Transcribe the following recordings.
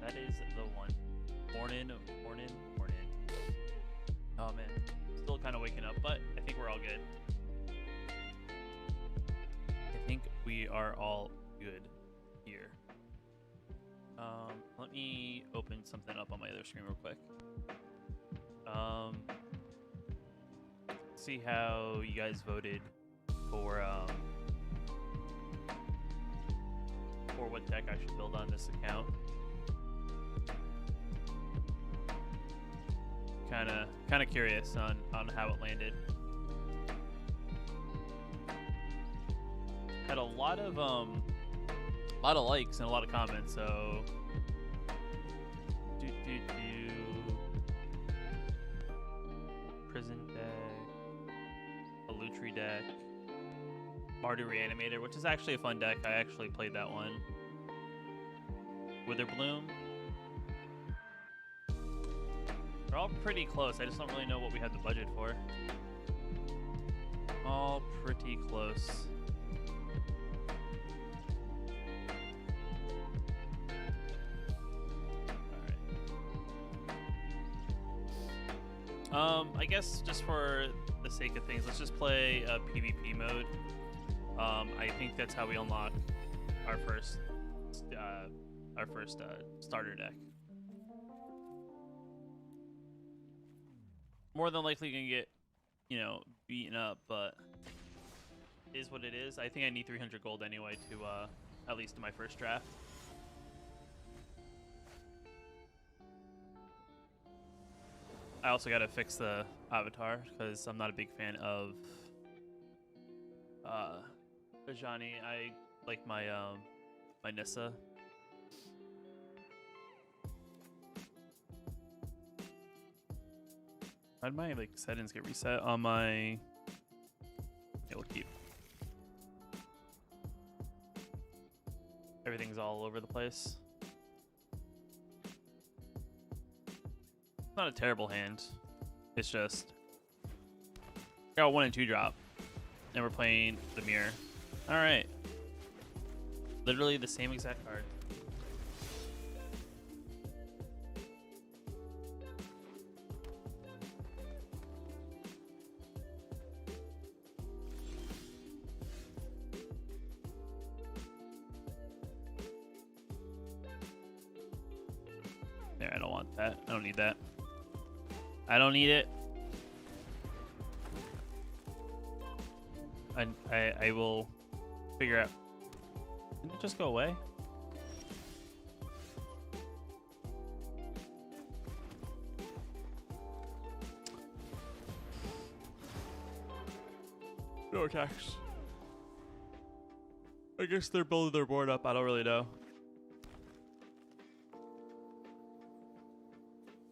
That is the one. Morning, morning, morning. Oh man, still kind of waking up, but I think we're all good. I think we are all good here. Let me open something up on my other screen real quick. See how you guys voted for what deck I should build on this account. Kind of curious on how it landed. Had a lot of likes and a lot of comments, so Prison deck, a Lutri deck, Mardu Reanimator, which is actually a fun deck. I actually played that one. Witherbloom. They're all pretty close. I just don't really know what we have the budget for. All pretty close. I guess just for the sake of things, let's just play a PvP mode. I think that's how we unlock our first starter deck. More than likely gonna get, beaten up, but is what it is. I think I need 300 gold anyway to at least do my first draft. I also gotta fix the avatar because I'm not a big fan of Ajani. I like my my Nissa. How did my settings get reset on my? Yeah, we'll keep. Everything's all over the place. It's not a terrible hand. It's just got 1 and 2 drop, and we're playing the mirror. All right, literally the same exact card. There, I don't want that. I don't need that. I don't need it. I will figure out. Didn't it just go away? No attacks. I guess they're building their board up. I don't really know.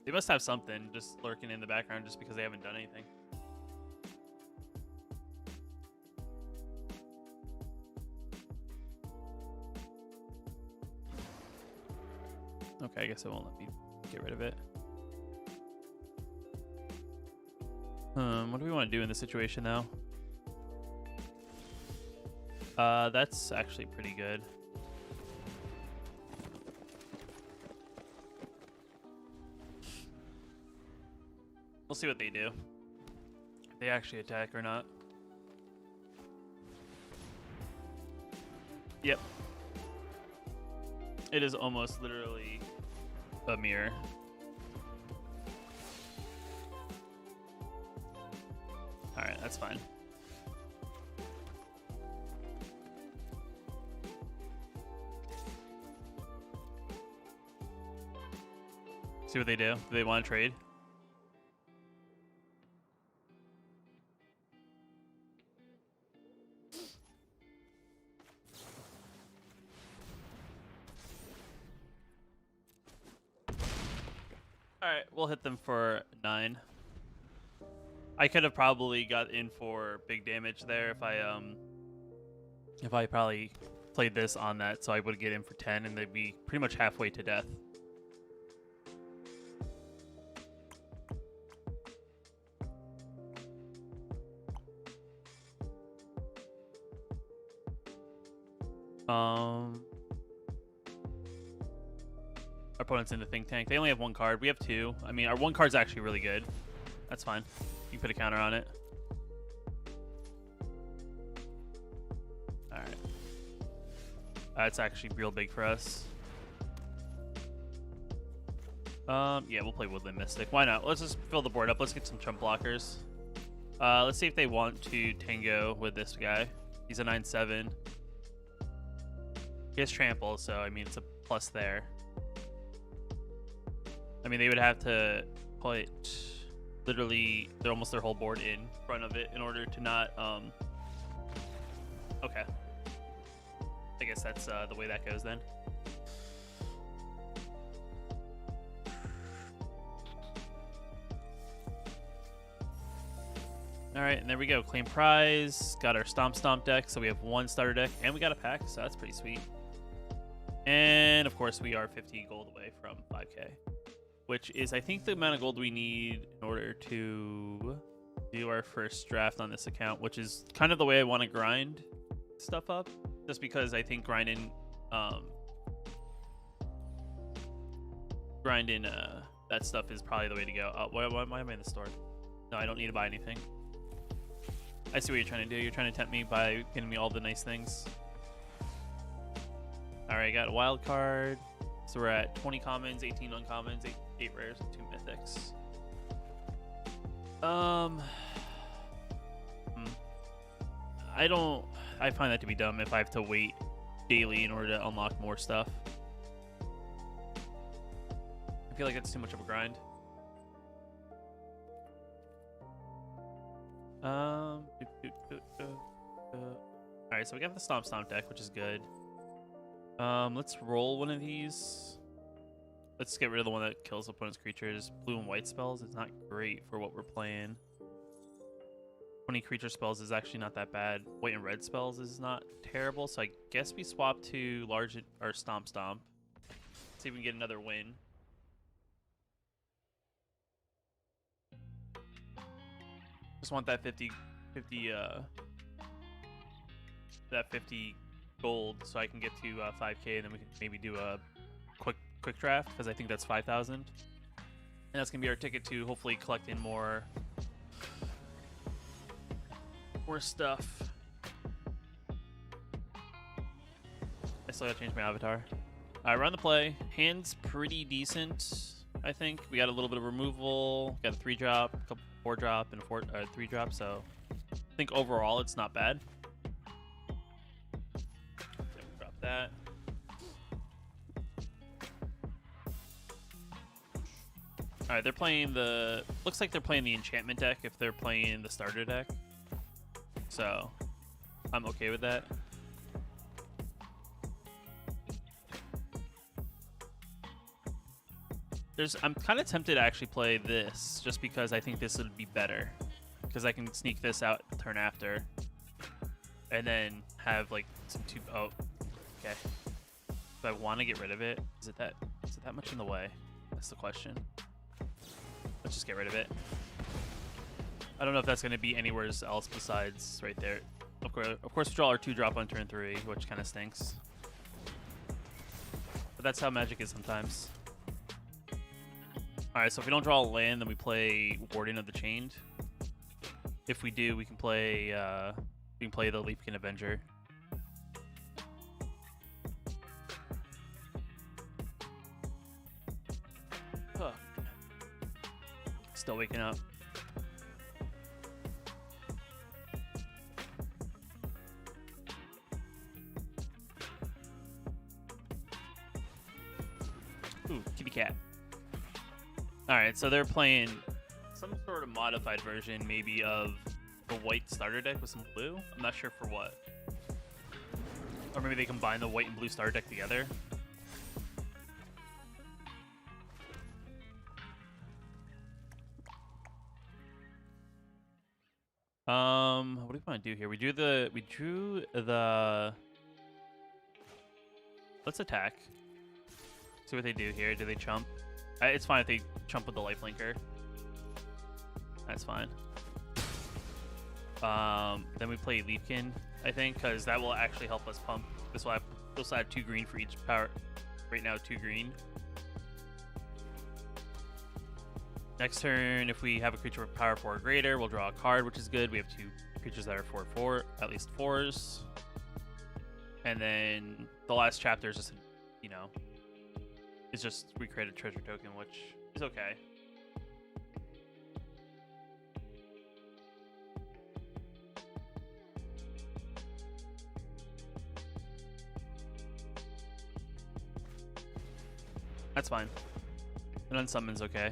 They must have something just lurking in the background just because they haven't done anything. Okay, I guess it won't let me get rid of it. What do we want to do in this situation now? That's actually pretty good. We'll see what they do. If they actually attack or not. Yep. It is almost literally a mirror. Alright, that's fine. See what they do. Do they want to trade? Alright, we'll hit them for 9. I could have probably got in for big damage there if I probably played this on that, so I would get in for 10 and they'd be pretty much halfway to death. opponent's in the think tank. They only have one card. We have two. I mean, our one card's actually really good. That's fine. You can put a counter on it. All right. That's actually real big for us. Yeah, we'll play Woodland Mystic. Why not? Let's just fill the board up. Let's get some chump blockers. Let's see if they want to tango with this guy. He's a 9/7. He has trample, so I mean it's a plus there. I mean they would have to put literally almost their whole board in front of it in order to not okay. I guess that's the way that goes then. Alright, and there we go. Claim prize. Got our Stomp deck, so we have one starter deck, and we got a pack, so that's pretty sweet. And, of course, we are 50 gold away from 5k, which is, I think, the amount of gold we need in order to do our first draft on this account, which is kind of the way I want to grind stuff up, just because I think grinding that stuff is probably the way to go. Why am I in the store? No, I don't need to buy anything. I see what you're trying to do. You're trying to tempt me by getting me all the nice things. Alright, I got a wild card. So we're at 20 commons, 18 uncommons, 8 rares, and 2 mythics. I find that to be dumb if I have to wait daily in order to unlock more stuff. I feel like that's too much of a grind. Alright, so we got the Stomp deck, which is good. Let's roll one of these. Let's get rid of the one that kills opponent's creatures. Blue and white spells is not great for what we're playing. 20 creature spells is actually not that bad. White and red spells is not terrible, so I guess we swap to large or Stomp. See if we can get another win. Just want that 50 gold so I can get to 5k, and then we can maybe do a quick draft, because I think that's 5,000, and that's gonna be our ticket to hopefully collecting more stuff. I still gotta change my avatar. Alright, we're on the play. Hand's pretty decent, I think. We got a little bit of removal, got a 3-drop, a couple 4-drop, and a 3-drop, so I think overall it's not bad. Drop that. Alright, they're playing the... Looks like they're playing the enchantment deck if they're playing the starter deck. So, I'm okay with that. I'm kind of tempted to actually play this, just because I think this would be better. Because I can sneak this out turn after. And then have like some oh, okay. Do I want to get rid of it? Is it that much in the way? That's the question. Let's just get rid of it. I don't know if that's going to be anywhere else besides right there. Of course, we draw our 2-drop on turn 3, which kind of stinks. But that's how Magic is sometimes. Alright, so if we don't draw a land, then we play Warden of the Chained. If we do, we can play the Leafkin Avenger. Huh. Still waking up. Ooh, kitty cat. Alright, so they're playing some sort of modified version, maybe, of the white starter deck with some blue. I'm not sure for what. Or maybe they combine the white and blue starter deck together. What do we want to do here? We drew the... Let's attack. See what they do here. Do they chump? It's fine if they chump with the lifelinker. That's fine. Then we play Leafkin, I think, because that will actually help us pump. This will add 2 green for each power. Right now, 2 green. Next turn, if we have a creature with power 4 or greater, we'll draw a card, which is good. We have 2 creatures that are 4/4, at least 4s. And then the last chapter is just, you know, is just we create a treasure token, which is okay. That's fine. And unsummon's okay.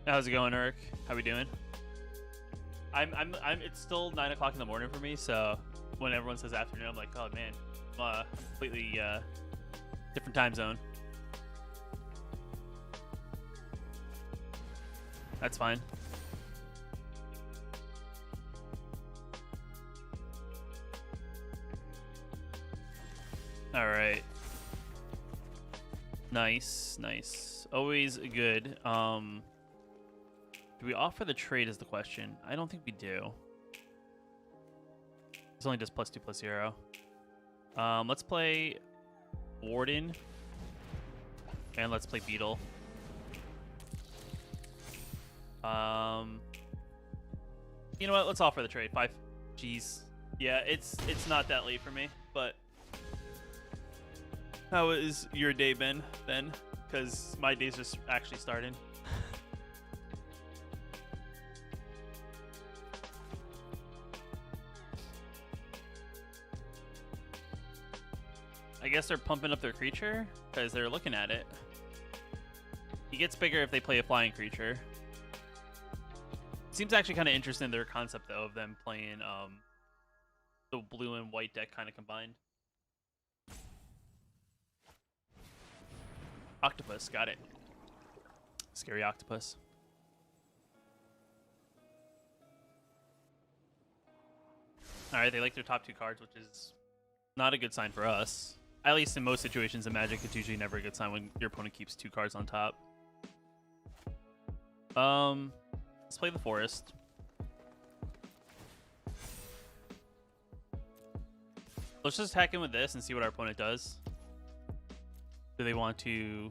How's it going, Urk? How we doing? It's still 9 o'clock in the morning for me, so when everyone says afternoon, I'm like, oh man, I'm completely different time zone. That's fine. All right. Nice, nice. Always good. Do we offer the trade is the question. I don't think we do. It's only just +2/+0. Let's play Warden. And let's play Beetle. You know what? Let's offer the trade. 5. Jeez. Yeah, it's not that late for me, but how has your day been then? Because my day's just actually starting. I guess they're pumping up their creature because they're looking at it. He gets bigger if they play a flying creature. Seems actually kind of interesting, their concept though of them playing the blue and white deck kind of combined. Octopus, got it. Scary octopus. Alright, they like their top 2 cards, which is not a good sign for us. At least in most situations in Magic, it's usually never a good sign when your opponent keeps 2 cards on top. Let's play the Forest. Let's just attack in with this and see what our opponent does. Do they want to...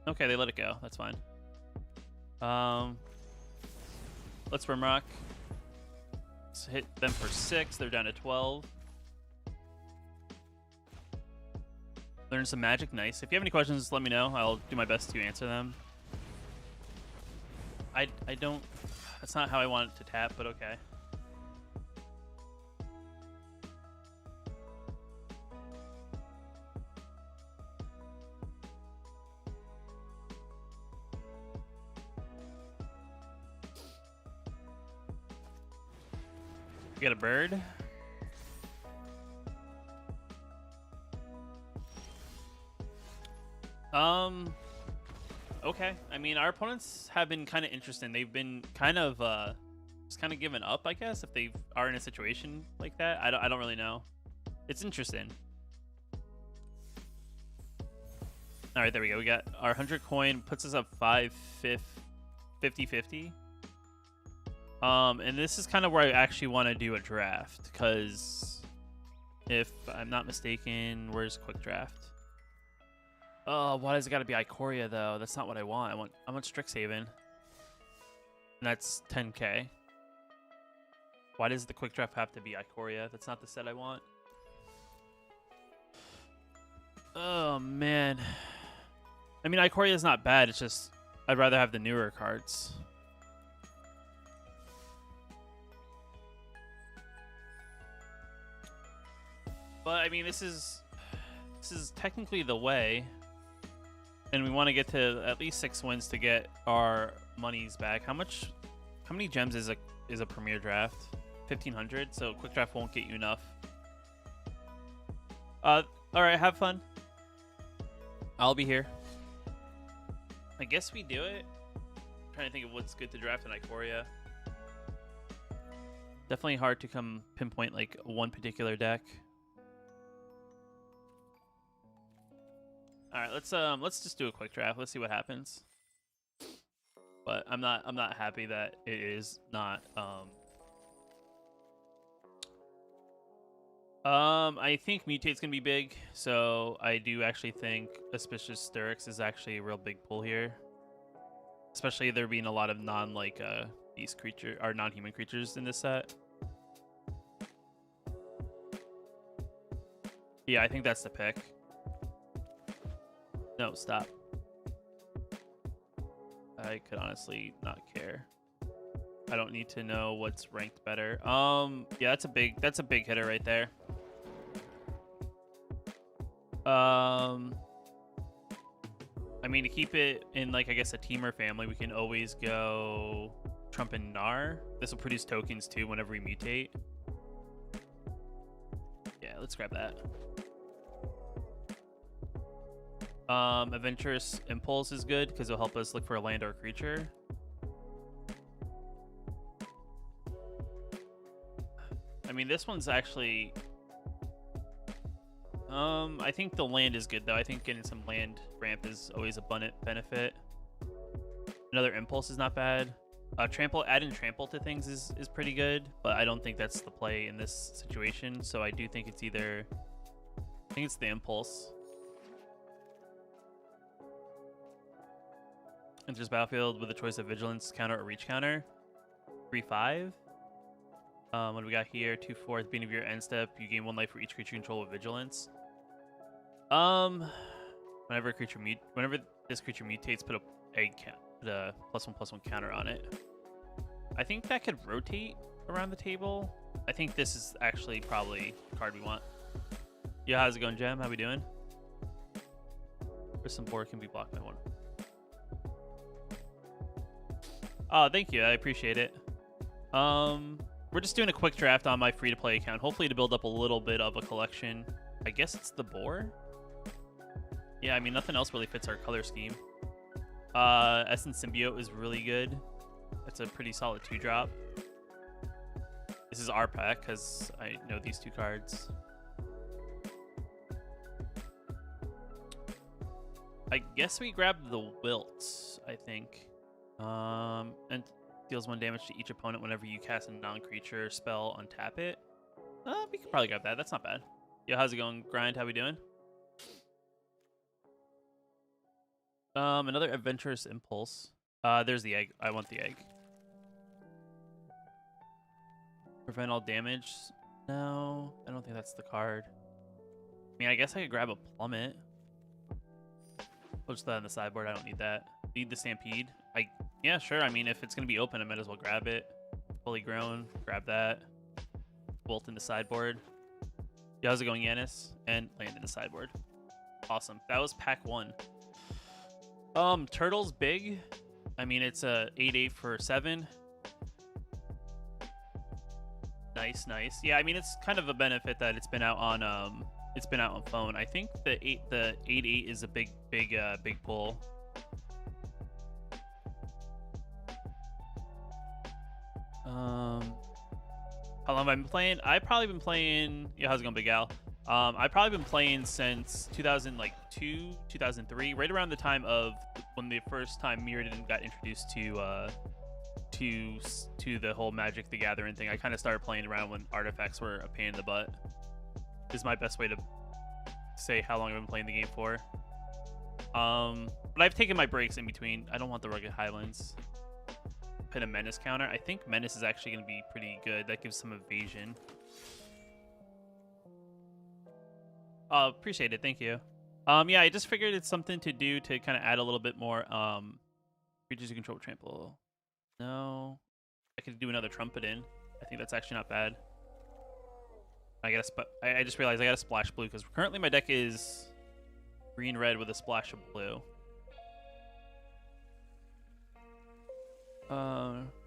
Okay, they let it go. That's fine. Let's Rimrock. Let's hit them for 6. They're down to 12. Learn some Magic. Nice. If you have any questions, let me know. I'll do my best to answer them. I don't... That's not how I want it to tap, but okay. We got a bird. Okay. I mean, our opponents have been kind of interesting. They've been kind of just kind of given up, I guess, if they are in a situation like that. I don't really know. It's interesting. All right, there we go. We got our 100 coin, puts us up 50-50. And this is kind of where I actually want to do a draft, because if I'm not mistaken, where's Quick Draft? Oh, why does it got to be Ikoria though? That's not what I want. I want Strixhaven. And that's 10k. Why does the Quick Draft have to be Ikoria? That's not the set I want. Oh man. I mean, Ikoria is not bad. It's just I'd rather have the newer cards. But I mean, this is technically the way. And we want to get to at least 6 wins to get our monies back. How many gems is a premier draft? 1,500. So Quick Draft won't get you enough. All right, have fun. I'll be here. I guess we do it. I'm trying to think of what's good to draft in Ikoria. Definitely hard to pinpoint like one particular deck. All right, let's just do a quick draft. Let's see what happens. But I'm not happy that it is not I think Mutate's gonna be big, so I do actually think Auspicious Styrax is actually a real big pull here. Especially there being a lot of beast creature or non-human creatures in this set. Yeah, I think that's the pick. No, stop. I could honestly not care. I don't need to know what's ranked better. Yeah, that's a big hitter right there. I mean, to keep it in, like, I guess a Teamer family, we can always go Trump and Gnar. This will produce tokens too whenever we mutate. Yeah, let's grab that. Adventurous Impulse is good because it'll help us look for a land or a creature. I mean, this one's actually... I think the land is good, though. I think getting some land ramp is always a benefit. Another Impulse is not bad. Trample, add in Trample to things is pretty good, but I don't think that's the play in this situation, so I do think it's either... I think it's the Impulse. Enters battlefield with a choice of Vigilance counter or Reach counter. 3/5. What do we got here? 2/4. At the beginning of your end step, you gain 1 life for each creature you control with Vigilance. Whenever this creature mutates, put a +1/+1 counter on it. I think that could rotate around the table. I think this is actually probably the card we want. Yeah, how's it going, Jem? How we doing? Where's some board can be blocked by one? Oh, thank you. I appreciate it. We're just doing a quick draft on my free-to-play account, hopefully to build up a little bit of a collection. I guess it's the boar? Yeah, I mean, nothing else really fits our color scheme. Essence Symbiote is really good. That's a pretty solid 2-drop. This is our pack, because I know these 2 cards. I guess we grabbed the Wilt, I think. And deals 1 damage to each opponent whenever you cast a non-creature spell, untap it. We could probably grab that. That's not bad. Yo, how's it going, Grind? How we doing? Another Adventurous Impulse. There's the egg. I want the egg. Prevent all damage. No, I don't think that's the card. I mean, I guess I could grab a Plummet. I'll just that on the sideboard. I don't need that. Need the Stampede. Yeah, sure. I mean, if it's going to be open, I might as well grab it. Fully grown. Grab that. Bolt in the sideboard. Yeah, how's it going, Yanis? And land in the sideboard. Awesome. That was pack 1. Turtle's big. I mean, it's a 8/8 for 7. Nice, nice. Yeah, I mean, it's kind of a benefit that it's been out on phone. I think the 8/8 is a big pull. How long have I been playing? I've probably been playing. Yeah, how's it going, Big Al? I've probably been playing since 2002, 2003, right around the time of when the first time Mirrodin got introduced to the whole Magic the Gathering thing. I kind of started playing around when artifacts were a pain in the butt. Is my best way to say how long I've been playing the game for. But I've taken my breaks in between. I don't want the Rugged Highlands. Put a Menace counter. I think Menace is actually going to be pretty good. That gives some evasion. Appreciate it. Thank you. Yeah, I just figured it's something to do to kind of add a little bit more creatures you control with trample. No. I could do another Trumpet in. I think that's actually not bad. I just realized I got to splash blue because currently my deck is green-red with a splash of blue.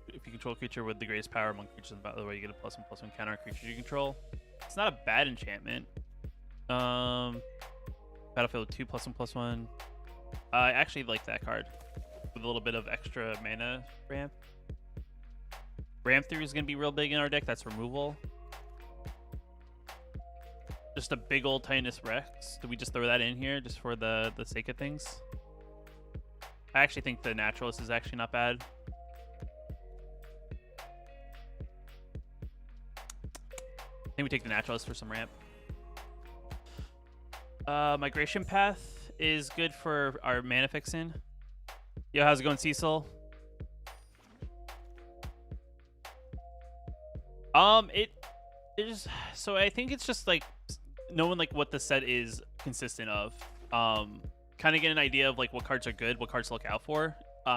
If you control a creature with the greatest power among creatures in the battle, you get a +1/+1 counter on creatures you control. It's not a bad enchantment. Battlefield 2 +1/+1. I actually like that card with a little bit of extra mana ramp. Ramp through is gonna be real big in our deck. That's removal. Just a big old Titanus Rex. Do we just throw that in here just for the sake of things? I actually think the Naturalist is actually not bad. I think think we take the Naturalist for some ramp. Migration Path is good for our mana fixin'. Yo, how's it going, Cecil? It is, so I think it's just like knowing like what the set is consistent of. Kind of get an idea of like what cards are good, what cards to look out for.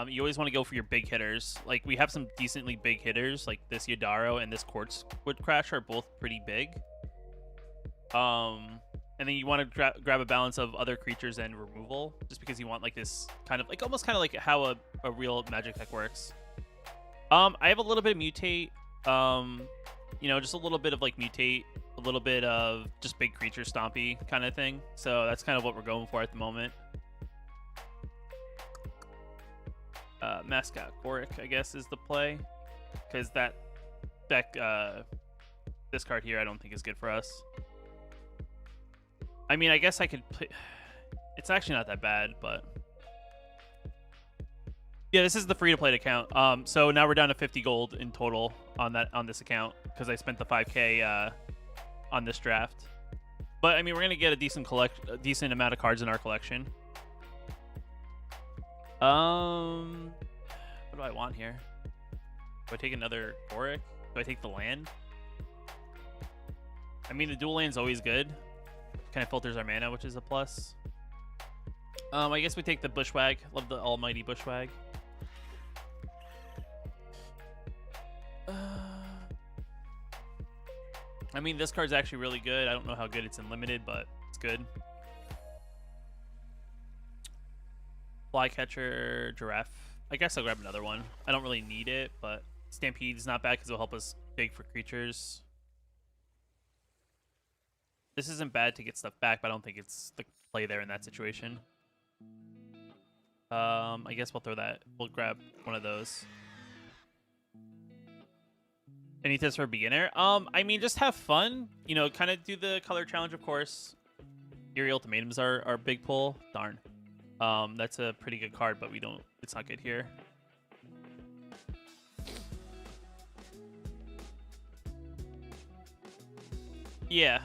You always want to go for your big hitters. Like we have some decently big hitters, like this Yadaro and this Quartz Wood Crash are both pretty big. And then you want to grab a balance of other creatures and removal, just because you want like this kind of like almost kind of like how a real Magic deck works. I have a little bit of Mutate. You know, just a little bit of like Mutate, a little bit of just big creature stompy kind of thing. So that's kind of what we're going for at the moment. Mascot Goric, I guess, is the play, because that deck, this card here, I don't think is good for us. I mean, I guess I could play. It's actually not that bad, but yeah, this is the free-to-play account. So now we're down to 50 gold in total on this account because I spent the 5K on this draft. But I mean, we're gonna get a decent amount of cards in our collection. What do I want here? Do I take another Auric? Do I take the land? I mean, the dual land's always good. Kind of filters our mana, which is a plus. I guess we take the Bushwag. Love the almighty Bushwag. I mean, this card's actually really good. I don't know how good it's in limited, but it's good. Flycatcher, Giraffe. I guess I'll grab another one. I don't really need it, but Stampede's not bad because it'll help us dig for creatures. This isn't bad to get stuff back, but I don't think it's the play there in that situation. I guess we'll throw that. We'll grab one of those. Any tips for a beginner? I mean, just have fun. You know, kind of do the color challenge, of course. Eerie Ultimatums are our big pull. Darn. That's a pretty good card, but we don't. It's not good here. Yeah.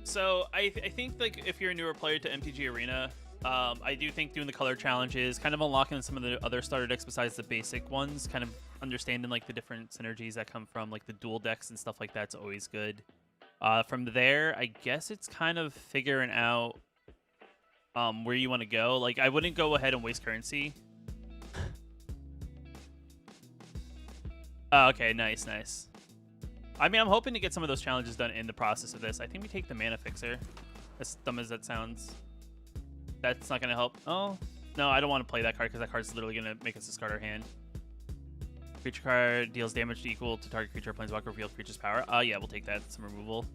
So I think like if you're a newer player to MTG Arena, I do think doing the color challenges, kind of unlocking some of the other starter decks besides the basic ones, kind of understanding like the different synergies that come from like the dual decks and stuff like that's always good. From there, I guess it's kind of figuring out where you want to go. Like I wouldn't go ahead and waste currency. Oh, okay, nice. I mean, I'm hoping to get some of those challenges done in the process of this. I think we take the Mana Fixer. As dumb as that sounds. That's not going to help. Oh, no, I don't want to play that card because that card's literally going to make us discard our hand. Creature card deals damage equal to target creature, planeswalker, revealed creature's power. Yeah, we'll take that. Some removal.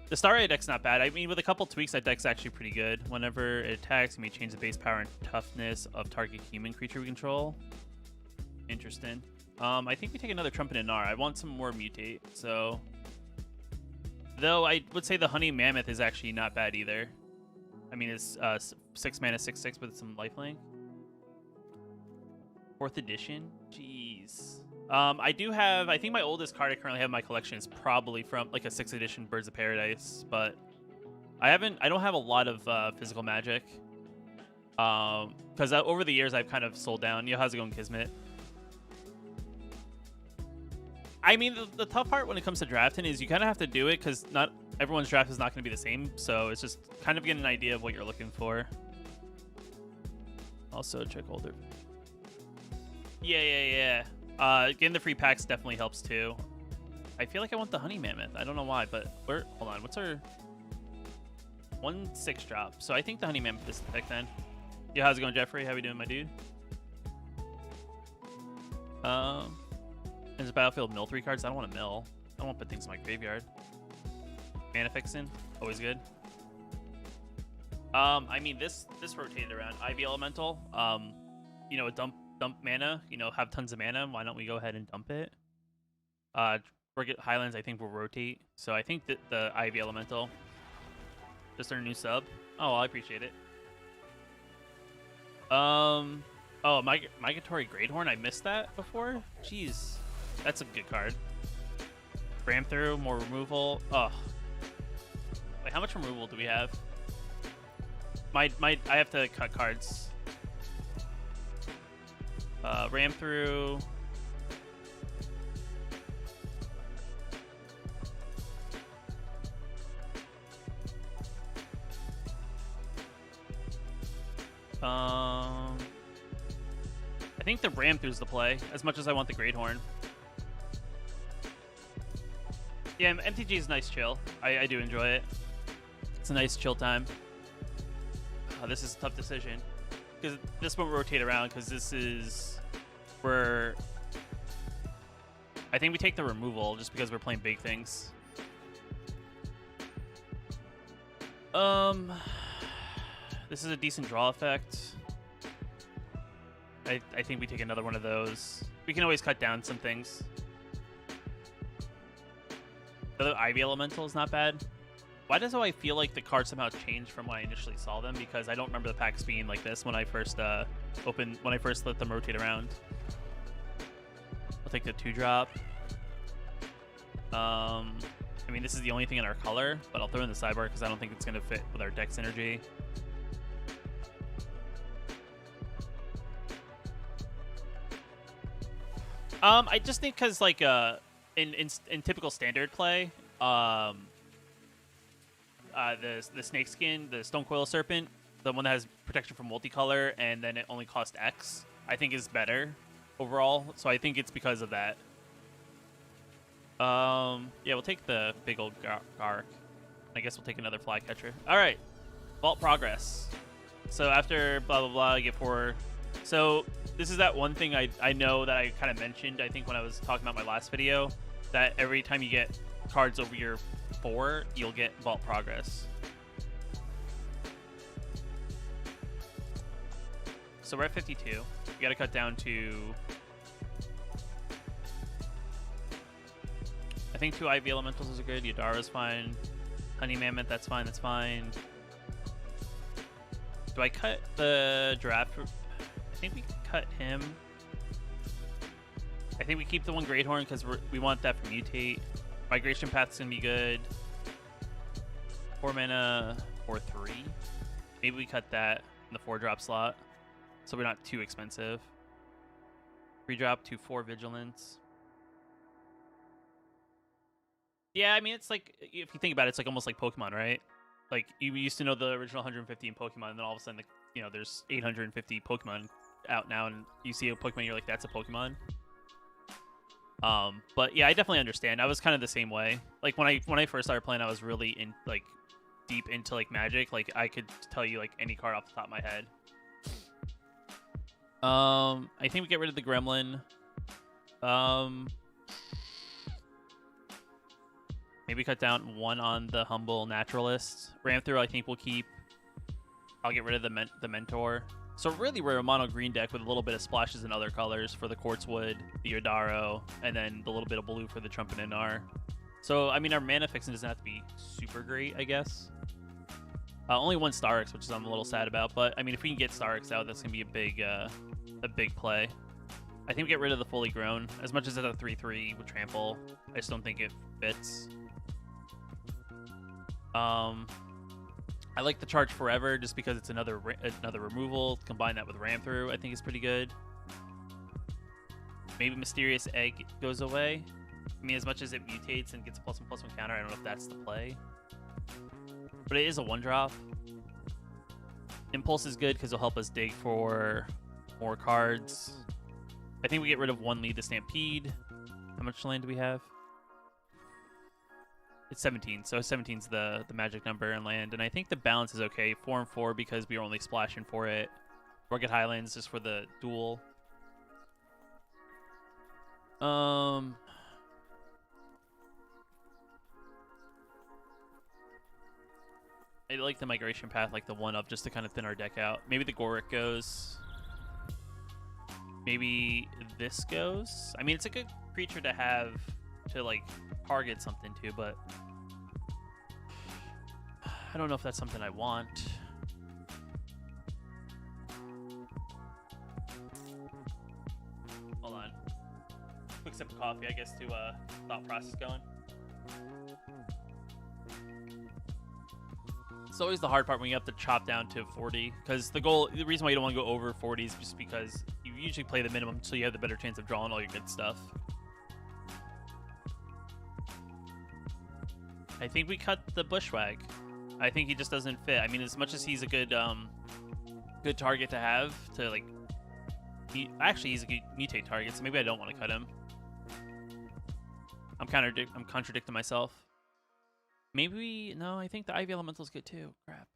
The Starry deck's not bad. I mean, with a couple tweaks, that deck's actually pretty good. Whenever it attacks, you may change the base power and toughness of target human creature we control. Interesting. I think we take another Trumpet and Gnar. I want some more Mutate, so... Though I would say the Honey Mammoth is actually not bad either. I mean, it's 6 mana, 6/6 with some lifelink. 4th edition? Jeez. I do have... I think my oldest card I currently have in my collection is probably from like a 6th edition Birds of Paradise, but... I don't have a lot of physical Magic. Because over the years, I've kind of sold down. Yo, how's it going, Kismet? I mean, the tough part when it comes to drafting is you kind of have to do it because not everyone's draft is not going to be the same. So it's just kind of getting an idea of what you're looking for. Also, check older. Yeah. Getting the free packs definitely helps too. I feel like I want the Honey Mammoth. I don't know why, but hold on. What's our 1/6 drop? So I think the Honey Mammoth is the pick then. Yeah, how's it going, Jeffrey? How we doing, my dude? Is Battlefield mill 3 cards? I don't want to mill. I don't want to put things in my graveyard. Mana Fixin', always good. I mean, this rotated around. Ivy Elemental. You know, dump mana. You know, have tons of mana. Why don't we go ahead and dump it? Forget Highlands. I think will rotate. So I think that the Ivy Elemental. Just our new sub. Oh, well, I appreciate it. Oh, Migratory Greathorn. I missed that before. Jeez, that's a good card. Ram through, more removal. Oh, wait, how much removal do we have? I have to cut cards. Ram through. I think the Ram through's the play, as much as I want the Greathorn. Yeah, MTG is nice chill. I do enjoy it. It's a nice chill time. This is a tough decision. Because this won't rotate around, because this is where I think we take the removal just because we're playing big things. This is a decent draw effect. I think we take another one of those. We can always cut down some things. The other Ivy Elemental is not bad. Why does I feel like the cards somehow changed from when I initially saw them? Because I don't remember the packs being like this when I first let them rotate around. I'll take the 2-drop. I mean, this is the only thing in our color, but I'll throw in the sidebar because I don't think it's going to fit with our deck synergy. I just think because like in typical standard play, the Snakeskin, the Stonecoil Serpent, the one that has protection from multicolor, and then it only costs X, I think is better overall. So I think it's because of that. Yeah, we'll take the big old Gark. I guess we'll take another Flycatcher. All right, Vault Progress. So after blah blah blah, I get 4. So this is that one thing I know that I kind of mentioned, I think, when I was talking about my last video, that every time you get cards over your 4, you'll get Vault Progress. So we're at 52. You got to cut down to, I think 2 Ivy Elementals is good. Yadara's fine. Honey Mammoth, that's fine. That's fine. Do I cut the draft? I think we can cut him. I think we keep the one Greathorn because we want that for Mutate. Migration Path's gonna be good. 4 mana or 3. Maybe we cut that in the 4-drop slot, so we're not too expensive. 3-drop to 4 Vigilance. Yeah, I mean, it's like, if you think about it, it's like almost like Pokemon, right? Like, you used to know the original 150 in Pokemon, and then all of a sudden, there's 850 Pokemon out now, and you see a Pokemon, you're like, that's a Pokemon. But yeah, I definitely understand. I was kind of the same way. Like, when I first started playing, I was really deep into like Magic. Like, I could tell you like any card off the top of my head. I think we get rid of the Gremlin. Maybe cut down 1 on the Humble Naturalist. Ram through, I think we'll keep. I'll get rid of the Mentor. So really, we're a mono green deck with a little bit of splashes in other colors for the Quartzwood, the Yodaro, and then the little bit of blue for the Trumpet and R. So, I mean, our mana fixing doesn't have to be super great, I guess. Only 1 Starix, which I'm a little sad about. But, I mean, if we can get Starix out, that's going to be a big play. I think we get rid of the Fully Grown. As much as it's a 3/3 with Trample, I just don't think it fits. I like the Charge Forever just because it's another removal. Combine that with Ram Through, I think is pretty good. Maybe Mysterious Egg goes away. I mean, as much as it mutates and gets a +1/+1 counter, I don't know if that's the play. But it is a 1-drop. Impulse is good because it'll help us dig for more cards. I think we get rid of 1 Lead the Stampede. How much land do we have? It's 17, so 17's the magic number in land, and I think the balance is okay. 4 and 4 because we are only splashing for it. Rugged Highlands just for the duel. I like the Migration Path, like the 1-up, just to kind of thin our deck out. Maybe the Goric goes. Maybe this goes. I mean, it's a good creature to have to like target something to, but I don't know if that's something I want. sip of coffee, I guess, to thought process going. It's always the hard part when you have to chop down to 40, because the reason why you don't want to go over 40 is just because you usually play the minimum, so you have the better chance of drawing all your good stuff. I think we cut the Bushwhack. I think he just doesn't fit. I mean, as much as he's a good good target to have to like, he's a good mutate target, so maybe I don't want to cut him. I'm contradicting myself. Maybe no. I think the Ivy Elemental is good too. Crap.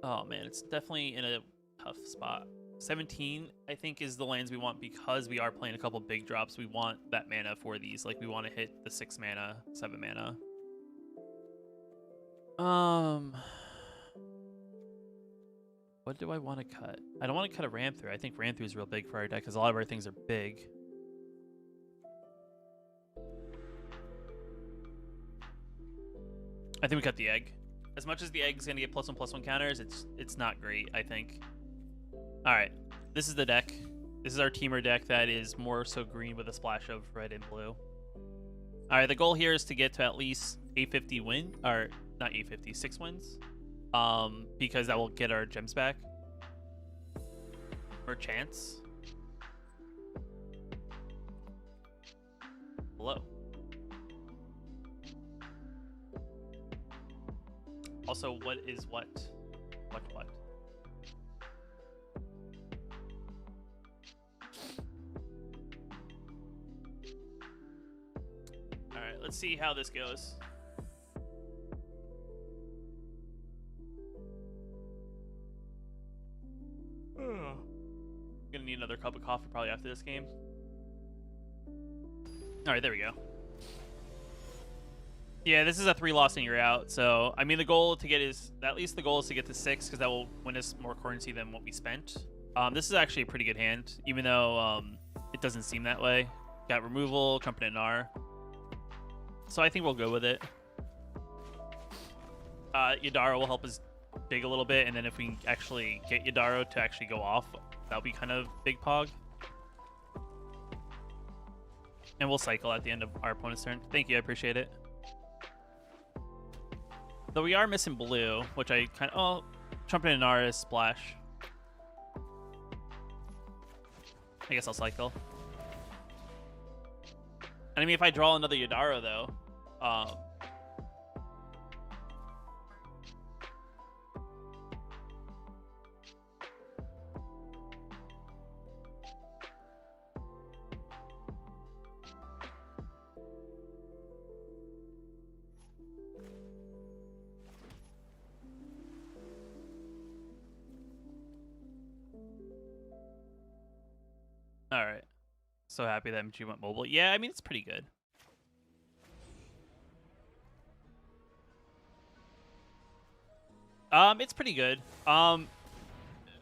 Oh man, it's definitely in a tough spot. 17, I think, is the lands we want because we are playing a couple big drops. We want that mana for these. Like, we want to hit the 6 mana, 7 mana. What do I want to cut? I don't want to cut a Ramthru. I think Ramthru is real big for our deck because a lot of our things are big. I think we cut the Egg. As much as the Egg's going to get +1/+1 counters, it's not great, I think. Alright, this is the deck. This is our teamer deck that is more so green with a splash of red and blue. Alright, the goal here is to get to at least 850 win, or not 850, 6 wins. Because that will get our gems back. Or chance. Hello. Also, what is what? What? Alright, let's see how this goes. I'm gonna need another cup of coffee probably after this game. Alright, there we go. Yeah, this is a 3-loss and you're out. So, I mean, the goal to get is, at least the goal is to get to 6 because that will win us more currency than what we spent. This is actually a pretty good hand, even though it doesn't seem that way. Got removal, Trumpet and R. So I think we'll go with it. Yadaro will help us dig a little bit, and then if we can actually get Yadaro to actually go off, that'll be kind of big pog. And we'll cycle at the end of our opponent's turn. Thank you, I appreciate it. Though we are missing blue, which I kind of... Oh, Trumpet and R is splash. I guess I'll cycle. And I mean, if I draw another Yadaro, though... Alright. So happy that MG went mobile. Yeah, I mean, it's pretty good. It's pretty good.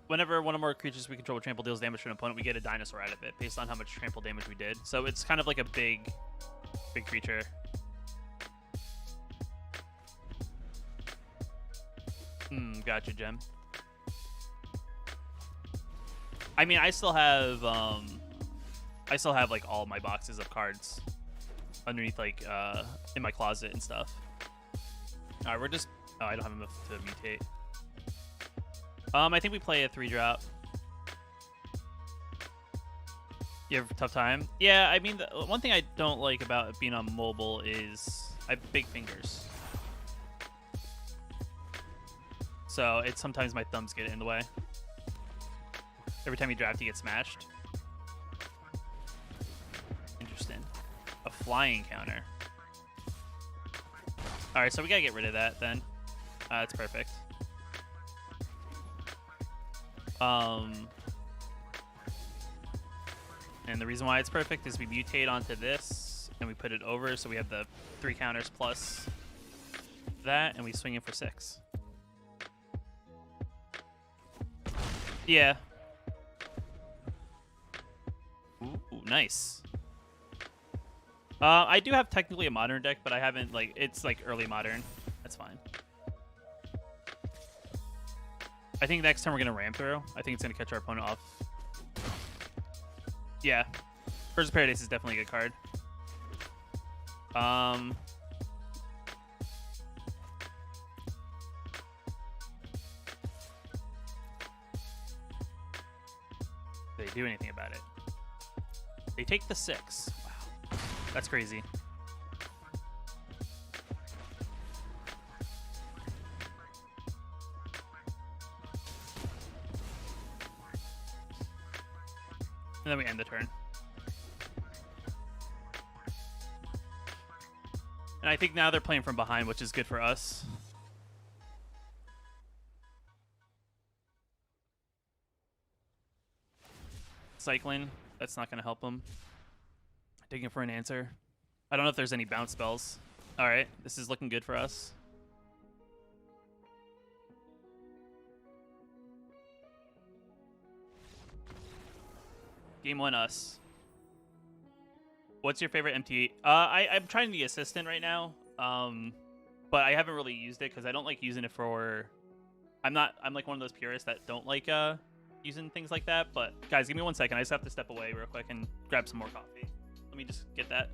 Whenever one or more creatures we control with trample deals damage to an opponent, we get a dinosaur out of it based on how much trample damage we did. So it's kind of like a big creature. Gotcha, Gem. I mean, I still have like all my boxes of cards underneath, like in my closet and stuff. All right, we're just. Oh, I don't have enough to mutate. I think we play a 3-drop. You have a tough time? Yeah, I mean, the one thing I don't like about being on mobile is I have big fingers. So it's sometimes my thumbs get in the way. Every time you draft, you get smashed. Interesting. A flying counter. Alright, so we gotta get rid of that then. That's perfect. And the reason why it's perfect is we mutate onto this and we put it over, so we have the 3 counters plus that, and we swing it for 6. Yeah. Ooh, nice. I do have technically a modern deck, but I haven't, like, it's like early modern. That's fine. I think next time we're gonna ram through. I think it's gonna catch our opponent off Yeah. Birds of Paradise is definitely a good card. They do anything about it. They take the 6. Wow. That's crazy. And then we end the turn. And I think now they're playing from behind, which is good for us. Cycling. That's not going to help them. Digging for an answer. I don't know if there's any bounce spells. All right. This is looking good for us. Game 1 us. What's your favorite MT? I'm trying to be assistant right now, but I haven't really used it because I don't like using it for. I'm like one of those purists that don't like using things like that. But guys, give me 1 second. I just have to step away real quick and grab some more coffee. Let me just get that.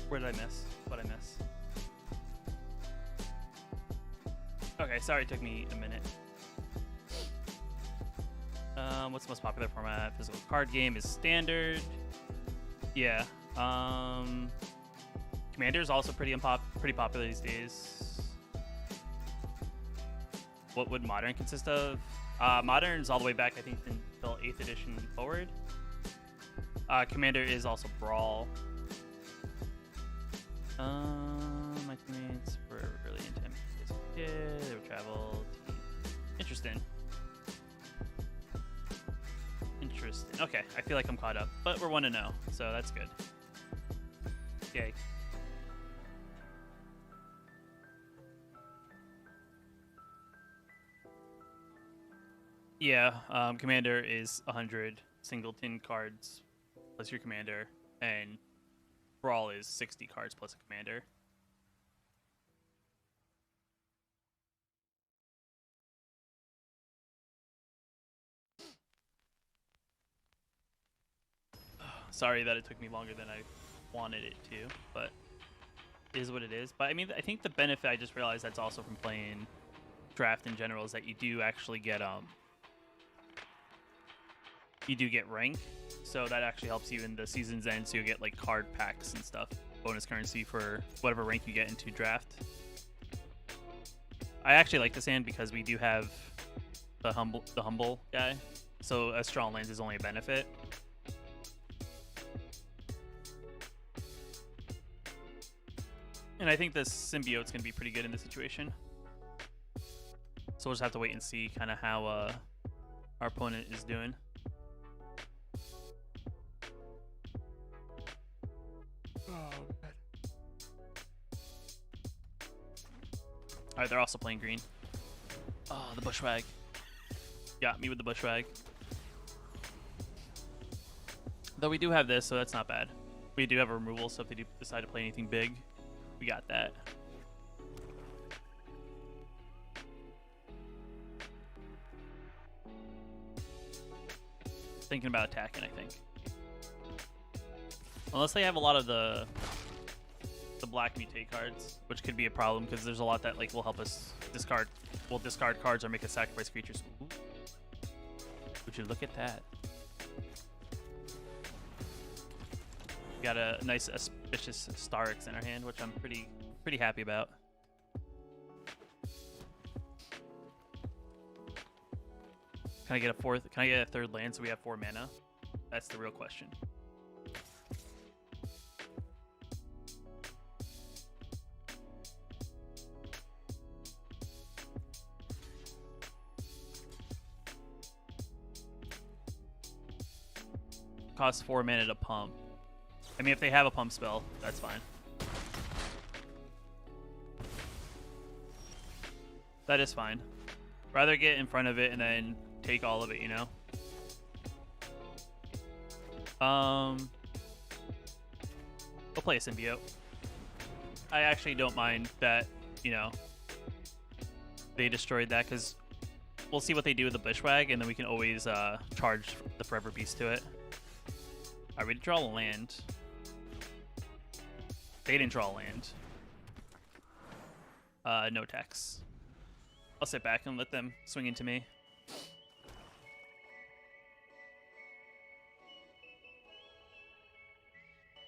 Where did I miss? What did I miss? Okay, sorry it took me a minute. What's the most popular format? Physical card game is standard. Yeah. Commander is also pretty popular these days. What would Modern consist of? Modern's all the way back, I think, until 8th edition forward. Commander is also Brawl. My teammates were really into him. Yeah, they would travel. Interesting. Interesting. Okay, I feel like I'm caught up, but we're 1-0, so that's good. Yay. Yeah, Commander is 100 singleton cards plus your Commander, and Brawl is 60 cards plus a Commander. Sorry that it took me longer than I wanted it to, but it is what it is. But I mean, I think the benefit I just realized that's also from playing Draft in general is that you do actually get rank, so that actually helps you in the season's end. So you get like card packs and stuff, bonus currency for whatever rank you get into Draft. I actually like this hand because we do have the humble guy, so a strong lands is only a benefit. And I think this symbiote's gonna be pretty good in this situation. So we'll just have to wait and see kind of how our opponent is doing. Alright, they're also playing green. Oh, the Bushwag. Got me with the Bushwag. Though we do have this, so that's not bad. We do have a removal, so if they do decide to play anything big, we got that. Thinking about attacking, I think. Unless they have a lot of the black mutate cards, which could be a problem because there's a lot that like will help us discard. We'll discard cards or make us sacrifice creatures. Ooh. Would you look at that? We got a nice auspicious Starix in our hand, which I'm pretty happy about. Can I get a fourth? Can I get a third land so we have 4 mana? That's the real question. Costs 4 mana to pump. I mean, if they have a pump spell, that's fine. That is fine. Rather get in front of it and then take all of it, you know? We'll play a symbiote. I actually don't mind that, you know, they destroyed that because we'll see what they do with the Bushwag and then we can always charge the Forever Beast to it. Alright, we draw a land. They didn't draw a land. No attacks. I'll sit back and let them swing into me.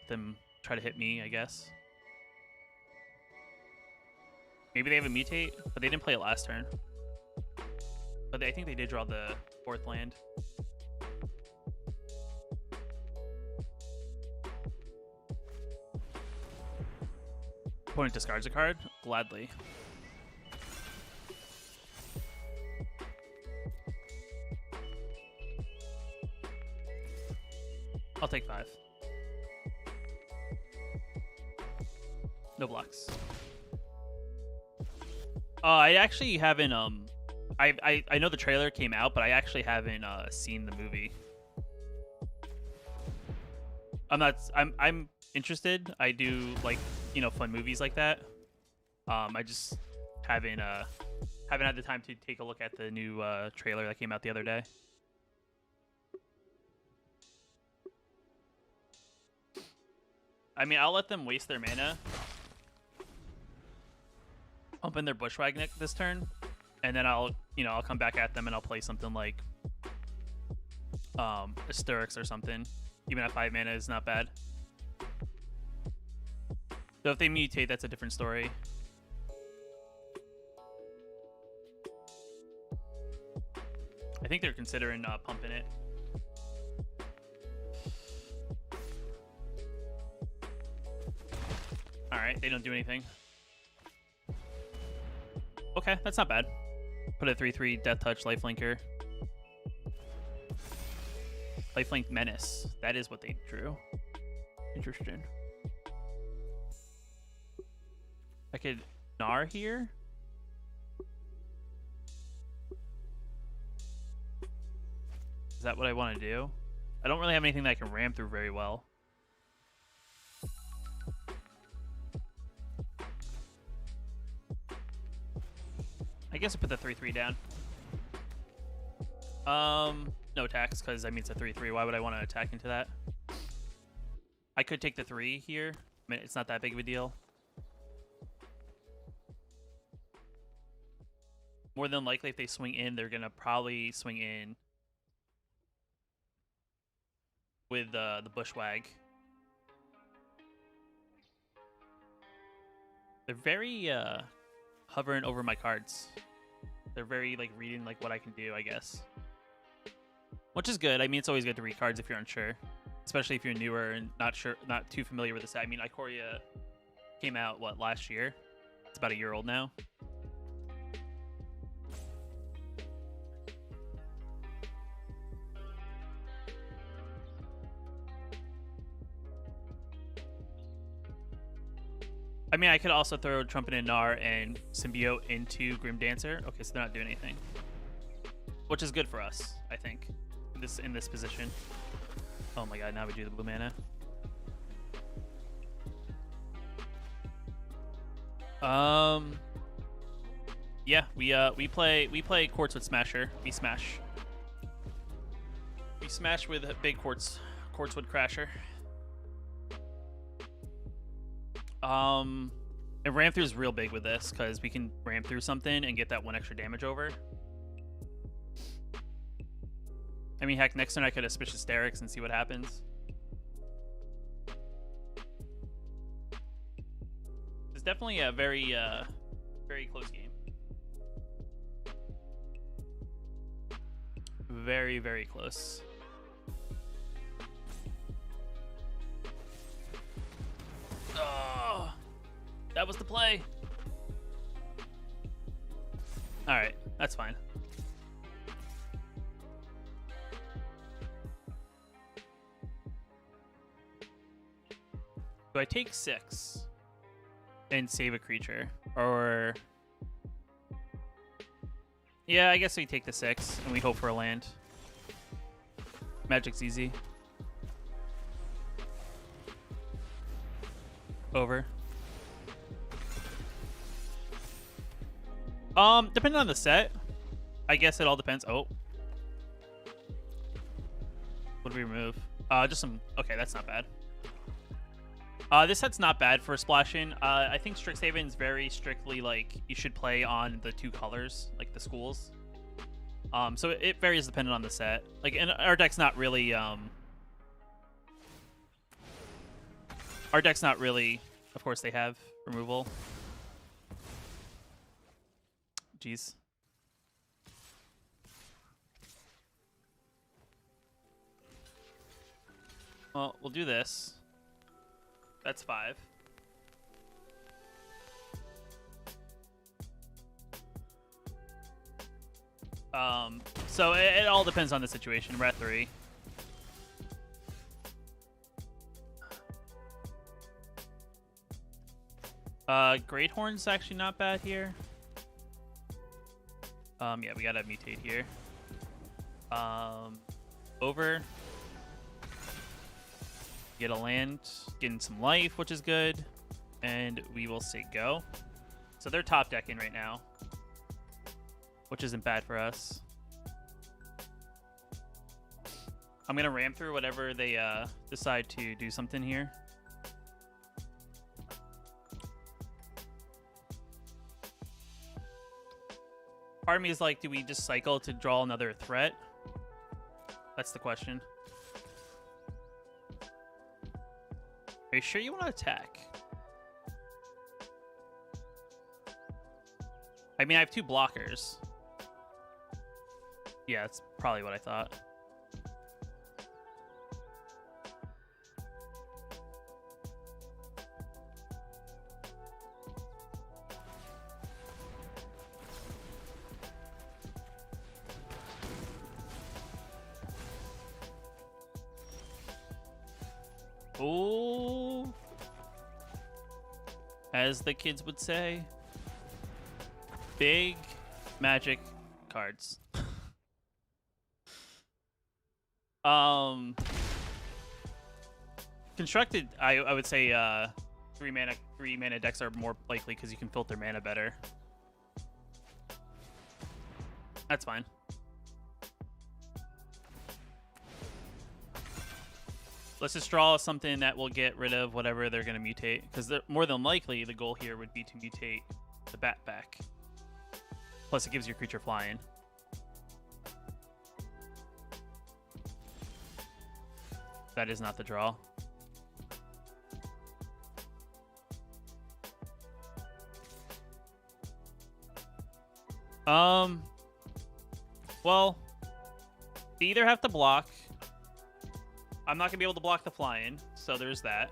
Let them try to hit me, I guess. Maybe they have a mutate, but they didn't play it last turn. But I think they did draw the 4th land. Opponent discards a card? Gladly. I'll take 5. No blocks. I actually haven't I know the trailer came out, but I actually haven't seen the movie. I'm interested. I do like, you know, fun movies like that. I just haven't had the time to take a look at the new trailer that came out the other day. I mean, I'll let them waste their mana. Open their Bushwhack this turn, and then I'll come back at them and I'll play something like Asterix or something. Even at 5 mana is not bad. So if they mutate, that's a different story. I think they're considering pumping it. Alright, they don't do anything. Okay, that's not bad. Put a 3/3 Death Touch Lifelinker. Lifelink Menace. That is what they drew. Interesting. I could Gnar here. Is that what I want to do? I don't really have anything that I can ram through very well. I guess I put the 3/3 down. No attacks, because I mean it's a 3/3. Why would I want to attack into that? I could take the 3 here. I mean, it's not that big of a deal. More than likely, if they swing in, they're gonna probably swing in with the Bushwag. They're very hovering over my cards. They're very like reading like what I can do, I guess. Which is good. I mean, it's always good to read cards if you're unsure, especially if you're newer and not too familiar with the set. I mean, Ikoria came out what, last year? It's about a year old now. I mean, I could also throw Trumpet and Gnar and Symbiote into Grim Dancer. Okay, so they're not doing anything, which is good for us, I think, in this position. Oh my god, now we do the blue mana. Yeah, we play Quartz with Smasher. We smash with a big Quartzwood Crasher. And ram through is real big with this because we can ram through something and get that 1 extra damage over. I mean, heck, next turn I could Auspicious Asterix and see what happens. It's definitely a very close game. Very, very close. Oh, that was the play. All right, that's fine. Do I take 6 and save a creature, or? Yeah, I guess we take the 6 and we hope for a land. Magic's easy. Over. Depending on the set, I guess it all depends. Oh, what do we remove? Just some. Okay, that's not bad. This set's not bad for splashing. I think Strixhaven's very strictly like you should play on the 2 colors, like the schools. So it varies depending on the set. Like, and our deck's not really Our deck's not really... Of course they have removal. Jeez. Well, we'll do this. That's 5. So it all depends on the situation. We're at 3. Great Horn's actually not bad here. Yeah, we gotta mutate here. Over. Get a land, getting some life, which is good. And we will say go. So they're top decking right now, which isn't bad for us. I'm gonna ram through whatever they decide to do something here. Part of me is like, do we just cycle to draw another threat? That's the question. Are you sure you want to attack? I mean, I have 2 blockers. Yeah, that's probably what I thought. Oh, as the kids would say, big magic cards. Constructed, I would say 3 mana decks are more likely because you can filter mana better. That's fine. Let's just draw something that will get rid of whatever they're going to mutate, because more than likely the goal here would be to mutate the bat back. Plus it gives your creature flying. That is not the draw. Well, they either have to block. I'm not gonna be able to block the flying, so there's that.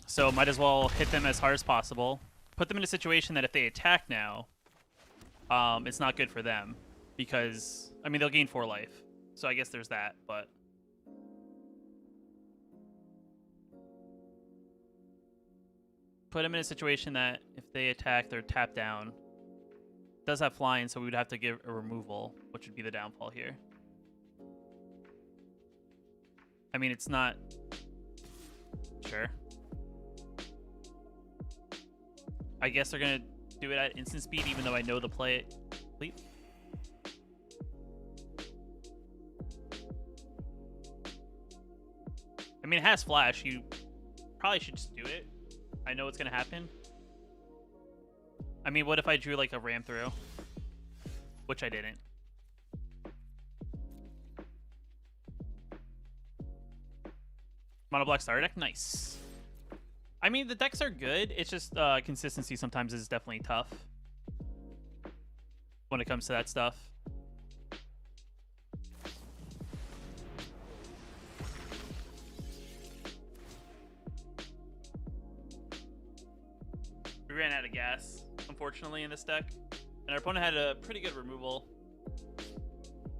So might as well hit them as hard as possible. Put them in a situation that if they attack now, it's not good for them. Because, I mean, they'll gain 4 life. So I guess there's that, but... Put them in a situation that if they attack, they're tapped down. It does have flying, so we would have to give a removal, which would be the downfall here. I mean, it's not... Sure. I guess they're going to do it at instant speed, even though I know the play complete. I mean, it has flash. You probably should just do it. I know what's going to happen. I mean, what if I drew like a ram through? Which I didn't. Mono black starter deck? Nice. I mean, the decks are good. It's just consistency sometimes is definitely tough when it comes to that stuff. We ran out of gas, unfortunately, in this deck. And our opponent had a pretty good removal.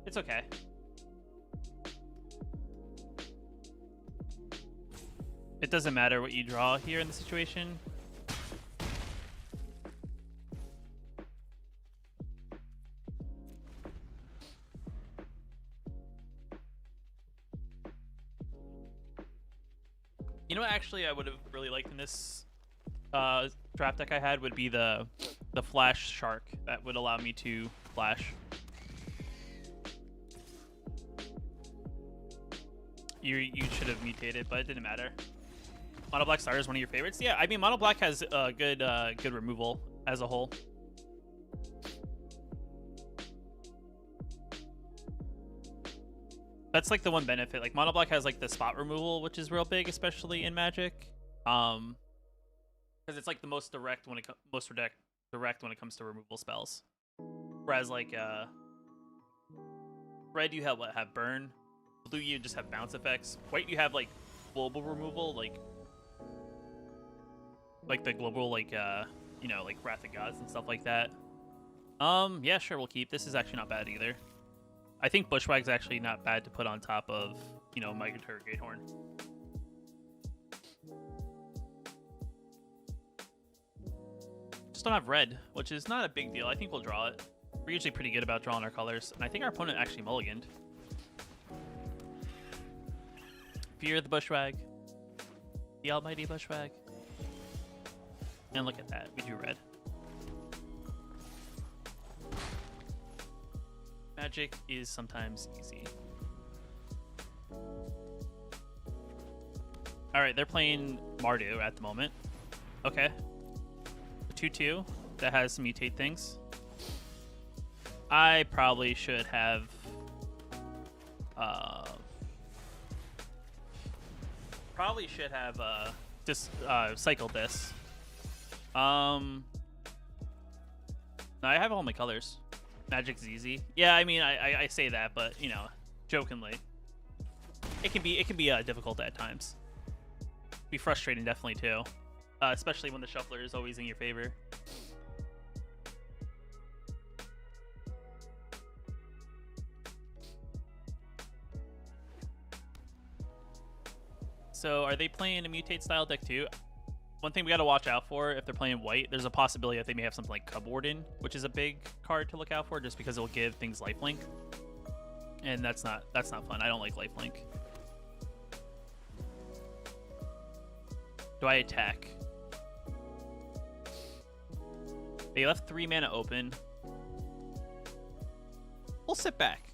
It's okay. It doesn't matter what you draw here in the situation. You know what actually I would have really liked in this draft deck I had would be the Flash Shark. That would allow me to flash. You should have mutated, but it didn't matter. Mono Black Starter is one of your favorites? Yeah, I mean, Mono Black has good removal as a whole. That's like the one benefit. Like, Mono Black has like the spot removal, which is real big, especially in Magic. Because it's like the most direct when it direct when it comes to removal spells. Whereas like red, you have burn. Blue, you just have bounce effects. White, you have like global removal, like the global you know, like Wrath of Gods and stuff like that. Yeah, sure, we'll keep. This is actually not bad either. I think Bushwhack's actually not bad to put on top of, you know, Migrator Greathorn. Just don't have red, which is not a big deal. I think we'll draw it. We're usually pretty good about drawing our colors, and I think our opponent actually mulliganed. Fear the Bushwhack. The almighty Bushwhack. And look at that, we drew red. Magic is sometimes easy. Alright, they're playing Mardu at the moment. Okay. 2-2. that has some mutate things. I probably should have just cycled this. No, I have all my colors. Magic's easy. Yeah, I mean, I say that, but you know, jokingly, it can be difficult at times. Be frustrating, definitely too, especially when the shuffler is always in your favor. So, are they playing a mutate style deck too? One thing we got to watch out for, if they're playing white, there's a possibility that they may have something like Cub Warden, which is a big card to look out for, just because it'll give things lifelink, and that's not fun. I don't like lifelink. Do I attack? They left 3 mana open. We'll sit back.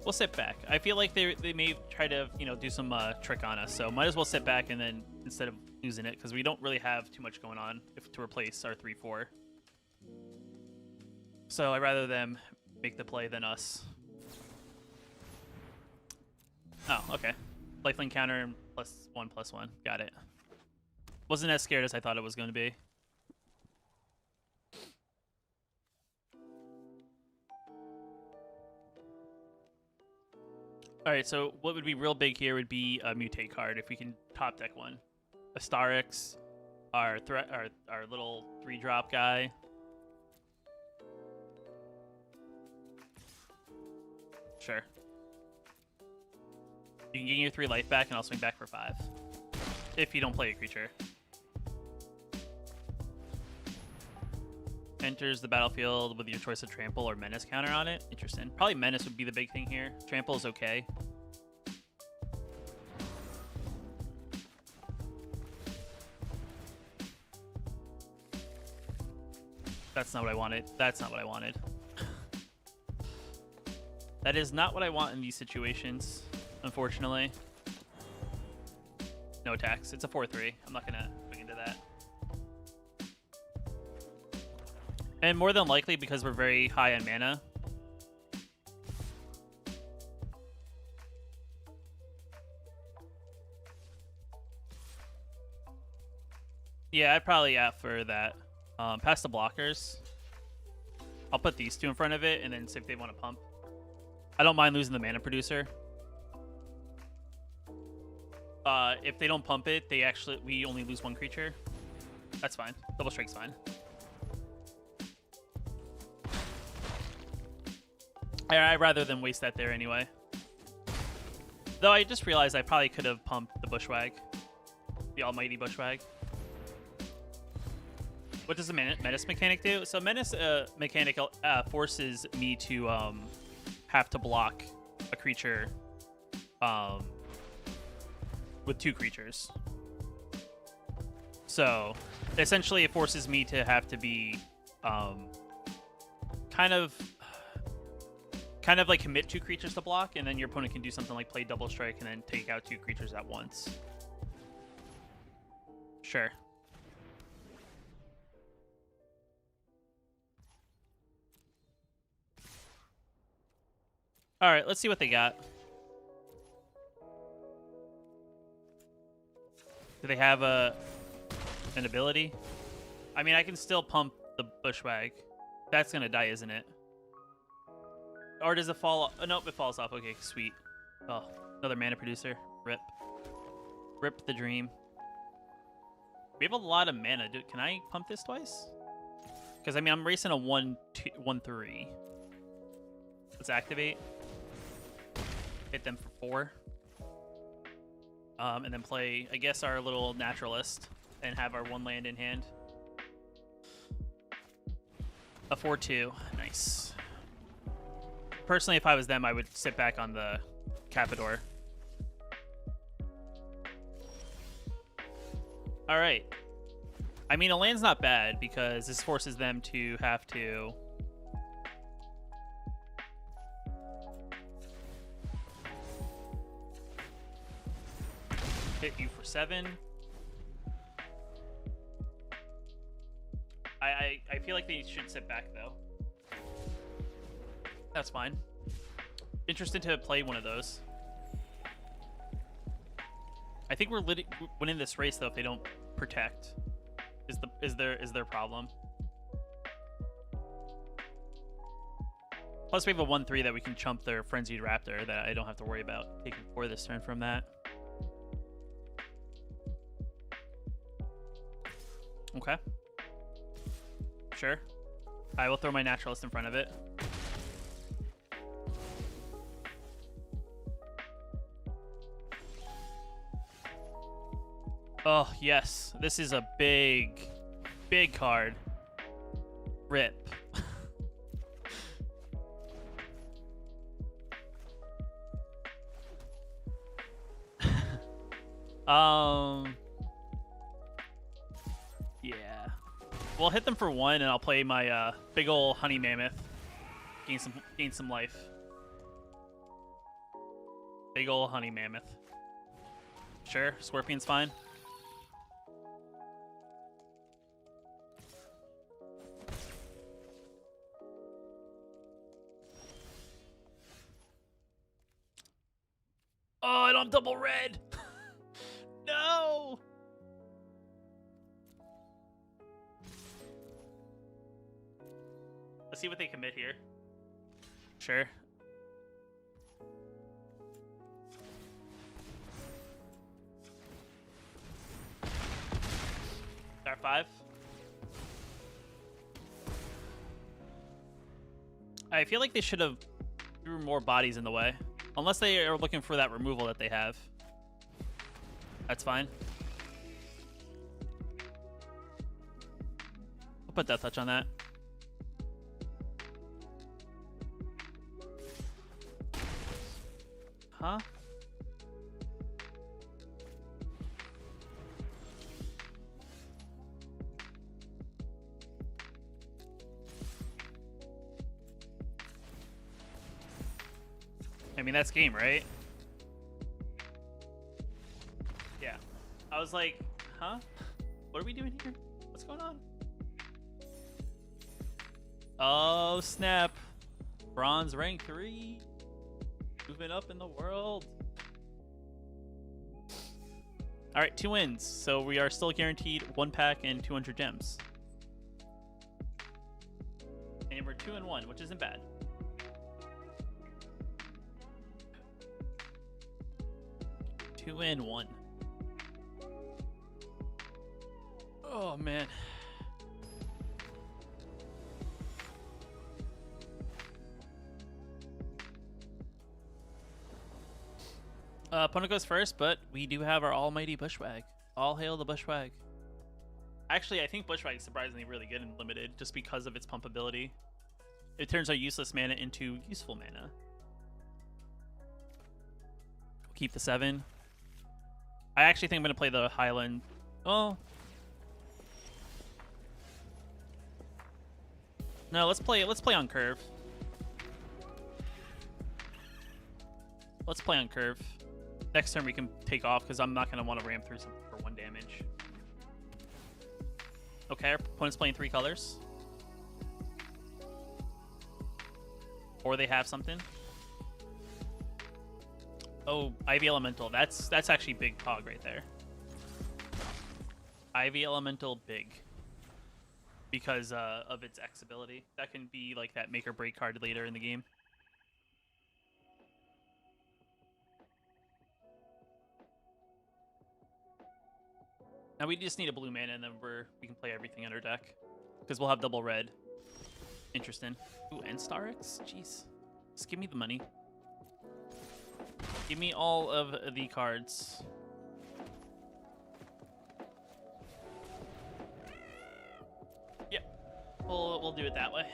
We'll sit back. I feel like they may try to, you know, do some trick on us, so might as well sit back and then instead of losing it, because we don't really have too much going on to replace our 3/4. So I'd rather them make the play than us. Oh, okay. Lifelink counter and +1/+1. Got it. Wasn't as scared as I thought it was going to be. Alright, so what would be real big here would be a mutate card if we can top deck one. Astarix, our little 3-drop guy. Sure. You can gain your 3 life back and I'll swing back for 5. If you don't play a creature. Enters the battlefield with your choice of Trample or Menace counter on it. Interesting. Probably Menace would be the big thing here. Trample is okay. That's not what I wanted. That's not what I wanted. That is not what I want in these situations, unfortunately. No attacks. It's a 4/3. I'm not going to swing into that. And more than likely, because we're very high on mana, yeah, I'd probably opt for that. Past the blockers. I'll put these 2 in front of it and then see if they want to pump. I don't mind losing the mana producer. If they don't pump it, we only lose 1 creature. That's fine. Double strike's fine. I'd rather than waste that there anyway. Though I just realized I probably could have pumped the Bushwag. The almighty Bushwag. What does the Menace mechanic do? So Menace mechanic forces me to have to block a creature with 2 creatures. So essentially it forces me to have to be kind of like commit 2 creatures to block, and then your opponent can do something like play double strike and then take out 2 creatures at once. Sure. Alright, let's see what they got. Do they have an ability? I mean, I can still pump the Bushwag. That's gonna die, isn't it? Or does it fall off? Oh, nope, it falls off. Okay, sweet. Oh, another mana producer. Rip. Rip the dream. We have a lot of mana. Can I pump this twice? Because, I mean, I'm racing a 1/3. Let's activate. Hit them for 4. And then play, I guess, our little naturalist and have our 1 land in hand. A 4/2. Nice. Personally, if I was them, I would sit back on the Cappador. All right. I mean, a land's not bad because this forces them to have to... hit you for 7. I feel like they should sit back though. That's fine. Interested to play one of those. I think we're winning this race though if they don't protect. Is their problem? Plus we have a 1/3 that we can chump their Frenzied Raptor that I don't have to worry about taking 4 this turn from that. Okay. Sure. I will throw my Naturalist in front of it. Oh, yes. This is a big card. Rip. Yeah. We'll hit them for 1, and I'll play my big ol' Honey Mammoth. Gain some life. Big ol' Honey Mammoth. Sure, Scorpion's fine. Oh, I don't have double red. No. Let's see what they commit here. Sure. Star 5. I feel like they should have threw more bodies in the way. Unless they are looking for that removal that they have. That's fine. I'll put Death Touch on that. Huh? I mean, that's game, right? Yeah. I was like, huh? What are we doing here? What's going on? Oh, snap. Bronze rank 3. Moving up in the world. All right, 2 wins. So we are still guaranteed 1 pack and 200 gems. And we're 2-1, which isn't bad. Two and 1. Oh man. Opponent goes first, but we do have our almighty Bushwag. All hail the Bushwag. Actually, I think Bushwag is surprisingly really good in limited just because of its pumpability. It turns our useless mana into useful mana. We'll keep the 7. I actually think I'm gonna play the Highland. Oh. No, let's play on curve. Let's play on curve. Next turn we can take off because I'm not gonna want to ram through something for 1 damage. Okay, our opponent's playing 3 colors. Or they have something. Oh, Ivy Elemental. That's actually big pog right there. Ivy Elemental big. Because of its X ability. That can be like that make or break card later in the game. Now we just need a blue mana and then we can play everything under deck. Because we'll have double red. Interesting. Ooh, and Star X? Jeez. Just give me the money. Give me all of the cards. Yep. We'll do it that way.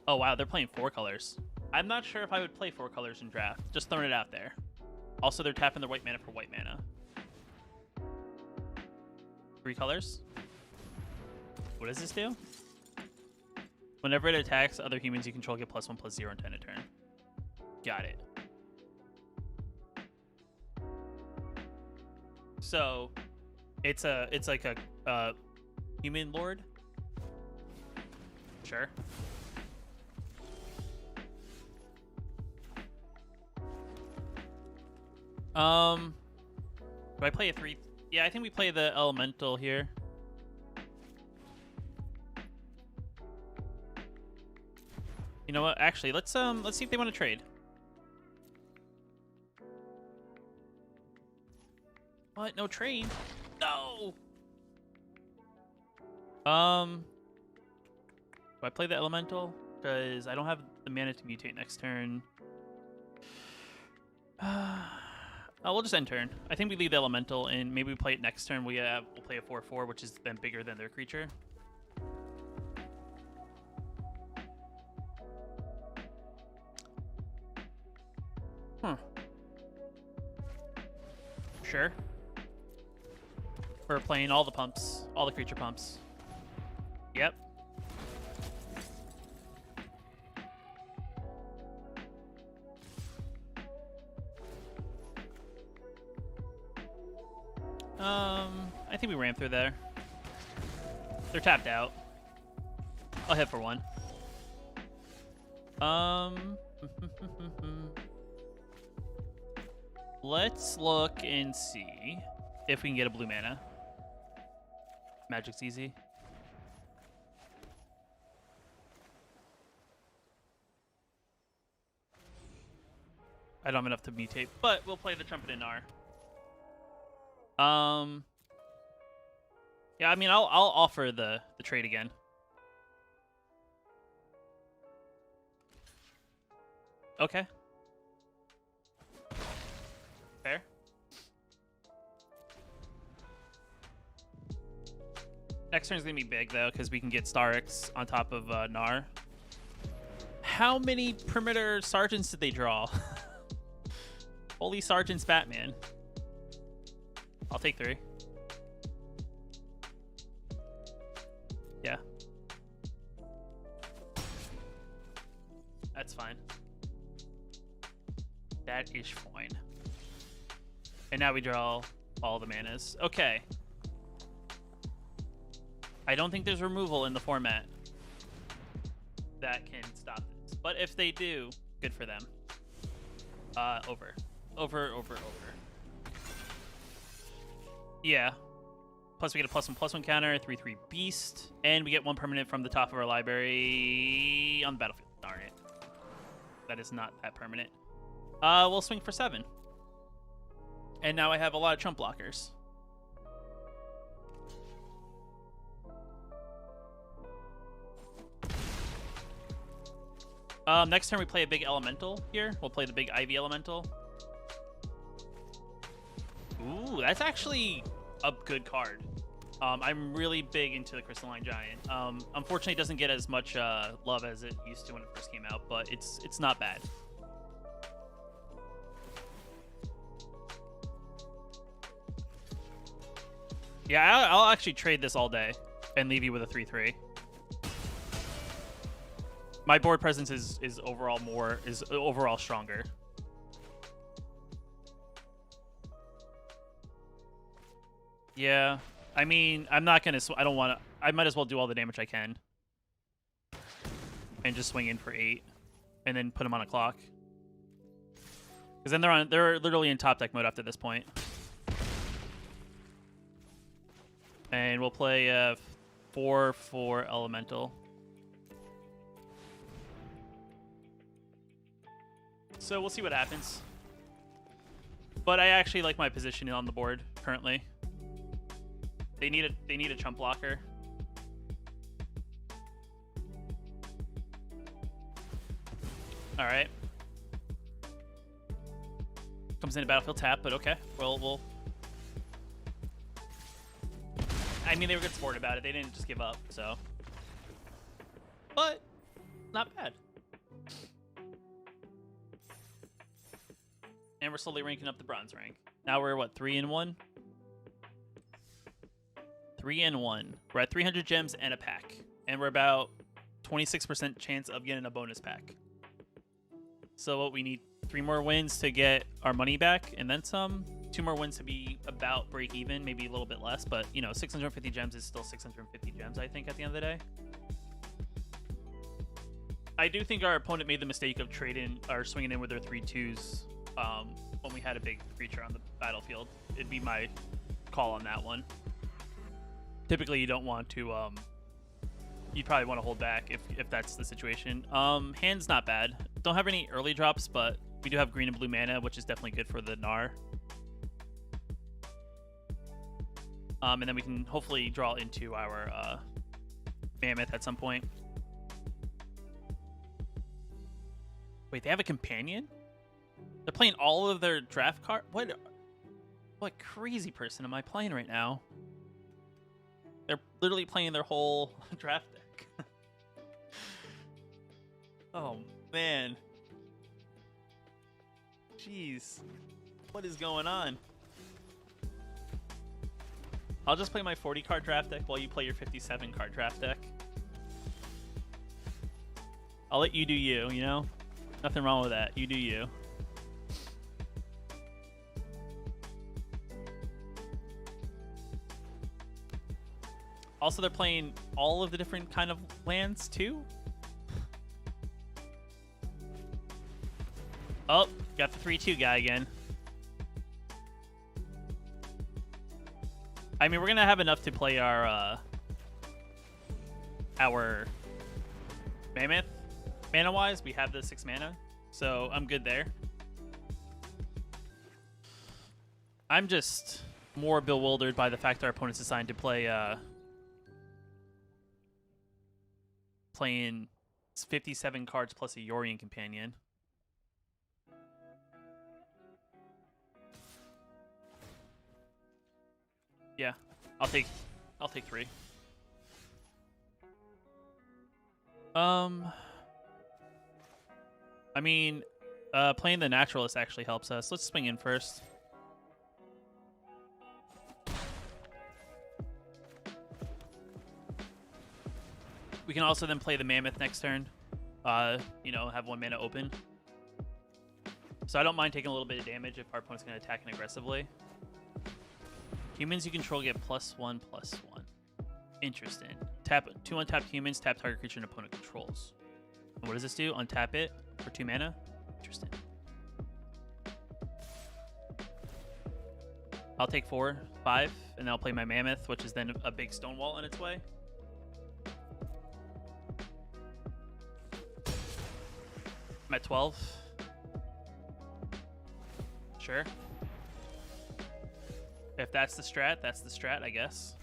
Oh wow, they're playing 4 colors. I'm not sure if I would play 4 colors in draft. Just throwing it out there. Also, they're tapping their white mana for white mana. 3 colors. What does this do? Whenever it attacks other humans you control, get +1/+0 and 10 a turn. Got it. So, it's like a Human Lord? Sure. Do I play a 3? Yeah, I think we play the Elemental here. You know what? Actually, let's see if they want to trade. What? No trade? No. Do I play the Elemental? Because I don't have the mana to mutate next turn. Oh, we'll just end turn. I think we leave the Elemental, and maybe we play it next turn. We'll play a 4/4, which is then bigger than their creature. Sure. We're playing all the pumps, all the creature pumps. Yep. I think we ran through there. They're tapped out. I'll hit for 1. Let's look and see if we can get a blue mana. Magic's easy. I don't have enough to mutate, but we'll play the Trumpet in R. Yeah, I mean, I'll offer the trade again. Okay. Fair. Next turn's gonna be big though, because we can get Starix on top of Gnar. How many perimeter sergeants did they draw? Holy Sergeant's Batman. I'll take 3. Yeah. That's fine. That is fine. And now we draw all the manas. Okay. I don't think there's removal in the format that can stop this. But if they do, good for them. Over. Yeah. Plus we get a +1/+1 counter, 3/3 beast, and we get 1 permanent from the top of our library on the battlefield. Darn it. That is not that permanent. We'll swing for 7. And now I have a lot of trump blockers. Next turn we play a big elemental here. We'll play the big Ivy elemental. Ooh, that's actually a good card. I'm really big into the Crystalline Giant. Unfortunately, it doesn't get as much love as it used to when it first came out, but it's not bad. Yeah, I'll actually trade this all day and leave you with a 3/3. My board presence is overall stronger. Yeah, I mean, I'm not gonna. I don't want to. I might as well do all the damage I can, and just swing in for 8, and then put them on a clock. Because then they're literally in top deck mode after this point. And we'll play 4/4 elemental. So we'll see what happens. But I actually like my position on the board currently. They need a trump blocker. All right. Comes in a battlefield tap, but okay. We'll. I mean, they were good sport about it. They didn't just give up, so. But not bad. And we're slowly ranking up the bronze rank. Now we're what, 3-1? 3-1. We're at 300 gems and a pack. And we're about 26% chance of getting a bonus pack. So what we need 3 more wins to get our money back and then some. 2 more wins to be about break even, maybe a little bit less, but you know, 650 gems is still 650 gems, I think, at the end of the day. I do think our opponent made the mistake of trading or swinging in with their 3/2s when we had a big creature on the battlefield. It'd be my call on that one. Typically, you don't want to. You probably want to hold back if that's the situation. Hand's not bad. Don't have any early drops, but we do have green and blue mana, which is definitely good for the Gnar. And then we can hopefully draw into our Mammoth at some point. Wait, they have a companion? They're playing all of their draft card? What crazy person am I playing right now? They're literally playing their whole draft deck. Oh, man. Jeez. What is going on? I'll just play my 40 card draft deck while you play your 57 card draft deck. I'll let you do you, you know? Nothing wrong with that. You do you. Also, they're playing all of the different kind of lands, too. Oh, got the 3/2 guy again. I mean, we're going to have enough to play our Mammoth. Mana-wise, we have the 6 mana, so I'm good there. I'm just more bewildered by the fact that our opponent's decided to play playing 57 cards plus a Yorion companion. Yeah, I'll take 3. I mean, playing the Naturalist actually helps us. Let's swing in first. We can also then play the Mammoth next turn. You know, have 1 mana open. So I don't mind taking a little bit of damage if our opponent's going to attack in aggressively. Humans you control get +1/+1. Interesting. Tap 2 untapped humans, tap target creature an opponent controls. And what does this do? Untap it for 2 mana? Interesting. I'll take 4, 5, and then I'll play my Mammoth, which is then a big stone wall on its way. I'm at 12. Sure. If that's the strat, that's the strat, I guess.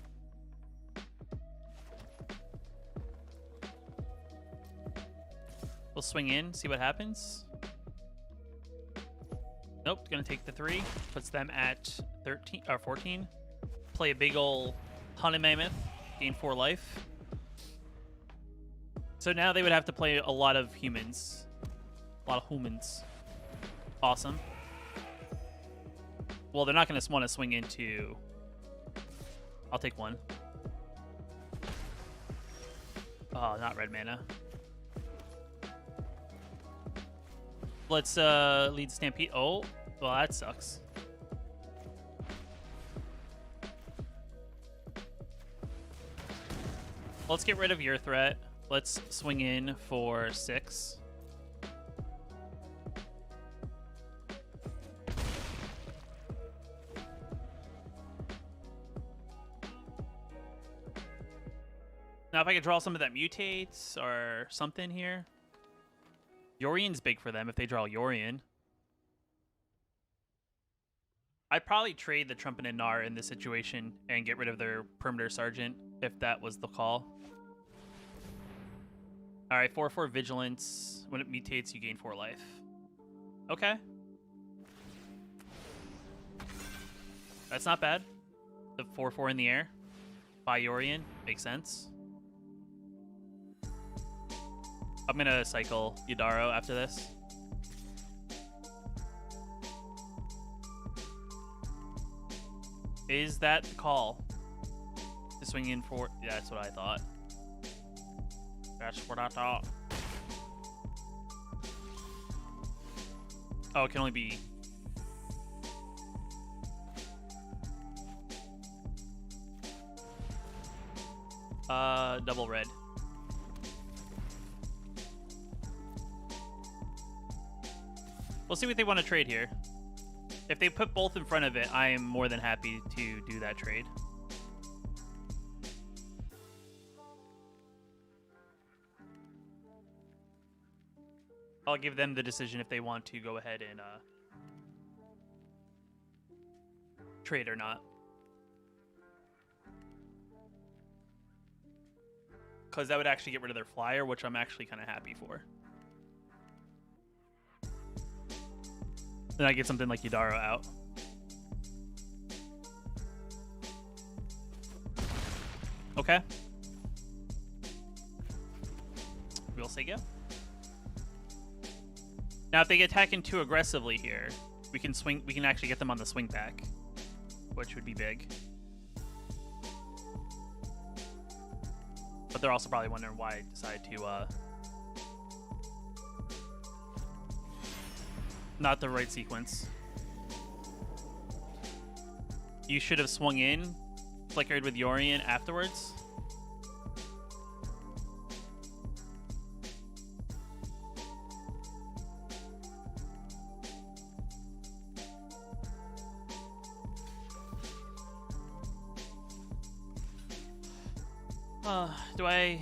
We'll swing in, see what happens. Nope, gonna take the 3. Puts them at 13 or 14. Play a big ol' Hunted Mammoth, gain 4 life. So now they would have to play a lot of humans. A lot of humans. Awesome. Well, they're not going to want to swing into... I'll take 1. Oh, not red mana. Let's lead Stampede. Oh, well, that sucks. Let's get rid of your threat. Let's swing in for 6. Now, if I could draw some of that mutates or something here. Yorion's big for them if they draw Yorion. I'd probably trade the Trumpet and Gnar in this situation and get rid of their Perimeter Sergeant if that was the call. Alright, 4/4 Vigilance. When it mutates, you gain 4 life. Okay. That's not bad. The 4/4 in the air. By Yorion. Makes sense. I'm gonna cycle Yidaro after this. Is that the call? To swing in for... Yeah, that's what I thought. That's what I thought. Oh, it can only be... Double red. We'll see what they want to trade here. If they put both in front of it, I am more than happy to do that trade. I'll give them the decision if they want to go ahead and trade or not. Because that would actually get rid of their flyer, which I'm actually kind of happy for. Then I get something like Yidaro out. Okay. We'll say go. Now, if they get attacking too aggressively here, we can swing. We can actually get them on the swing back, which would be big. But they're also probably wondering why I decided to not the right sequence. You should have swung in, flickered with Yorion afterwards. Do I...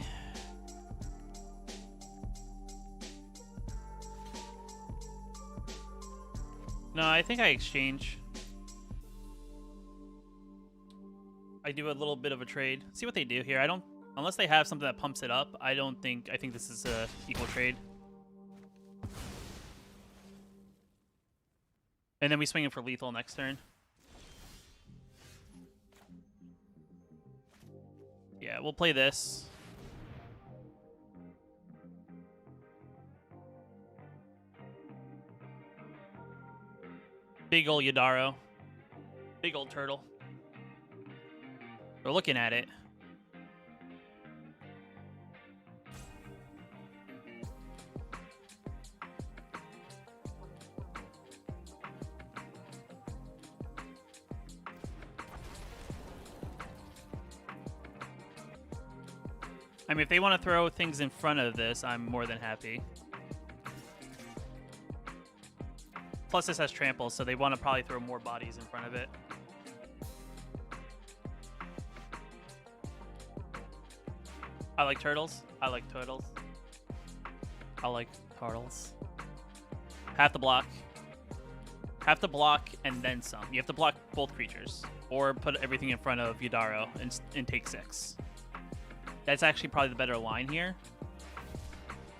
No, I think I exchange. I do a little bit of a trade. See what they do here. I don't... Unless they have something that pumps it up, I think this is a equal trade. And then we swing in for lethal next turn. Yeah, we'll play this. Big ol' Yidaro. Big old turtle. We're looking at it. I mean, if they want to throw things in front of this, I'm more than happy. Plus, this has trample, so they want to probably throw more bodies in front of it. I like turtles. I like turtles. I like turtles. Have to block. Have to block and then some. You have to block both creatures. Or put everything in front of Yidaro and take 6. That's actually probably the better line here.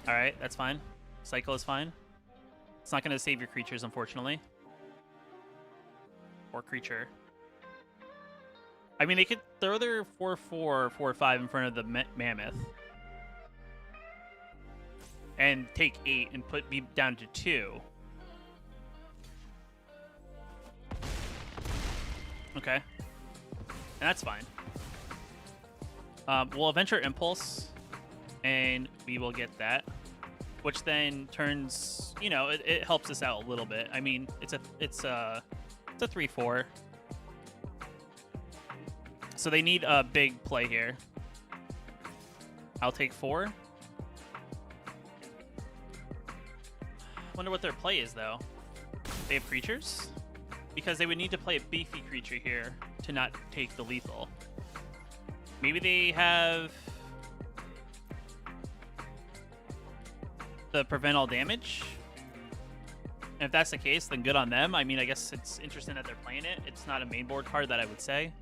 Alright, that's fine. Cycle is fine. It's not going to save your creatures, unfortunately. Or creature. I mean, they could throw their 4/4, 4/5 in front of the mammoth. And take 8 and put me down to 2. Okay. And that's fine. We'll Adventure Impulse, and we will get that, which then turns, you know, it helps us out a little bit. I mean, it's a 3/4, so they need a big play here. I'll take 4. Wonder what their play is though. They have creatures, because they would need to play a beefy creature here to not take the lethal. Maybe they have the prevent all damage. And if that's the case, then good on them. I mean, I guess it's interesting that they're playing it. It's not a main board card that I would say.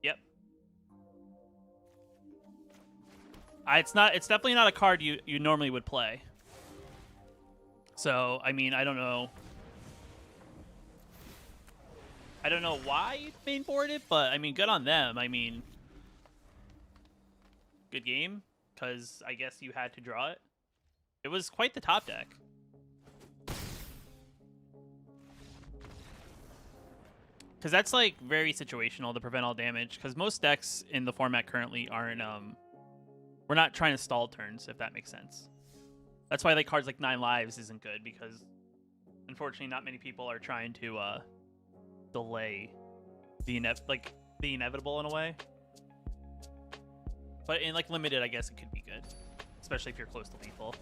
Yep. It's definitely not a card you normally would play. So, I mean, I don't know. I don't know why you main board it, but I mean, good on them. I mean, good game, because I guess you had to draw it. It was quite the top deck. Because that's like very situational, the prevent all damage, because most decks in the format currently aren't, we're not trying to stall turns, if that makes sense. That's why like cards like 9 lives isn't good, because Unfortunately, not many people are trying to delay the inevitable in a way. But in like limited, I guess it could be good, especially if you're close to lethal.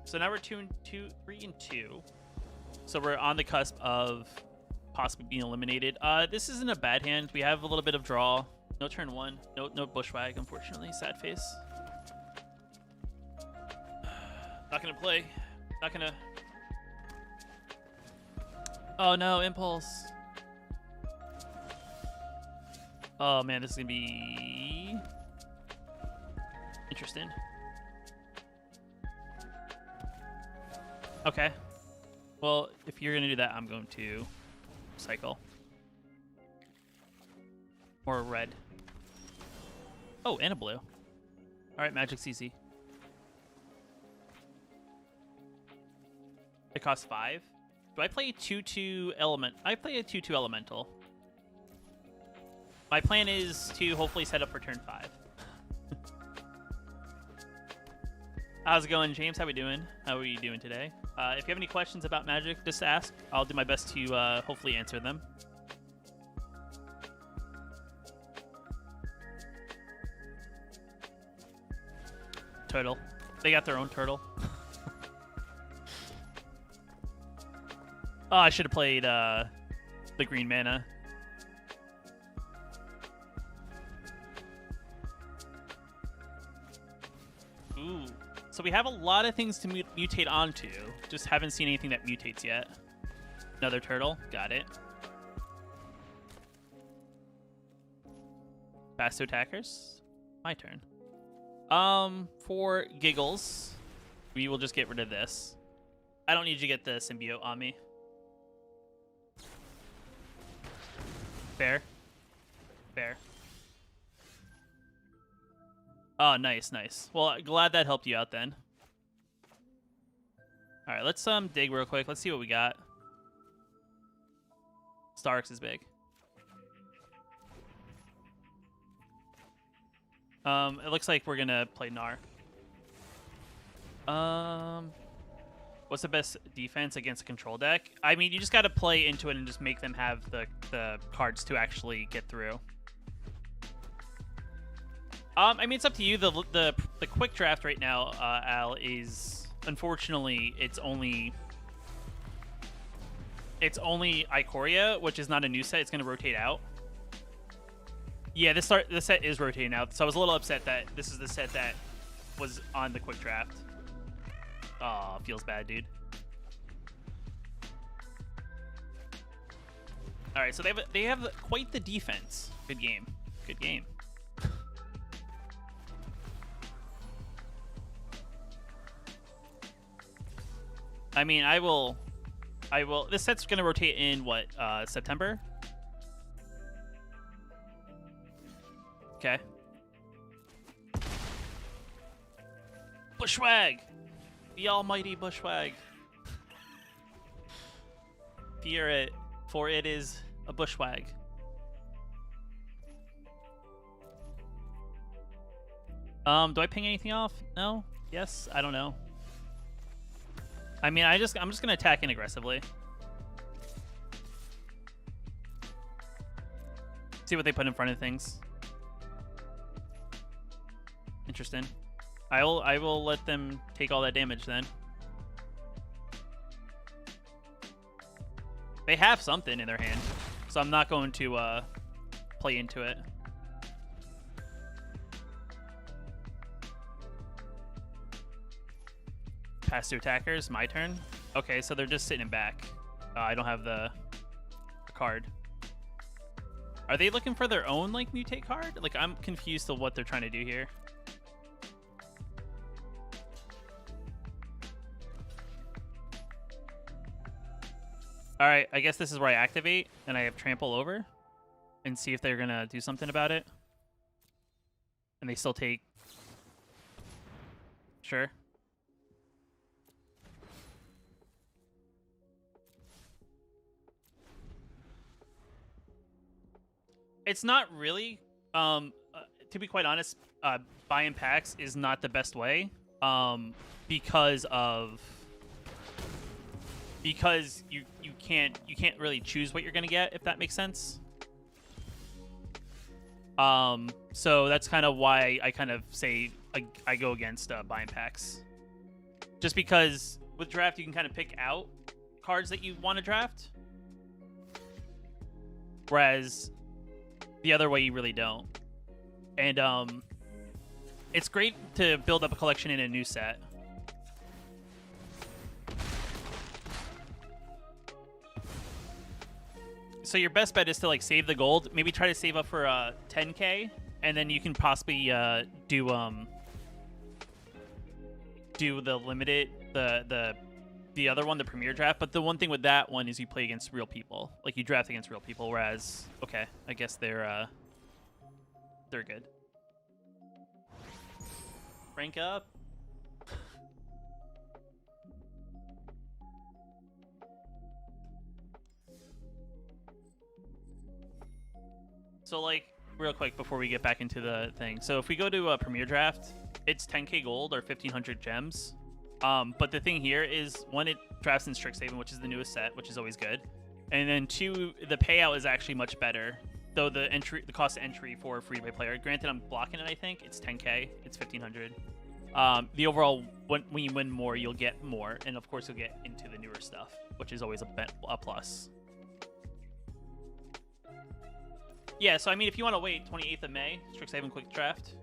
So now we're 3 and 2. So we're on the cusp of possibly being eliminated. This isn't a bad hand. We have a little bit of draw. No turn 1. No bushwag, unfortunately. Sad face. Not gonna play. Not gonna. Oh no, impulse. Oh man, this is gonna be interesting. Okay. Well, if you're gonna do that, I'm going to cycle. Or red. Oh, and a blue. All right, Magic CC. It costs 5. Do I play 2/2 element? I play a 2/2 elemental. My plan is to hopefully set up for turn 5. How's it going, James? How we doing? How are you doing today? If you have any questions about Magic, just ask. I'll do my best to hopefully answer them. Turtle. They got their own turtle. Oh, I should have played the green mana. Ooh. So we have a lot of things to mutate onto. Just haven't seen anything that mutates yet. Another turtle. Got it. Fast to attackers. My turn. For giggles, we will just get rid of this. I don't need you to get the symbiote on me. Fair. Fair. Oh, nice, nice. Well, glad that helped you out then. All right, let's dig real quick. Let's see what we got. Starks is big. It looks like we're gonna play Gnar. What's the best defense against a control deck? I mean, you just gotta play into it and just make them have the cards to actually get through. I mean, it's up to you. The quick draft right now, Al, is unfortunately it's only Ikoria, which is not a new set. It's gonna rotate out. Yeah, this set is rotating out, so I was a little upset that this is the set that was on the quick draft. Aw, feels bad, dude. All right, so they have quite the defense. Good game. Good game. I mean, I will. This set's gonna rotate in what? September. Okay. Bushwag! The almighty Bushwag. Fear it, for it is a Bushwag. Do I ping anything off? No? Yes? I don't know. I mean, I'm just gonna attack in aggressively. See what they put in front of things. Interesting. I will let them take all that damage then. They have something in their hand, so I'm not going to play into it. Pass to attackers. My turn. Okay, so they're just sitting back. I don't have the card. Are they looking for their own like mutate card? Like, I'm confused to what they're trying to do here. All right, I guess this is where I activate and I have trample over and see if they're gonna do something about it. And they still take. Sure. It's not really. To be quite honest, buying packs is not the best way. because you can't really choose what you're gonna get, if that makes sense. So that's kind of why I kind of say I go against buying packs, just because with draft you can kind of pick out cards that you want to draft, whereas the other way you really don't. And it's great to build up a collection in a new set. So your best bet is to like save the gold, maybe try to save up for 10k, and then you can possibly do the limited the other one, the premier draft. But the one thing with that one is you play against real people, like you draft against real people. Whereas, okay, I guess they're good. Rank up. So, like, real quick before we get back into the thing. So if we go to a Premier Draft, it's 10k gold or 1,500 gems. But the thing here is, one, it drafts in Strixhaven, which is the newest set, which is always good. And then two, the payout is actually much better. Though the cost of entry for a free-to-play player, granted I'm blocking it, I think, it's 10k, it's 1,500. The overall, when you win more, you'll get more. And of course, you'll get into the newer stuff, which is always a plus. Yeah, so I mean, if you want to wait, 28th of May, Strixhaven Quick Draft.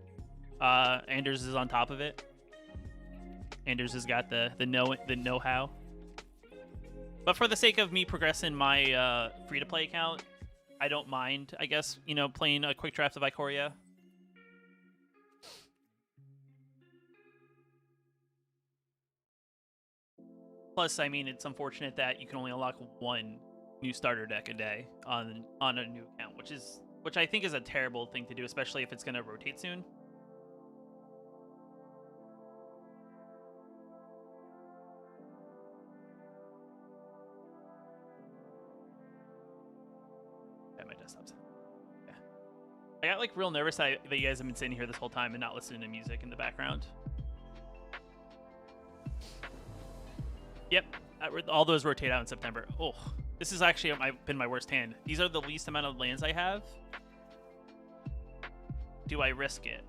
Anders is on top of it. Anders has got the know-how. But for the sake of me progressing my free-to-play account, I don't mind, I guess, you know, playing a quick draft of Ikoria. Plus, I mean, it's unfortunate that you can only unlock one new starter deck a day on a new account, which I think is a terrible thing to do, especially if it's going to rotate soon. Yeah, my desktop's. Yeah. I got like real nervous that you guys have been sitting here this whole time and not listening to music in the background. Yep, all those rotate out in September. Oh, this has actually been my worst hand. These are the least amount of lands I have. Do I risk it?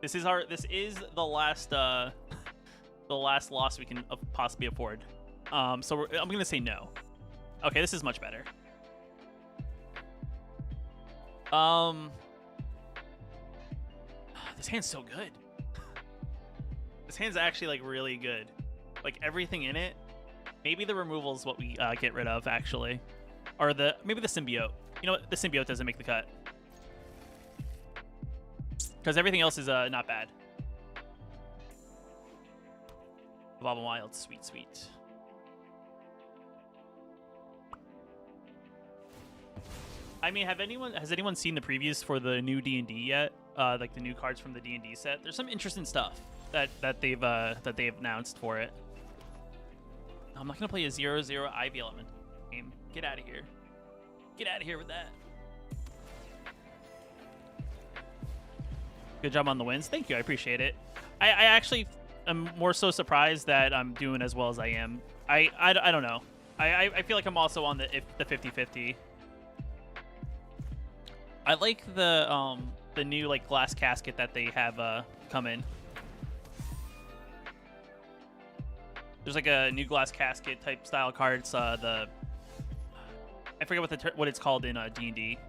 This is the last the last loss we can possibly afford. So I'm gonna say no. Okay, this is much better. This hand's so good. This hand's actually like really good. Like everything in it. Maybe the removal is what we get rid of, actually. Or maybe the symbiote. You know what? The symbiote doesn't make the cut. Because everything else is not bad. Bob and Wild, sweet, sweet. I mean, has anyone seen the previews for the new D&D yet? Like the new cards from the D&D set. There's some interesting stuff that they've announced for it. I'm not gonna play a 0/0 Ivy Element game. Get out of here. Get out of here with that. Good job on the wins. Thank you. I appreciate it. I actually am more so surprised that I'm doing as well as I am. I don't know. I feel like I'm also on the 50-50. I like the new like glass casket that they have come in. There's like a new glass casket type style cards. I forget what it's called in D&D.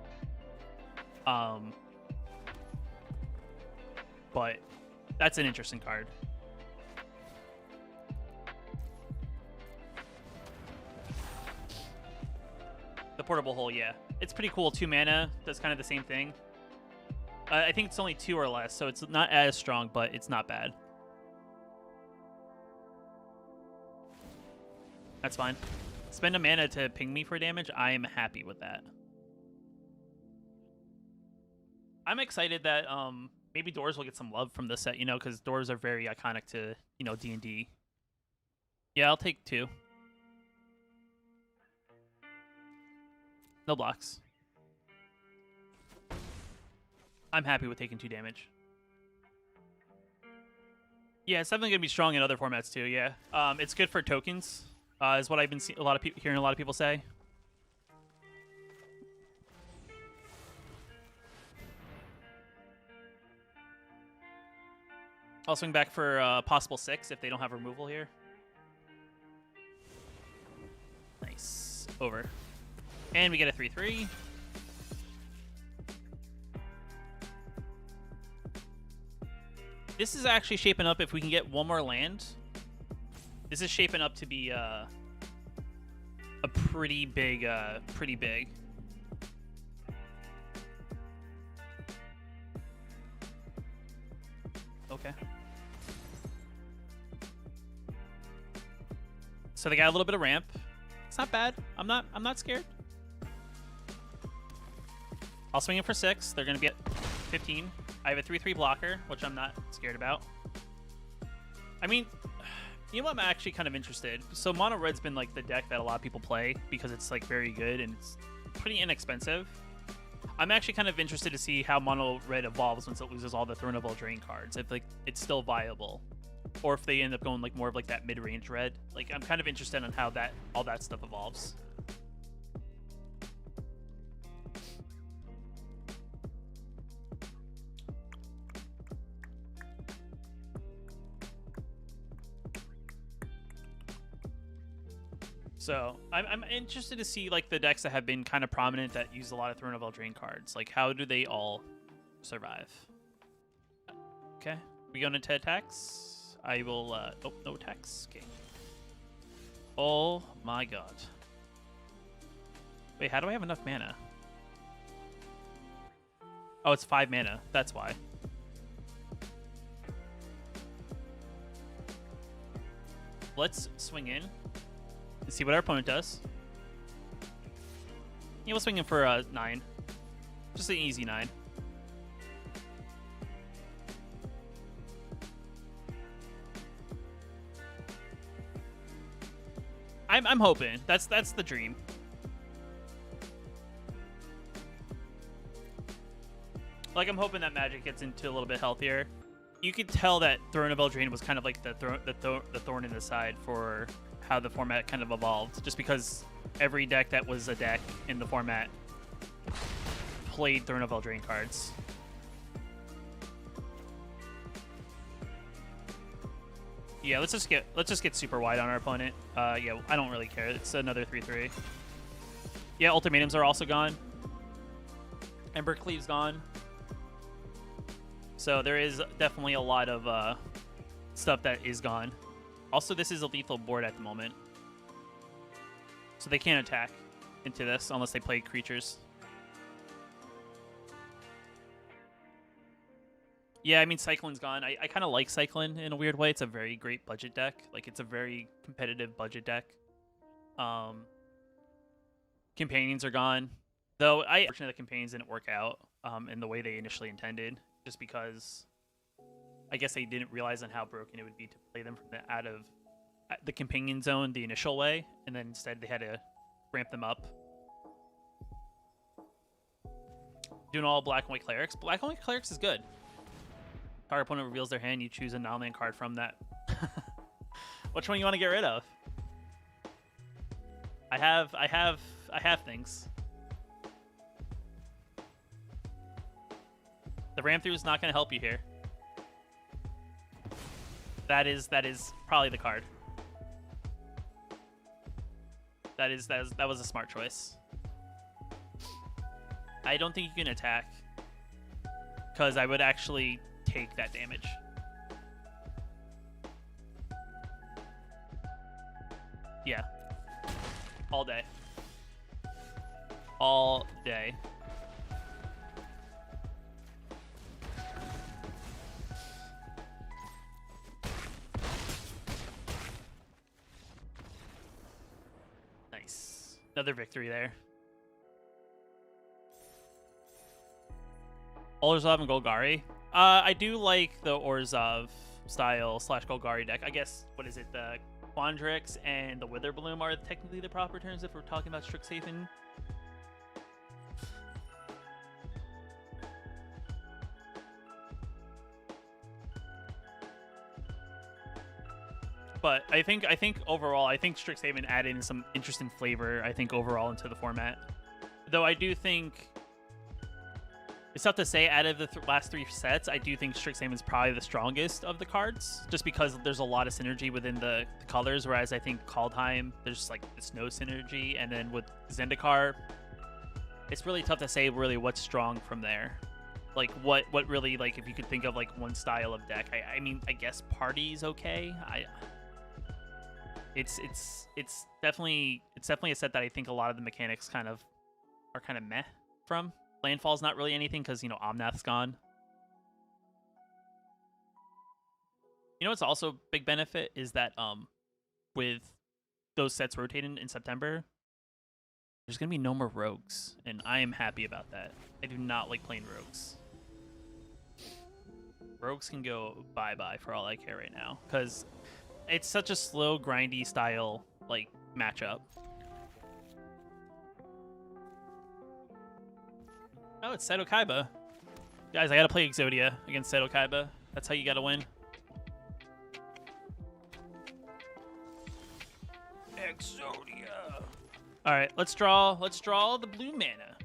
But that's an interesting card. The portable hole, yeah, it's pretty cool. 2 mana, does kind of the same thing. I think it's only 2 or less, so it's not as strong, but it's not bad. That's fine. Spend a mana to ping me for damage. I am happy with that. I'm excited that maybe doors will get some love from this set, you know, because doors are very iconic to, you know, D&D. Yeah, I'll take 2. No blocks. I'm happy with taking 2 damage. Yeah, it's definitely gonna be strong in other formats too. Yeah, it's good for tokens, is what I've been hearing a lot of people say. I'll swing back for possible 6 if they don't have removal here. Nice. Over. And we get a 3/3. This is actually shaping up, if we can get one more land, this is shaping up to be a pretty big, Okay. So they got a little bit of ramp. It's not bad. I'm not scared. I'll swing it for 6. They're gonna be at 15. I have a 3/3 blocker, which I'm not scared about. I mean, you know what? I'm actually kind of interested. So Mono Red's been like the deck that a lot of people play because it's like very good and it's pretty inexpensive. I'm actually kind of interested to see how Mono Red evolves once it loses all the Throne of Eldraine cards. If like it's still viable, or if they end up going like more of like that mid-range red. Like I'm kind of interested in how all that stuff evolves. So I'm interested to see like the decks that have been kind of prominent that use a lot of Throne of Eldraine cards. Like how do they all survive? Okay, we go into attacks. I will. Oh, no attacks. Okay. Oh my god. Wait, how do I have enough mana? Oh, it's 5 mana. That's why. Let's swing in. Let's see what our opponent does. Yeah, we'll swing in for 9. Just an easy 9. I'm hoping. That's the dream. Like I'm hoping that Magic gets into a little bit healthier. You could tell that Throne of Eldraine was kind of like the thorn in the side for how the format kind of evolved, just because every deck that was a deck in the format played Throne of Eldraine cards. Yeah, let's just get super wide on our opponent. Yeah, I don't really care. It's another 3/3. Yeah, ultimatums are also gone. Embercleave's gone. So there is definitely a lot of stuff that is gone. Also, this is a lethal board at the moment. So they can't attack into this unless they play creatures. Yeah, I mean, Cyclone's gone. I kind of like Cyclone in a weird way. It's a very great budget deck. Like, it's a very competitive budget deck. Companions are gone. Though, unfortunately, the Companions didn't work out in the way they initially intended. Just because I guess they didn't realize on how broken it would be to play them from out of the Companion Zone the initial way. And then instead they had to ramp them up. Doing all Black and White Clerics. Black and White Clerics is good. Our opponent reveals their hand, you choose a non-land card from that. Which one you want to get rid of? I have things. The ram through is not going to help you here. That is probably the card. That was a smart choice. I don't think you can attack, because I would actually take that damage. Yeah. All day. All day. Nice. Another victory there. Orzhov and Golgari. I do like the Orzhov style / Golgari deck. I guess, what is it? The Quandrix and the Witherbloom are technically the proper terms if we're talking about Strixhaven. But I think overall, I think Strixhaven added in some interesting flavor, I think, overall into the format. Though I do think it's tough to say, out of the last 3 sets, I do think Strixhaven is probably the strongest of the cards, just because there's a lot of synergy within the colors, whereas I think Kaldheim, there's like this no synergy, and then with Zendikar, it's really tough to say really what's strong from there. Like what really, like, if you could think of like one style of deck, I mean, I guess Party's okay. It's definitely a set that I think a lot of the mechanics are kind of meh from. Landfall's not really anything because, you know, Omnath's gone. You know what's also a big benefit is that with those sets rotating in September, there's going to be no more rogues, and I am happy about that. I do not like playing rogues. Rogues can go bye-bye for all I care right now, because it's such a slow, grindy style, like, matchup. Oh, it's Seto Kaiba. Guys, I gotta play Exodia against Seto Kaiba. That's how you gotta win. Exodia. Alright, let's draw the blue mana.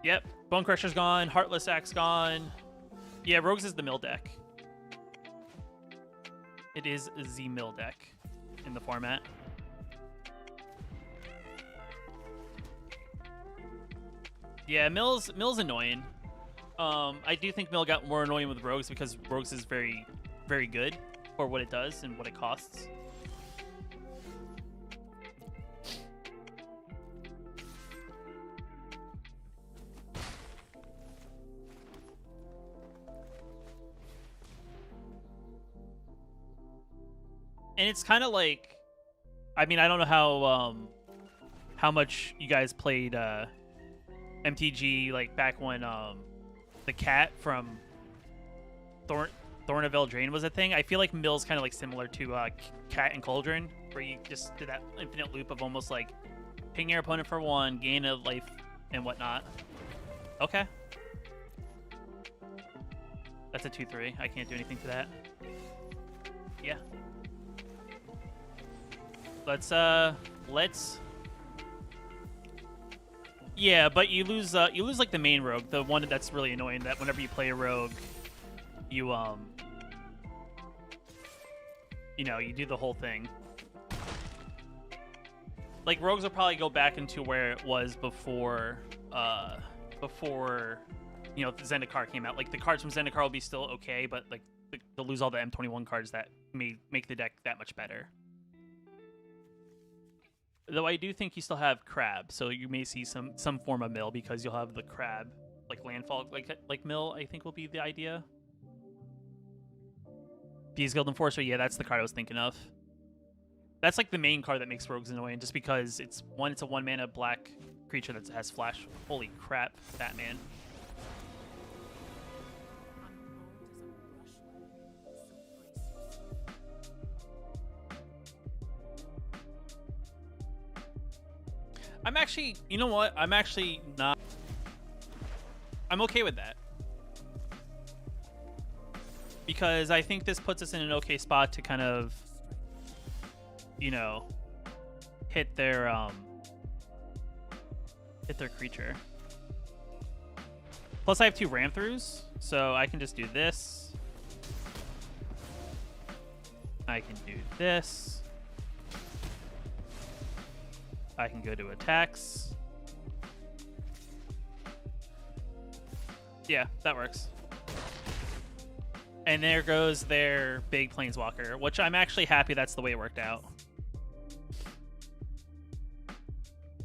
Yep, Bone Crusher's gone, Heartless Axe gone. Yeah, Rogues is the mill deck. It is the mill deck in the format. Yeah, Mill's annoying. I do think Mill got more annoying with Rogues because Rogues is very, very good for what it does and what it costs. And it's kind of like, I mean, I don't know how much you guys played MTG, like back when the cat from Thorn of Eldraine was a thing. I feel like Mill's kind of like similar to Cat and Cauldron, where you just did that infinite loop of almost like ping your opponent for 1, gain a life, and whatnot. Okay. That's a 2/3. I can't do anything to that. Yeah. Let's yeah, but you lose like the main rogue, the one that's really annoying, that whenever you play a rogue, you you know, you do the whole thing. Like, rogues will probably go back into where it was before you know, Zendikar came out. Like, the cards from Zendikar will be still okay, but like they'll lose all the M21 cards that make the deck that much better. Though I do think you still have Crab, so you may see some form of mill because you'll have the Crab, like landfall, like mill. I think will be the idea. Thieves Guild Enforcer, yeah, that's the card I was thinking of. That's like the main card that makes Rogues annoying, just because it's a 1-mana black creature that has flash. Holy crap, Batman. I'm actually, you know what? I'm actually not. I'm okay with that. Because I think this puts us in an okay spot to kind of, you know, hit their creature. Plus I have 2 ram-throughs, so I can just do this. I can do this. I can go to attacks. Yeah, that works. And there goes their big Planeswalker, which I'm actually happy that's the way it worked out.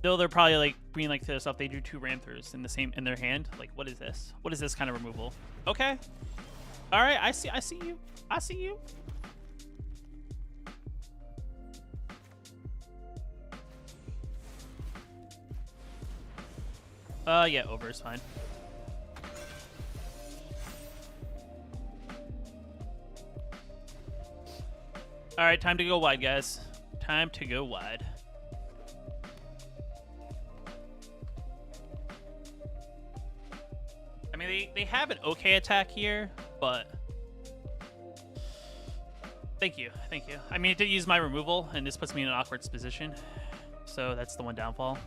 Though they're probably like being like to themselves, they drew 2 ram-throughs in their hand. Like, what is this? What is this kind of removal? Okay. All right, I see you. I see you. Yeah, over is fine. All right, time to go wide, guys. Time to go wide. I mean, they have an okay attack here, but Thank you. I mean, it did use my removal, and this puts me in an awkward position. So that's the one downfall.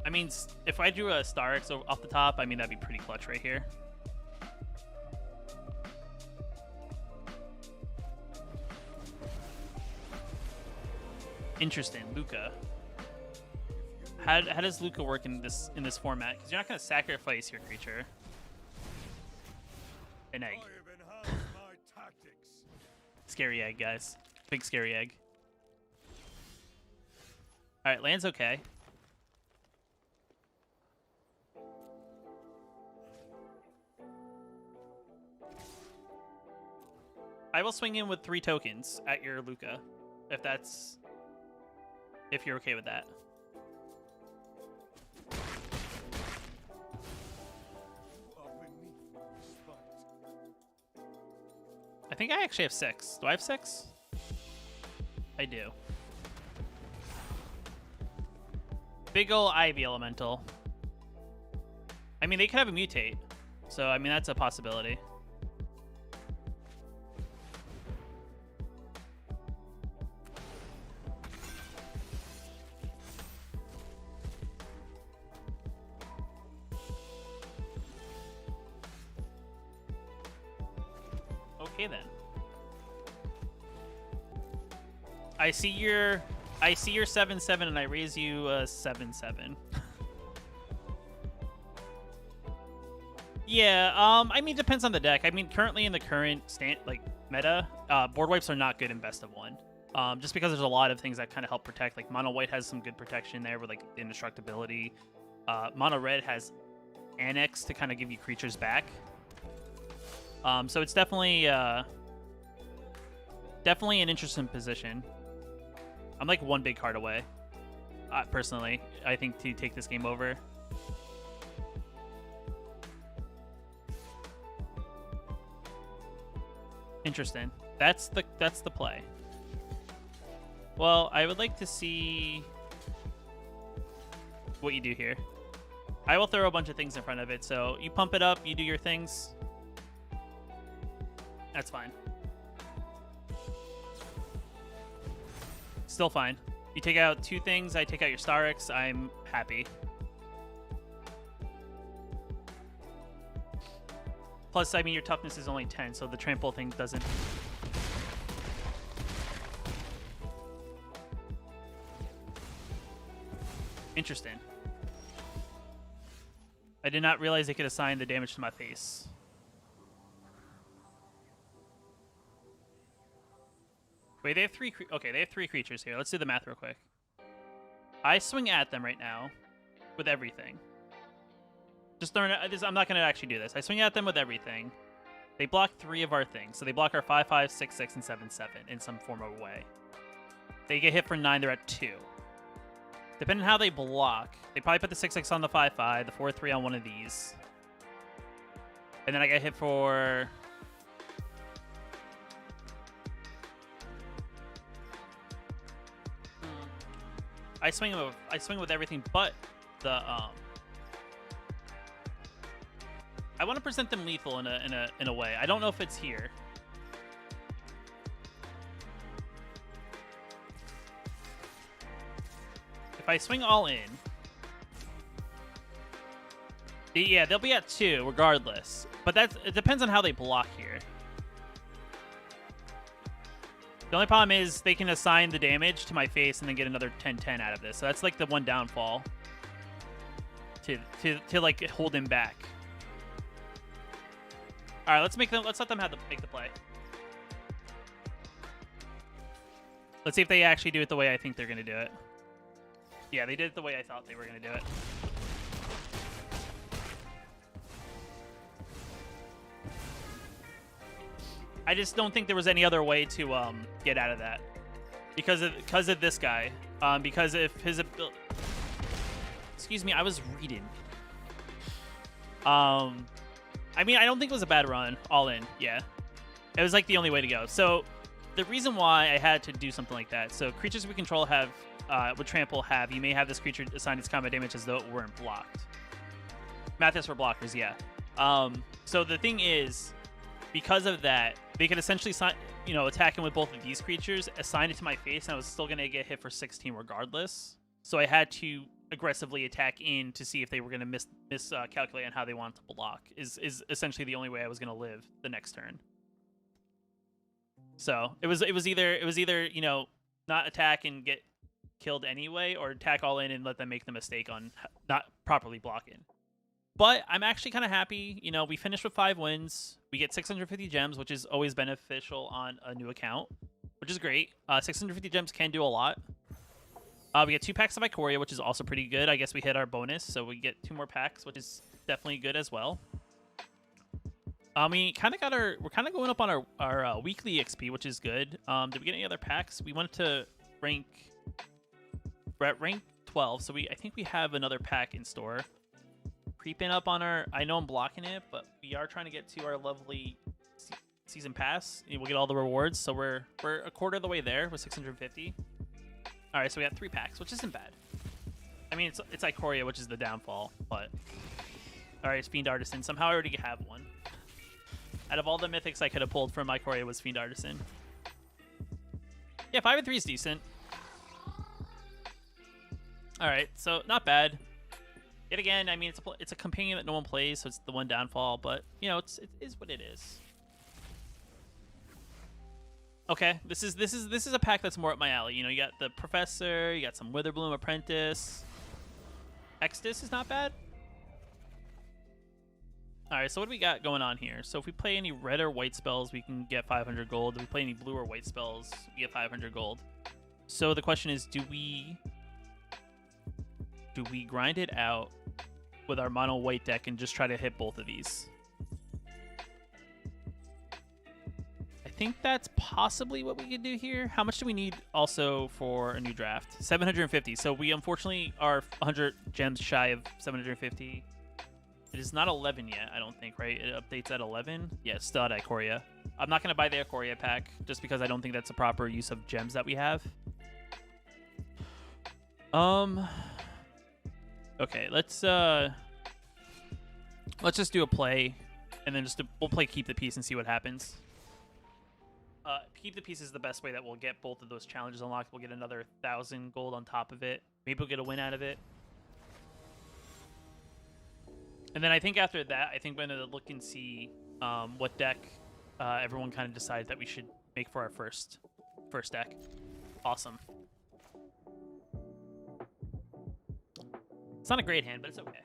I mean, if I drew a Starix off the top, I mean, that'd be pretty clutch right here. Interesting, Luca. How does Luca work in this format? Because you're not going to sacrifice your creature. An egg. Scary egg, guys. Big scary egg. Alright, land's okay. I will swing in with 3 tokens at your Luca, if you're okay with that. I think I actually have 6. Do I have 6? I do. Big ol' Ivy Elemental. I mean, they could have a mutate. So, I mean, that's a possibility. Okay then. I see your 7/7 and I raise you a 7/7. Yeah, I mean, depends on the deck. I mean, currently in the current meta, board wipes are not good in best of 1. Just because there's a lot of things that kind of help protect. Like mono white has some good protection there with like indestructibility. Mono red has Annex to kind of give you creatures back. So it's definitely an interesting position. I'm like 1 big card away, personally, I think, to take this game over. Interesting. That's the play. Well, I would like to see what you do here. I will throw a bunch of things in front of it, so you pump it up, you do your things. That's fine. Still fine. You take out 2 things, I take out your Starix, I'm happy. Plus, I mean, your toughness is only 10, so the trample thing doesn't... Interesting. I did not realize they could assign the damage to my face. Wait, they have 3... Okay, they have 3 creatures here. Let's do the math real quick. I swing at them right now with everything. Just throwing it... I'm not going to actually do this. I swing at them with everything. They block 3 of our things. So they block our 5/5, 6/6, and 7/7 in some form or way. They get hit for 9. They're at 2. Depending on how they block, they probably put the 6/6 on the 5/5, the 4/3 on one of these. And then I get hit for... I swing with everything but the I want to present them lethal in a way. I don't know if it's here. If I swing all in, yeah, they'll be at 2 regardless. But it depends on how they block here. The only problem is they can assign the damage to my face and then get another 10/10 out of this. So that's like the one downfall to like hold him back. All right, let's let them make the play. Let's see if they actually do it the way I think they're going to do it. Yeah, they did it the way I thought they were going to do it. I just don't think there was any other way to get out of that because of this guy. Because if his ability... Excuse me, I was reading. I mean, I don't think it was a bad run. All in, yeah. It was like the only way to go. So the reason why I had to do something like that. So creatures we control have, would trample have. You may have this creature assign its combat damage as though it weren't blocked. Math is for blockers, yeah. So the thing is, because of that, they could essentially attack him with both of these creatures, assign it to my face, and I was still gonna get hit for 16 regardless. So I had to aggressively attack in to see if they were gonna miscalculate on how they wanted to block. Is essentially the only way I was gonna live the next turn. So it was either not attack and get killed anyway, or attack all in and let them make the mistake on not properly blocking. But I'm actually kind of happy. We finished with 5 wins. We get 650 gems, which is always beneficial on a new account, which is great. 650 gems can do a lot. We get 2 packs of Ikoria, which is also pretty good. I guess we hit our bonus, so we get 2 more packs, which is definitely good as well. We're kind of going up on our weekly XP, which is good. Did we get any other packs? We wanted to rank. We're at rank 12, so I think we have another pack in store. Creeping up on our... I know I'm blocking it, but we are trying to get to our lovely season pass. We'll get all the rewards, so we're a quarter of the way there with 650. All right, so we have 3 packs, which isn't bad. I mean, it's Ikoria, which is the downfall, but... All right, it's Fiend Artisan. Somehow I already have one. Out of all the mythics I could have pulled from Ikoria was Fiend Artisan. Yeah, 5 and 3 is decent. All right, so not bad. Yet again, I mean, it's a companion that no one plays, so it's the one downfall. But it is what it is. Okay, this is a pack that's more up my alley. You got the Professor, you got some Witherbloom Apprentice. Exodus is not bad. All right, so what do we got going on here? So if we play any red or white spells, we can get 500 gold. If we play any blue or white spells, we get 500 gold. So the question is, do we grind it out with our mono white deck and just try to hit both of these? I think that's possibly what we could do here. How much do we need also for a new draft? 750. So we unfortunately are 100 gems shy of 750. It is not 11 yet, I don't think, right? It updates at 11. Yeah, still at Ikoria. I'm not going to buy the Ikoria pack just because I don't think that's a proper use of gems that we have. Okay, let's just do a play, and then we'll play Keep the Peace and see what happens. Keep the Peace is the best way that we'll get both of those challenges unlocked. We'll get another 1,000 gold on top of it. Maybe we'll get a win out of it. And then I think after that, I think we're going to look and see what deck everyone kind of decides that we should make for our first deck. Awesome. It's not a great hand, but it's okay.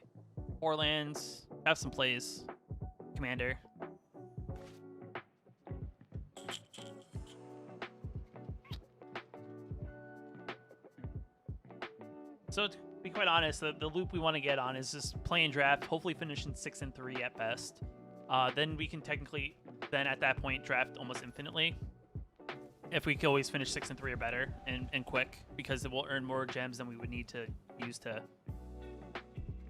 4 lands, have some plays. Commander. So to be quite honest, the loop we want to get on is just playing draft, hopefully finishing 6 and 3 at best. Then we can technically, at that point, draft almost infinitely. If we can always finish 6 and 3 or better and quick, because it will earn more gems than we would need to use to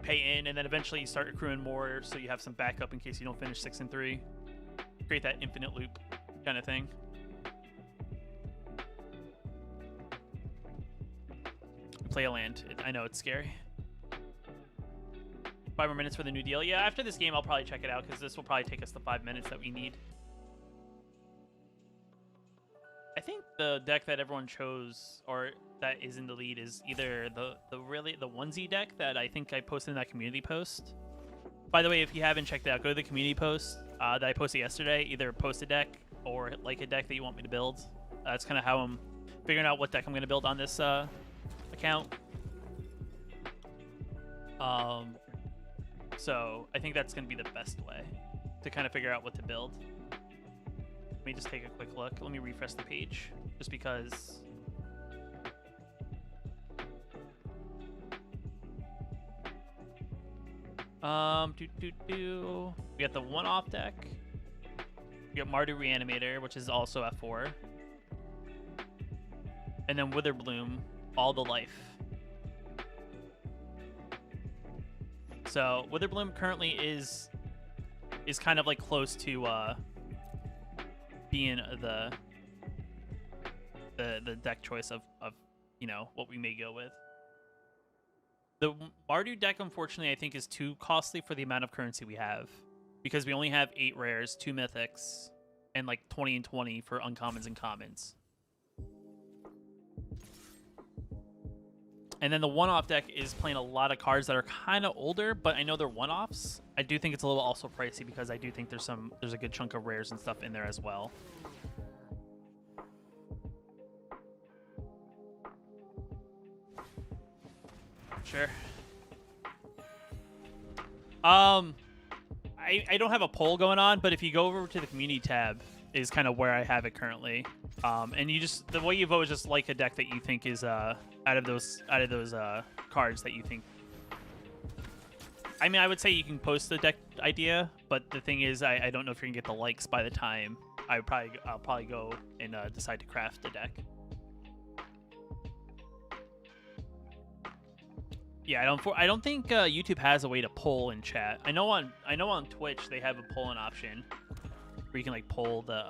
pay in, and then eventually you start accruing more so you have some backup in case you don't finish 6 and 3. Create that infinite loop kind of thing. Play a land. I know it's scary. 5 more minutes for the new deal. Yeah, after this game I'll probably check it out because this will probably take us the 5 minutes that we need. I think the deck that everyone chose, or that is in the lead, is either the onesie deck that I think I posted in that community post. By the way, if you haven't checked it out, go to the community post that I posted yesterday. Either post a deck or like a deck that you want me to build. That's kind of how I'm figuring out what deck I'm going to build on this account. So I think that's going to be the best way to kind of figure out what to build. Let me just take a quick look. Let me refresh the page just because. We got the one-off deck. We got Mardu Reanimator, which is also F4. And then Witherbloom, all the life. So Witherbloom currently is kind of like close to being the deck choice of what we may go with. The Mardu deck, unfortunately, I think is too costly for the amount of currency we have, because we only have 8 rares, 2 mythics, and like 20 and 20 for uncommons and commons. And then the one-off deck is playing a lot of cards that are kind of older, but I know they're one-offs. I do think it's a little also pricey because I do think there's a good chunk of rares and stuff in there as well. Sure. I don't have a poll going on, but if you go over to the community tab is kind of where I have it currently. And you just, the way you vote is just like a deck that you think is out of those cards that you think. I mean, I would say you can post the deck idea, but the thing is, I don't know if you're gonna get the likes by the time I'll probably go and decide to craft the deck. Yeah, I don't think YouTube has a way to poll in chat. I know on Twitch they have a polling option where you can like poll the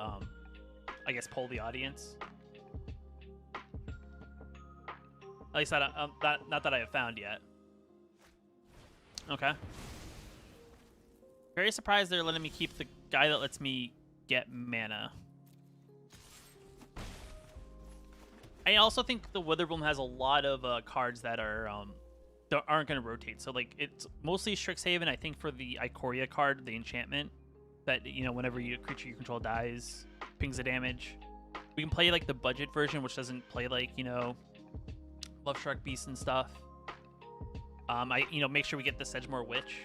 I guess poll the audience. At least not that I have found yet. Okay. Very surprised they're letting me keep the guy that lets me get mana. I also think the Witherbloom has a lot of cards that are that aren't going to rotate. So like it's mostly Strixhaven. I think for the Ikoria card, the enchantment that, you know, whenever a creature you control dies, pings the damage. We can play like the budget version, which doesn't play like, you know, Love Shark Beast and stuff. Make sure we get the Sedgemoor Witch.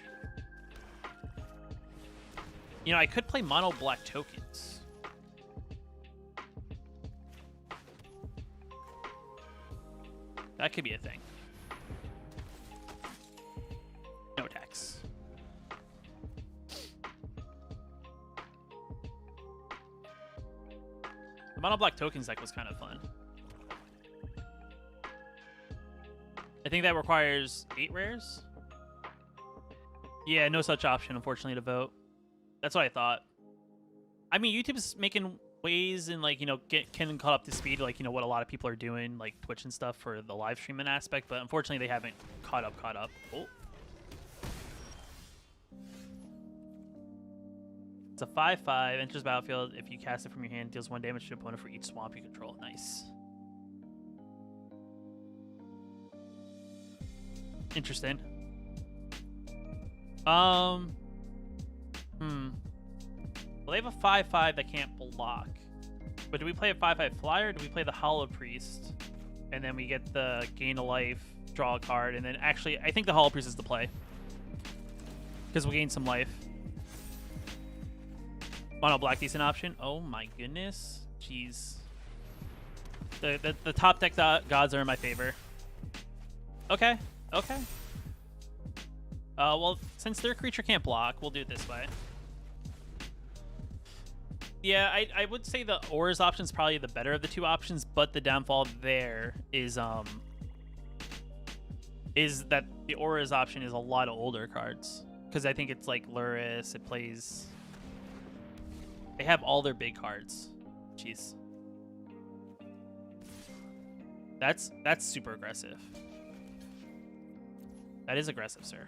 You know, I could play mono black tokens. That could be a thing. No tax. The mono black tokens deck was kind of fun. I think that requires 8 rares. Yeah, no such option, unfortunately, to vote. That's what I thought. I mean, YouTube's making ways and, like, you know, can caught up to speed, like, you know, what a lot of people are doing, like Twitch and stuff for the live streaming aspect, but unfortunately they haven't caught up. Oh. It's a 5/5, enters battlefield. If you cast it from your hand, deals 1 damage to an opponent for each swamp you control. Nice. Interesting. Well, they have a 5/5 that can't block. But do we play a 5/5 flyer, or do we play the Hollow Priest? And then we get the gain a life, draw a card, and then actually, I think the Hollow Priest is the play. Because we'll gain some life. Mono black, decent option. Oh my goodness. Jeez. The top deck gods are in my favor. Okay. Okay. Well, since their creature can't block, we'll do it this way. Yeah, I would say the Aura's option is probably the better of the two options, but the downfall there is that the Aura's option is a lot of older cards. Because I think it's like Lurrus, it plays... They have all their big cards. Jeez. That's super aggressive. That is aggressive, sir.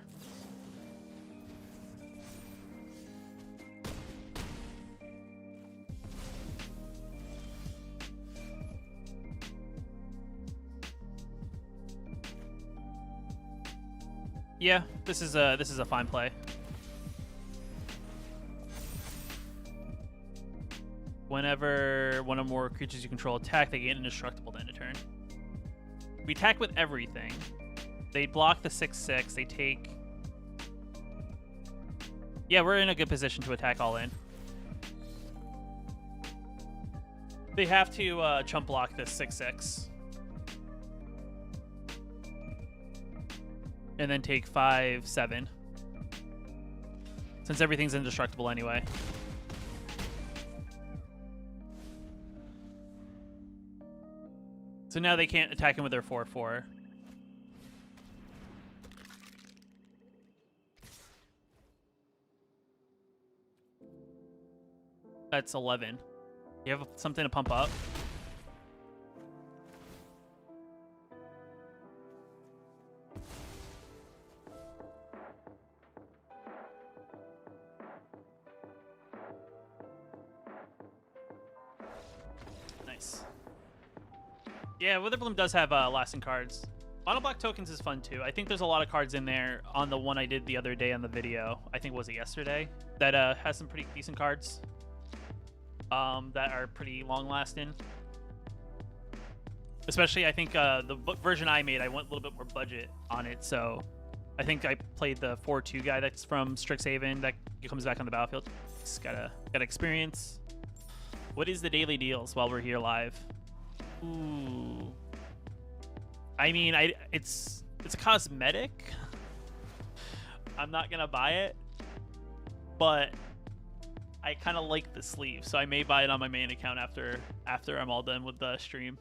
Yeah, this is a fine play. Whenever one or more creatures you control attack, they gain indestructible to end a turn. We attack with everything. They block the 6/6. They take... Yeah, we're in a good position to attack all in. They have to chump block this 6/6. And then take 5/7. Since everything's indestructible anyway. So now they can't attack him with their 4/4. That's 11. You have something to pump up? Nice. Yeah, Witherbloom does have lasting cards. Mono Black Tokens is fun too. I think there's a lot of cards in there on the one I did the other day on the video. I think was it yesterday that has some pretty decent cards that are pretty long lasting. Especially, I think the version I made, I went a little bit more budget on it. So I think I played the 4-2 guy that's from Strixhaven that comes back on the battlefield. Just gotta experience. What is the daily deals while we're here live? Ooh. I mean, it's a cosmetic. I'm not gonna buy it, but I kind of like the sleeve, so I may buy it on my main account after I'm all done with the stream.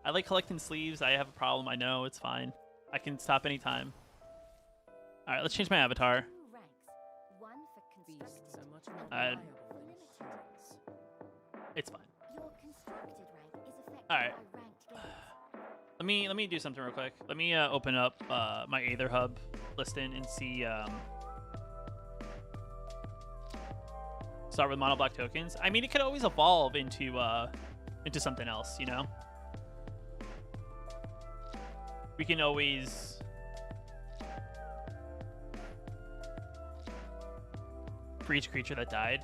I like collecting sleeves. I have a problem. I know, it's fine. I can stop anytime. All right, let's change my avatar. It's fine. All right. Let me do something real quick. Let me open up my Aether Hub listing and see. Start with Mono Black Tokens. I mean, it could always evolve into something else, you know. We can always for each creature that died.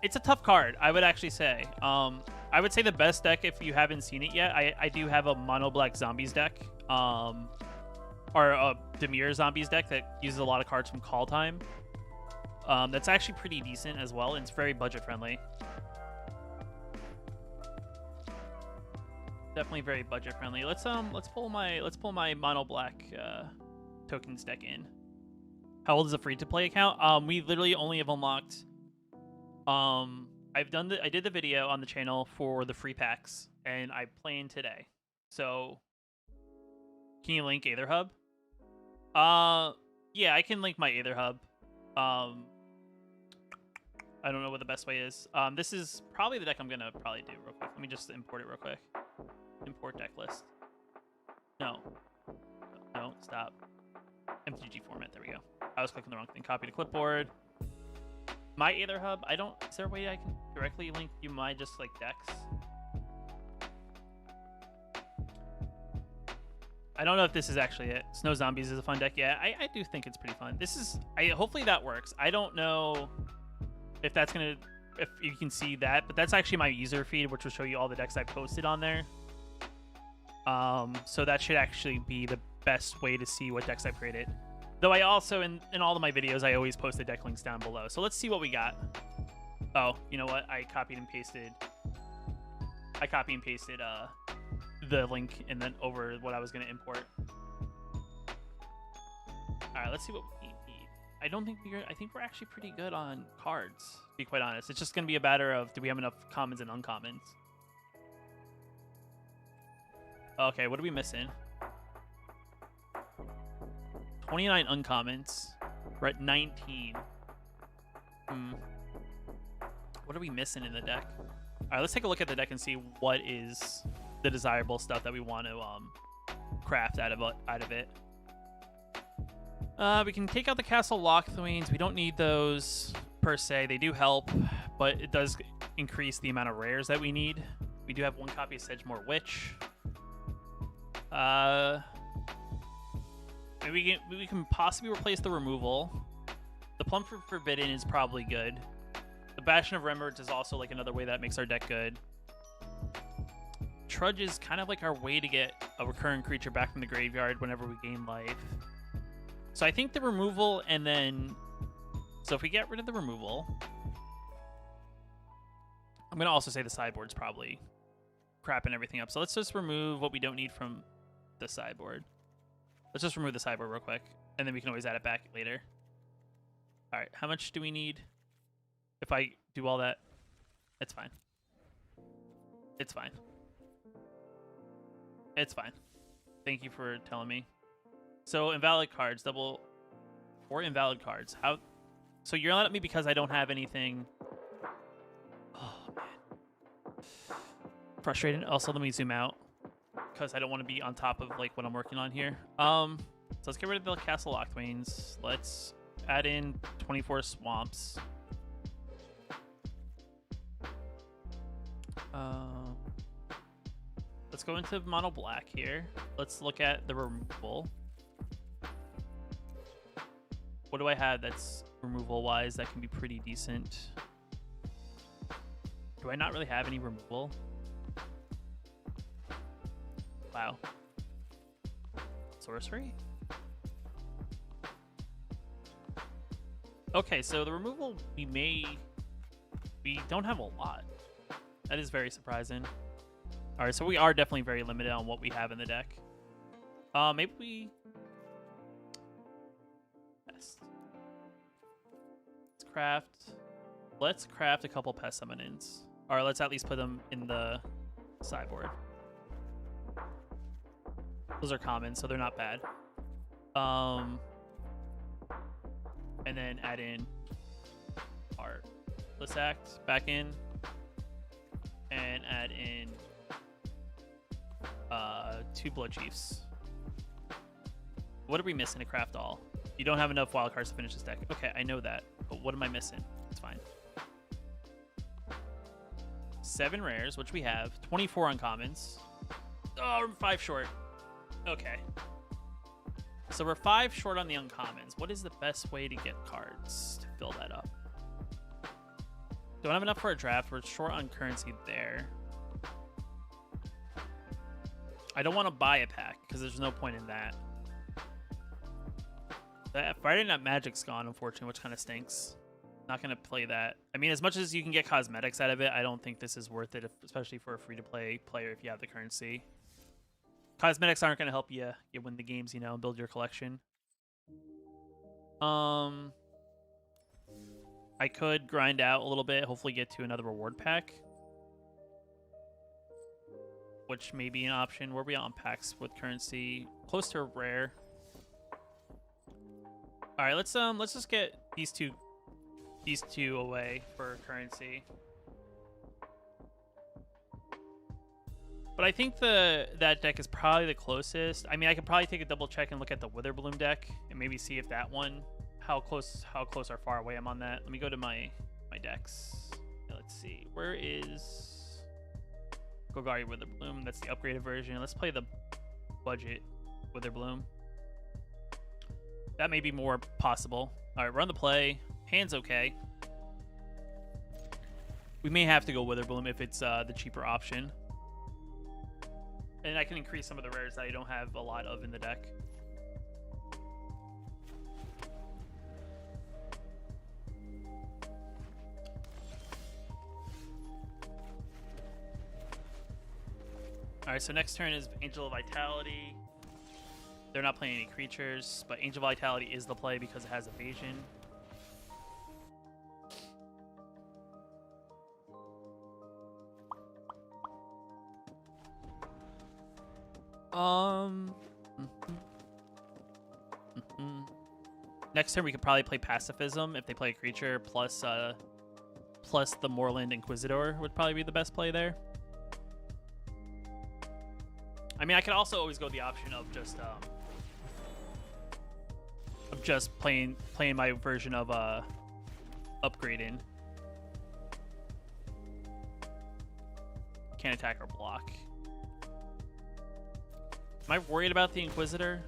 It's a tough card, I would actually say. I would say the best deck, if you haven't seen it yet, I do have a Mono Black Zombies deck, or a Dimir Zombies deck that uses a lot of cards from Call Time. That's actually pretty decent as well, and it's very budget friendly. Definitely very budget friendly. Let's pull my Mono Black Tokens deck in. How old is a free to play account? We literally only have unlocked. I did the video on the channel for the free packs, and I playing today. So, can you link Aether Hub? Yeah, I can link my Aether Hub. I don't know what the best way is. This is probably the deck I'm gonna probably do real quick. Let me just import it real quick. Import deck list. No, stop. MTG format. There we go. I was clicking the wrong thing. Copy to clipboard. My Aether Hub, is there a way I can directly link you my just like decks? I don't know if this is actually it. Snow Zombies is a fun deck. Yeah, I do think it's pretty fun. Hopefully that works. I don't know if if you can see that, but that's actually my user feed, which will show you all the decks I posted on there. So that should actually be the best way to see what decks I've created. Though I also, in all of my videos, I always post the deck links down below. So let's see what we got. Oh, you know what? I copied and pasted the link and then over what I was going to import. All right, let's see what we need. I think we're actually pretty good on cards, to be quite honest. It's just going to be a matter of, do we have enough commons and uncommons? Okay, what are we missing? 29 uncommons. We're at 19. What are we missing in the deck? All right, let's take a look at the deck and see what is the desirable stuff that we want to craft out of it. We can take out the Castle Locthwains. We don't need those per se. They do help, but it does increase the amount of rares that we need. We do have one copy of Sedgemoor Witch. Maybe we can possibly replace the removal. The Plum for Forbidden is probably good. The Bastion of Remords is also like another way that makes our deck good. Trudge is kind of like our way to get a recurring creature back from the graveyard whenever we gain life. So I think the removal, and then... So if we get rid of the removal... I'm going to also say the sideboard's probably crapping everything up. So let's just remove what we don't need from the sideboard. Let's just remove the sideboard real quick, and then we can always add it back later. All right, how much do we need? If I do all that, it's fine. It's fine. It's fine. Thank you for telling me. So invalid cards, double 4 invalid cards. How? So you're not at me because I don't have anything. Oh man, frustrating. Also, let me zoom out because I don't want to be on top of like what I'm working on here. So let's get rid of the Castle Locthwains. Let's add in 24 Swamps. Let's go into mono black here. Let's look at the removal. What do I have that's removal wise that can be pretty decent? Do I not really have any removal? Wow. Sorcery? Okay, so the removal we don't have a lot. That is very surprising. All right, so we are definitely very limited on what we have in the deck. Maybe we... Yes. Let's craft a couple Pest Summonins. Or let's at least put them in the sideboard. Those are common, so they're not bad. And then add in our Lissact back in. And add in 2 Blood Chiefs. What are we missing to craft all? You don't have enough wild cards to finish this deck. Okay, I know that. But what am I missing? It's fine. 7 rares, which we have. 24 uncommons. Oh, we're 5 short. Okay. So we're 5 short on the uncommons. What is the best way to get cards to fill that up? Don't have enough for a draft. We're short on currency there. I don't want to buy a pack because there's no point in that. That Friday Night Magic's gone, unfortunately, which kind of stinks. Not going to play that. I mean, as much as you can get cosmetics out of it, I don't think this is worth it, especially for a free-to-play player if you have the currency. Cosmetics aren't going to help you win the games, you know, and build your collection. I could grind out a little bit, hopefully get to another reward pack, which may be an option. Where are we on packs with currency? Close to rare. All right, let's just get these two away for currency. But I think that deck is probably the closest. I mean, I could probably take a double check and look at the Witherbloom deck and maybe see if that one, how close or far away I'm on that. Let me go to my decks. Let's see. Where is Golgari Witherbloom? That's the upgraded version. Let's play the budget Witherbloom. That may be more possible. All right, run the play. Hand's okay. We may have to go Witherbloom if it's the cheaper option. And I can increase some of the rares that I don't have a lot of in the deck. Alright, so next turn is Angel of Vitality. They're not playing any creatures, but Angel of Vitality is the play because it has evasion. Next turn we could probably play Pacifism if they play a creature, plus the Moorland Inquisitor would probably be the best play there. I mean, I could also always go the option of just playing my version of upgrading. Can't attack or block. Am I worried about the Inquisitor?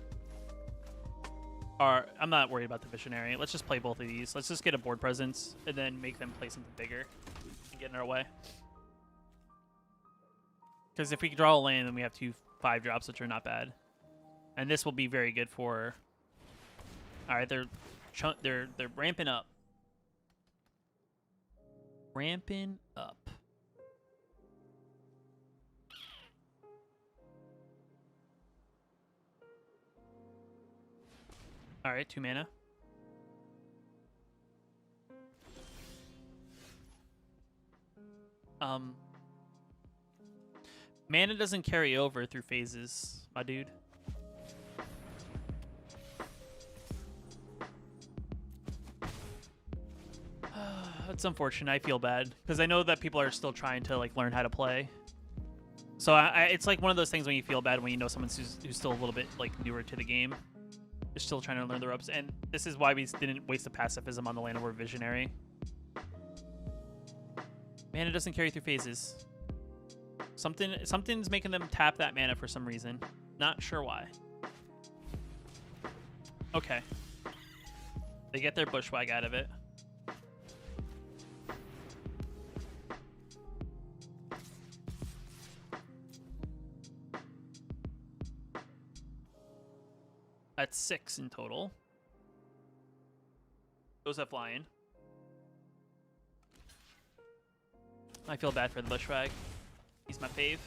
Or I'm not worried about the Visionary. Let's just play both of these. Let's just get a board presence and then make them play something bigger and get in our way. Because if we draw a land, then we have 2 5-drops, which are not bad. And this will be very good for... Alright, they're ramping up. Ramping up. Alright, 2 mana. Mana doesn't carry over through phases, my dude. That's unfortunate. I feel bad because I know that people are still trying to like learn how to play. So it's like one of those things when you feel bad when you know someone who's still a little bit like newer to the game. They're still trying to learn the ropes, and this is why we didn't waste the pacifism on the land over Visionary. Mana doesn't carry through phases. Something's making them tap that mana for some reason. Not sure why. Okay. They get their Bushwhack out of it. That's 6 in total. Those have flying. I feel bad for the Bushwhack. He's my fave.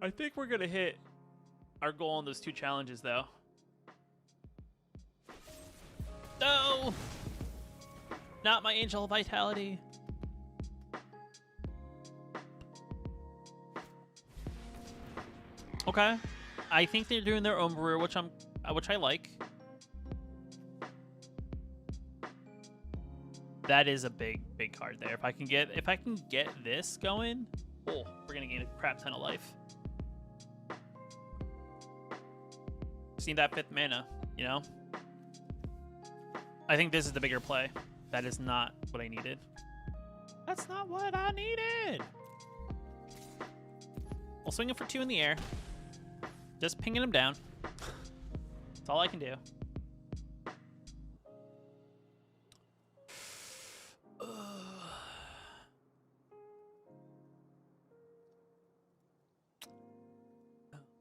I think we're gonna hit our goal on those 2 challenges, though. No! Not my Angel of Vitality. Okay. I think they're doing their own brewer, which I like. That is a big card there. If I can get this going, oh, we're gonna gain a crap ton of life. Just need that 5th mana, you know? I think this is the bigger play. That is not what I needed. That's not what I needed. We'll swing it for 2 in the air. Just pinging him down. That's all I can do.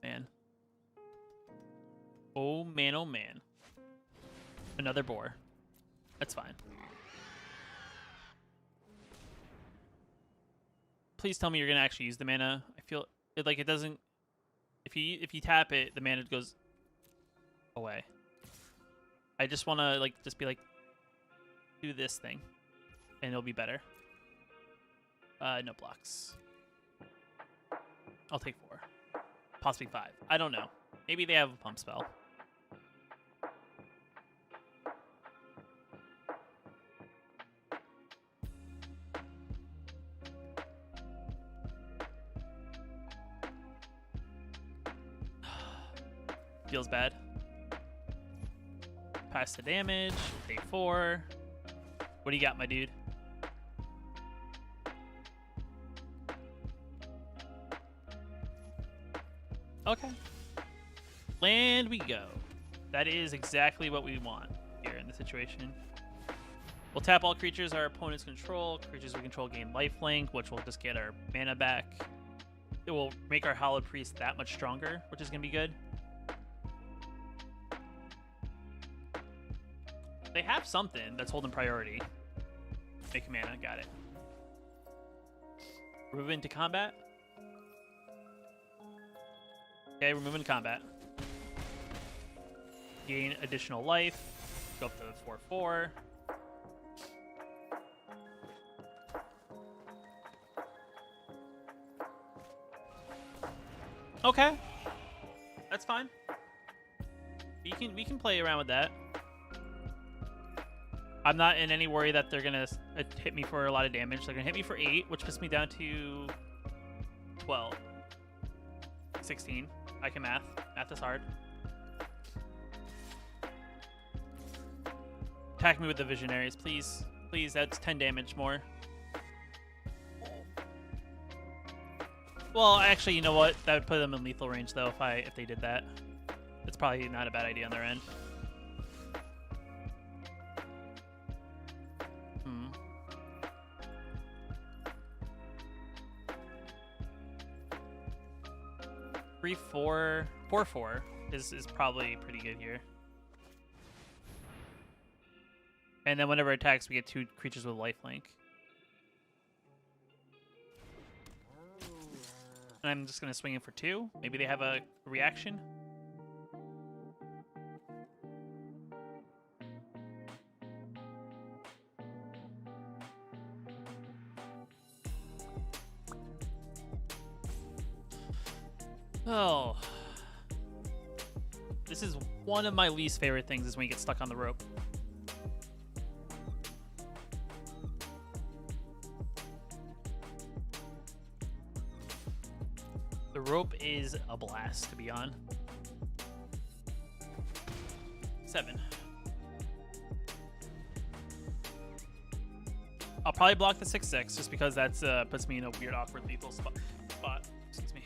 Man. Oh man, oh man. Another boar. That's fine. Please tell me you're gonna actually use the mana. I feel like it doesn't. If you tap it, the mana goes away. I just want to just be like, do this thing, and it'll be better. No blocks. I'll take 4, possibly 5. I don't know. Maybe they have a pump spell. Feels bad. Pass the damage. Take 4. What do you got, my dude? Okay. Land we go. That is exactly what we want here in the situation. We'll tap all creatures our opponents control. Creatures we control gain lifelink, which will just get our mana back. It will make our Hallowed Priest that much stronger, which is going to be good. They have something that's holding priority. Make mana, got it. Move into combat. Okay, we're moving to combat. Gain additional life. Go up to 4/4. Okay, that's fine. We can play around with that. I'm not in any worry that they're gonna hit me for a lot of damage. They're gonna hit me for 8, which puts me down to 12, 16. I can math. Math is hard. Attack me with the Visionaries, please. Please, that's 10 damage more. Well, actually, you know what? That would put them in lethal range, though, if they did that. It's probably not a bad idea on their end. 3/4, 4/4 is probably pretty good here. And then whenever it attacks, we get 2 creatures with lifelink. And I'm just gonna swing in for 2. Maybe they have a reaction. Oh. This is one of my least favorite things is when you get stuck on the rope. The rope is a blast to be on. 7. I'll probably block the 6/6 just because that's puts me in a weird, awkward lethal spot. Excuse me.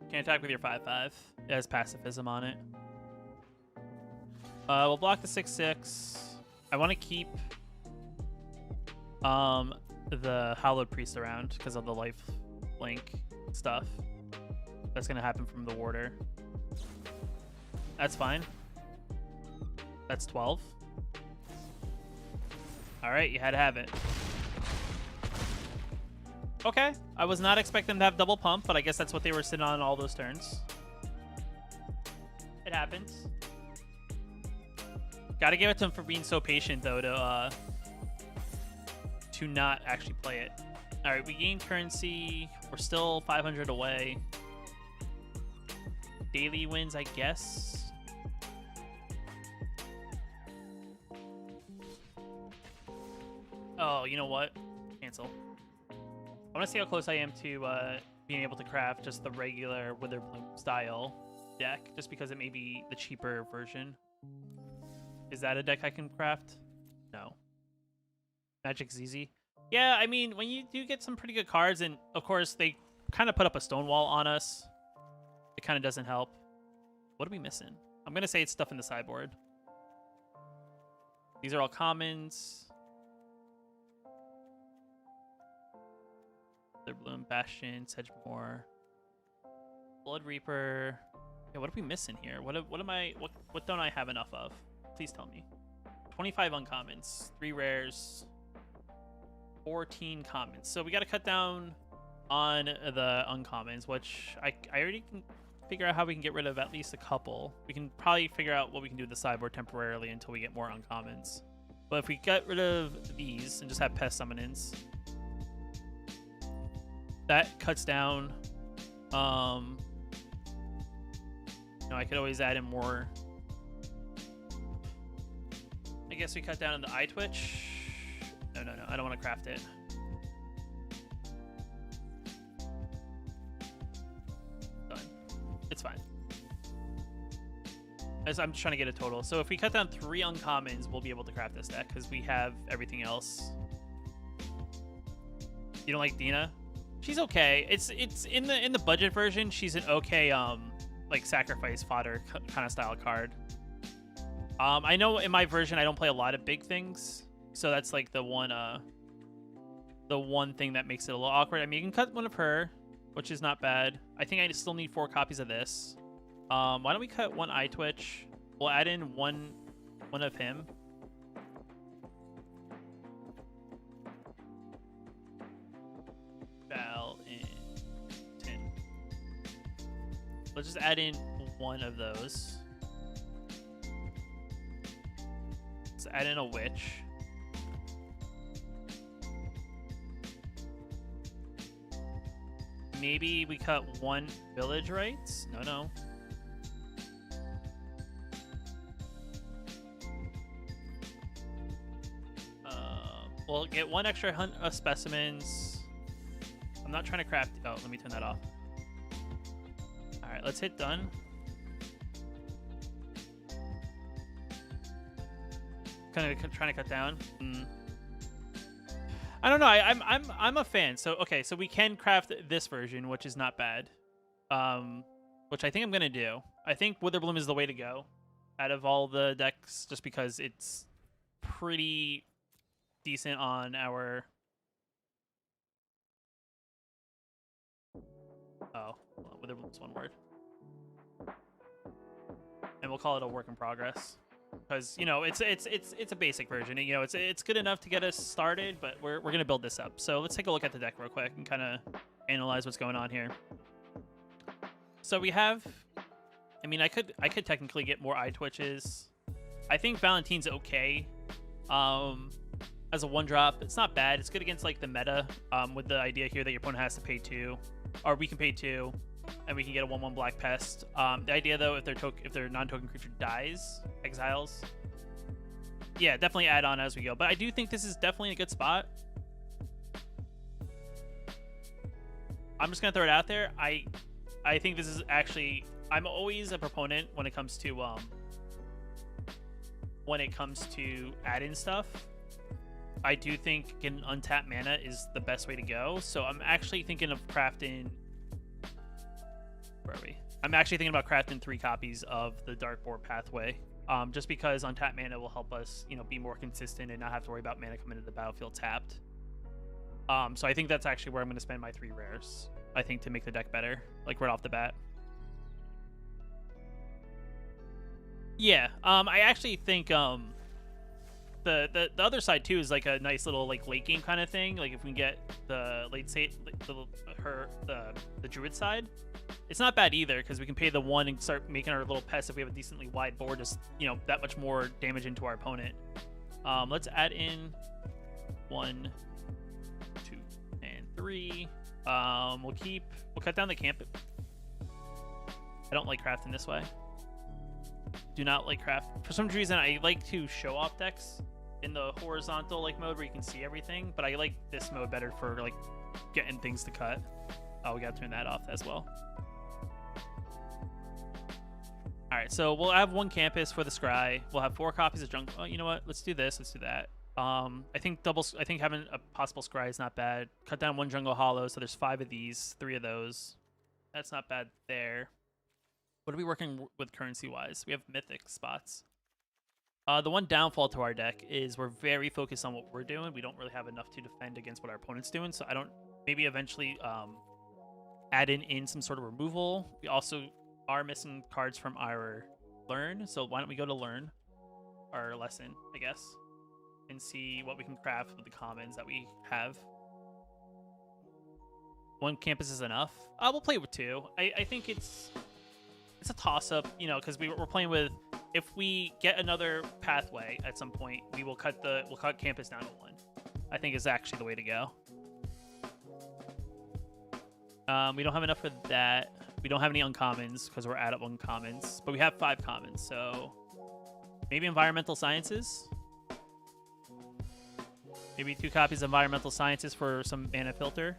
Can't attack with your 5/5. It has pacifism on it. We'll block the 6/6. I want to keep the Hallowed Priest around because of the life link stuff. That's gonna happen from the warder. That's fine. That's 12. All right, you had to have it. Okay, I was not expecting them to have double pump, but I guess that's what they were sitting on all those turns. It happens. Gotta give it to him for being so patient, though, to not actually play it. All right, we gain currency. We're still 500 away. Daily wins, I guess. Oh, you know what? Cancel. I want to see how close I am to being able to craft just the regular Witherbloom style deck, just because it may be the cheaper version. Is that a deck I can craft? No. Magic's easy. Yeah, I mean, when you do get some pretty good cards, and of course they kind of put up a stonewall on us, it kind of doesn't help. What are we missing? I'm going to say it's stuff in the sideboard. These are all commons. Witherbloom, Bastion, Sedgemoor, Blood Reaper. Yeah, what are we missing here? What don't I have enough of? Please tell me. 25 uncommons, 3 rares, 14 commons. So we got to cut down on the uncommons, which I already can figure out how we can get rid of at least a couple. We can probably figure out what we can do with the sideboard temporarily until we get more uncommons. But if we get rid of these and just have pest summonins, that cuts down. I could always add in more. I guess we cut down on the eye twitch. No, I don't want to craft it. Done. It's fine. I'm just trying to get a total. So if we cut down 3 uncommons, we'll be able to craft this deck because we have everything else. You don't like Dina? She's okay. It's in the budget version. She's an okay like sacrifice fodder kind of style card. I know in my version I don't play a lot of big things, so that's like the one thing that makes it a little awkward. I mean, you can cut one of her, which is not bad. I think I still need 4 copies of this. Why don't we cut 1 eye twitch? We'll add in one of him. Val and 10. Let's just add in 1 of those. Let's add in a witch. Maybe we cut 1 village rights? No. We'll get 1 extra hunt of specimens. I'm not trying to craft. Oh, let me turn that off. All right, let's hit done. Kind of trying to cut down. I don't know. I'm a fan. So okay, so we can craft this version, which is not bad. Which I think I'm gonna do. I think Witherbloom is the way to go out of all the decks, just because it's pretty decent on our. Oh, well, Witherbloom's one word, and we'll call it a work in progress. Because it's a basic version. It's good enough to get us started, but we're gonna build this up. So let's take a look at the deck real quick and kind of analyze what's going on here. So we have, I mean, I could technically get more eye twitches. I think Valentine's okay. As a 1-drop, it's not bad. It's good against like the meta. With the idea here that your opponent has to pay 2, or we can pay 2. And we can get a 1/1 Black Pest. The idea, though, if their non-token creature dies, exiles, yeah, definitely add on as we go. But I do think this is definitely a good spot. I'm just gonna throw it out there. I think this is actually, I'm always a proponent when it comes to add-in stuff. I do think getting untapped mana is the best way to go. So I'm actually thinking of crafting. Where are we? I'm actually thinking about crafting 3 copies of the Darkboard Pathway. Just because untapped mana will help us, be more consistent and not have to worry about mana coming into the battlefield tapped. So I think that's actually where I'm going to spend my 3 rares. I think to make the deck better, like right off the bat. Yeah, I actually think the other side too is like a nice little like late game kind of thing. Like if we can get the the druid side, it's not bad either because we can pay the 1 and start making our little pests if we have a decently wide board. Just that much more damage into our opponent. Let's add in 1, 2, and 3. We'll cut down the camp. I don't like crafting this way. Do not like craft. For some reason, I like to show off decks in the horizontal mode where you can see everything, but I like this mode better for getting things to cut. Oh, we gotta turn that off as well. All right, so we'll have 1 campus for the scry. We'll have 4 copies of jungle. Oh, you know what? Let's do this. Let's do that. I think having a possible scry is not bad. Cut down 1 jungle hollow, so there's 5 of these, 3 of those. That's not bad there. What are we working with currency-wise? We have mythic spots. The one downfall to our deck is we're very focused on what we're doing. We don't really have enough to defend against what our opponent's doing, so maybe eventually add in some sort of removal. We also are missing cards from our learn, so why don't we go to learn, our lesson, I guess, and see what we can craft with the commons that we have. 1 campus is enough. We'll play with 2. I think it's a toss-up, because we're playing with. If we get another pathway at some point, we'll cut campus down to 1. I think is actually the way to go. We don't have enough for that. We don't have any uncommons because we're out of uncommons, but we have 5 commons. So maybe environmental sciences. Maybe 2 copies of environmental sciences for some mana filter.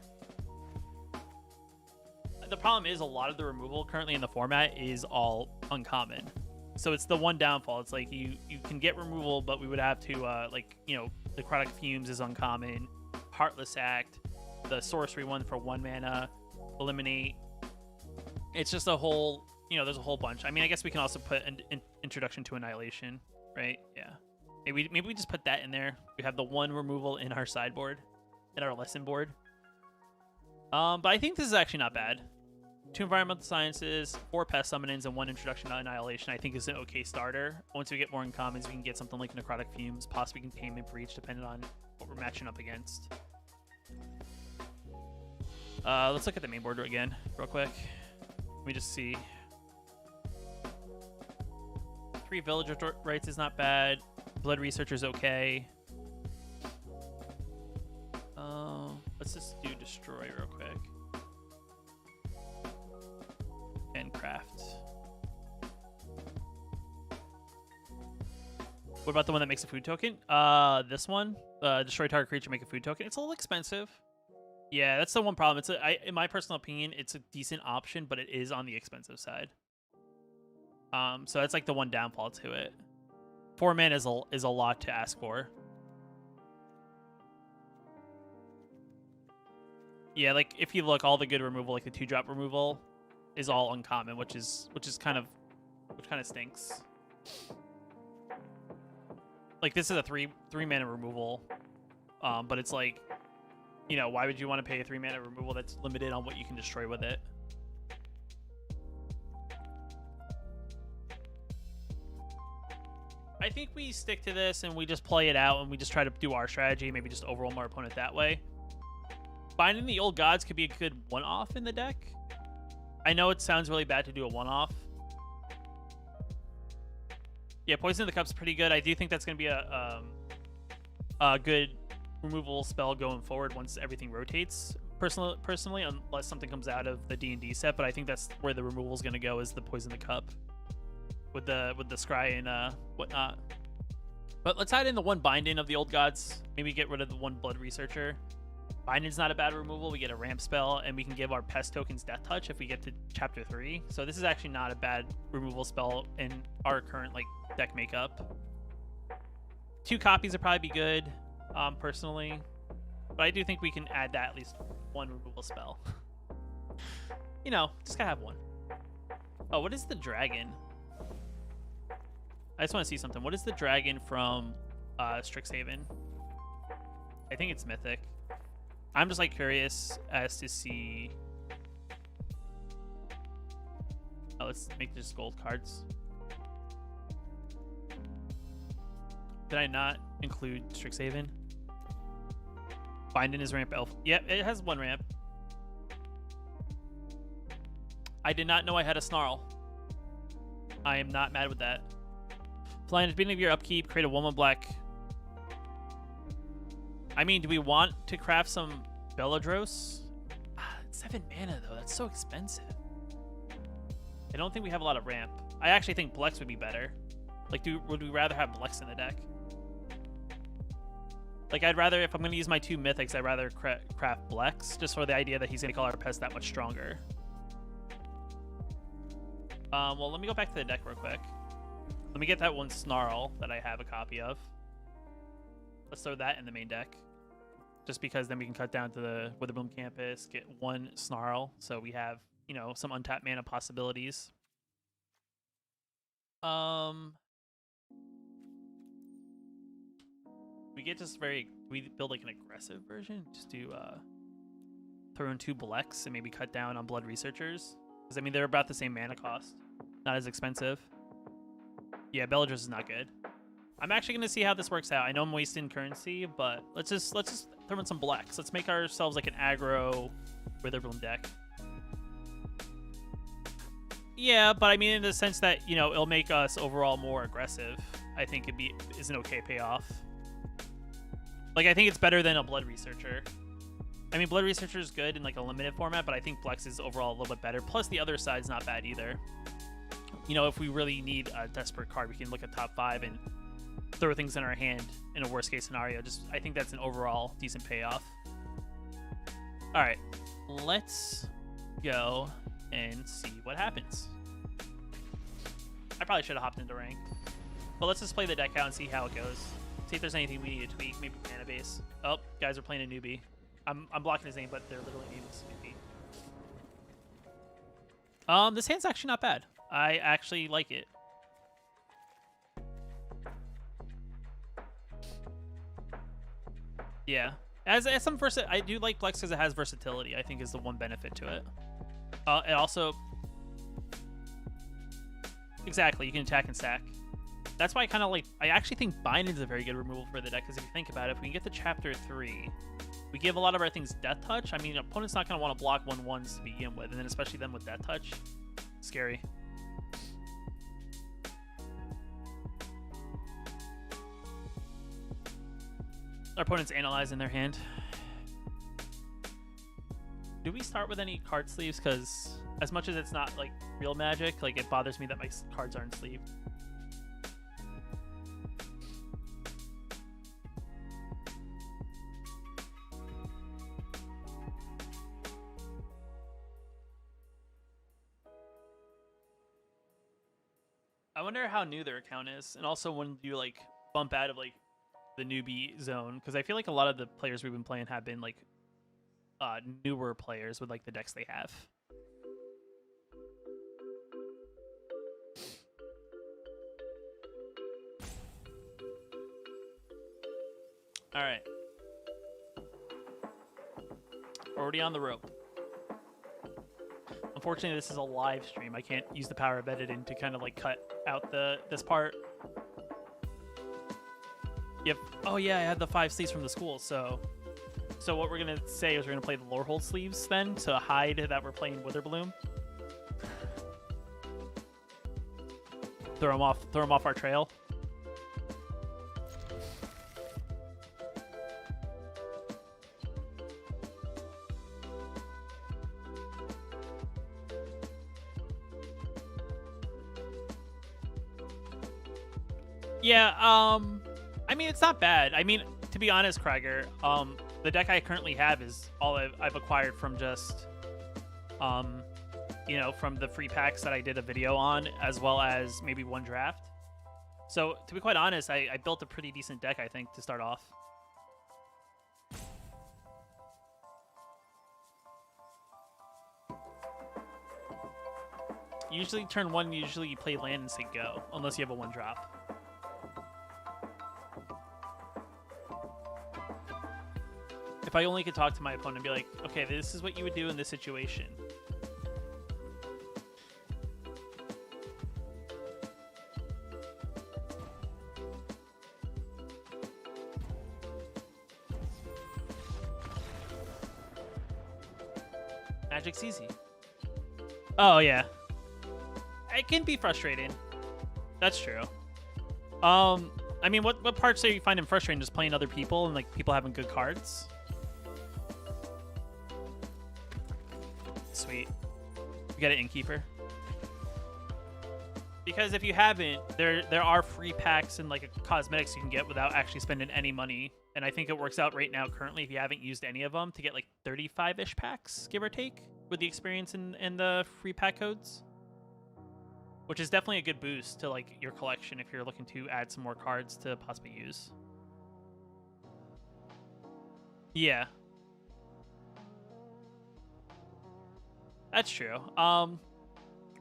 The problem is a lot of the removal currently in the format is all uncommon. So it's the one downfall. It's like you can get removal, but we would have to Necrotic Fumes is uncommon, Heartless Act, the sorcery one for 1 mana, eliminate. It's just a whole, there's a whole bunch. I mean, I guess we can also put an introduction to annihilation, right? Yeah. Maybe we just put that in there. We have the 1 removal in our sideboard, in our lesson board. But I think this is actually not bad. 2 environmental sciences, 4 pest summonings, and 1 introduction to annihilation. I think is an okay starter. Once we get more uncommons, we can get something like Necrotic Fumes, possibly Containment Breach, depending on what we're matching up against. Let's look at the main board again, real quick. Let me just see. 3 Villager Rights is not bad. Blood Researcher's okay. Let's just do Destroy real quick. And craft. What about the one that makes a food token? This one, destroy target creature, make a food token. It's a little expensive. Yeah, that's the one problem. In my personal opinion, it's a decent option, but it is on the expensive side. So that's like the one downfall to it. 4 mana is a lot to ask for. Yeah, like if you look, all the good removal, like the 2-drop removal, is all uncommon, which kind of stinks. Like this is a 3 mana removal, but it's like, why would you want to pay a 3 mana removal that's limited on what you can destroy with it? I think we stick to this and we just play it out and we just try to do our strategy, maybe just overwhelm our opponent that way. Finding the Old Gods could be a good one-off in the deck. I know it sounds really bad to do a one-off. Yeah, Poison in the Cup's pretty good. I do think that's going to be a good removal spell going forward once everything rotates. Personally, unless something comes out of the D&D set, but I think that's where the removal is going to go, is the Poison in the Cup with the scry and whatnot. But let's add in the 1 binding of the Old Gods. Maybe get rid of the 1 blood researcher. Binding's not a bad removal. We get a ramp spell, and we can give our pest tokens Death Touch if we get to Chapter 3. So this is actually not a bad removal spell in our current like deck makeup. 2 copies would probably be good, personally. But I do think we can add that at least 1 removal spell. You know, just gotta have 1. Oh, what is the dragon? I just want to see something. What is the dragon from Strixhaven? I think it's mythic. I'm just like curious as to see. Oh, let's make this gold cards. Did I not include Strixhaven? Binding is ramp elf. Yep, it has 1 ramp. I did not know I had a snarl. I am not mad with that. Flying at the beginning of your upkeep, create a 1/1 black. I mean, do we want to craft some Beledros? 7 mana though, that's so expensive. I don't think we have a lot of ramp. I actually think Blex would be better. Like, would we rather have Blex in the deck? Like, I'd rather, if I'm going to use my 2 mythics, I'd rather craft Blex, just for the idea that he's going to call our pest that much stronger. Well, let me go back to the deck real quick. Let me get that 1 Snarl that I have a copy of. Let's throw that in the main deck. Just because then we can cut down to the Witherbloom Campus, get 1 Snarl, so we have, you know, some untapped mana possibilities. We get just we build like an aggressive version, just do throw in 2 Blex and maybe cut down on Blood Researchers. Because I mean they're about the same mana cost. Not as expensive. Yeah, Beledros is not good. I'm actually gonna see how this works out. I know I'm wasting currency, but let's just throw in some Blex. Let's make ourselves like an aggro Witherbloom deck. Yeah, but I mean in the sense that, you know, it'll make us overall more aggressive. I think is an okay payoff. Like, I think it's better than a Blood Researcher. I mean, Blood Researcher is good in like a limited format, but I think Blex is overall a little bit better. Plus, the other side's not bad either. You know, if we really need a desperate card, we can look at top 5 and throw things in our hand in a worst case scenario. I think that's an overall decent payoff. All right, let's go and see what happens. I probably should have hopped into rank, but let's just play the deck out and see how it goes. See if there's anything we need to tweak. Maybe mana base. Oh, guys are playing a newbie. I'm blocking his name, but they're literally named Snoopy. This hand's actually not bad. I actually like it. Yeah, as some I do like Blex because it has versatility. I think is the one benefit to it. It also exactly you can attack and stack. That's why I actually think Binding is a very good removal for the deck, because if you think about it, if we can get to Chapter 3, we give a lot of our things Death Touch. I mean, an opponent's not going to want to block 1/1s to begin with, and then especially them with Death Touch. Scary. Our opponent's analyzing their hand. Do we start with any card sleeves? Because as much as it's not like real Magic, like it bothers me that my cards aren't sleeved. I wonder how new their account is, and also when you like bump out of like the newbie zone, because I feel like a lot of the players we've been playing have been like newer players with like the decks they have. All right, already on the rope. Unfortunately, this is a live stream. I can't use the power of editing to kind of like cut out this part. Yep. Oh yeah, I had the 5 sleeves from the school. So what we're gonna say is we're gonna play the Lorehold sleeves then to hide that we're playing Witherbloom. Throw them off our trail. Yeah, I mean, it's not bad. I mean, to be honest, Krieger, the deck I currently have is all I've acquired from just, you know, from the free packs that I did a video on, as well as maybe one draft. So to be quite honest, I built a pretty decent deck, I think, to start off. Usually turn 1, usually you play land and say go, unless you have a 1-drop. If I only could talk to my opponent and be like, okay, this is what you would do in this situation. Magic's easy. Oh, yeah. It can be frustrating. That's true. I mean, what parts are you finding frustrating? Just playing other people and like people having good cards? Sweet. You got an Innkeeper. Because if you haven't, there are free packs and like cosmetics you can get without actually spending any money. And I think it works out right now currently, if you haven't used any of them, to get like 35-ish packs, give or take, with the experience and the free pack codes. Which is definitely a good boost to like your collection if you're looking to add some more cards to possibly use. Yeah. That's true.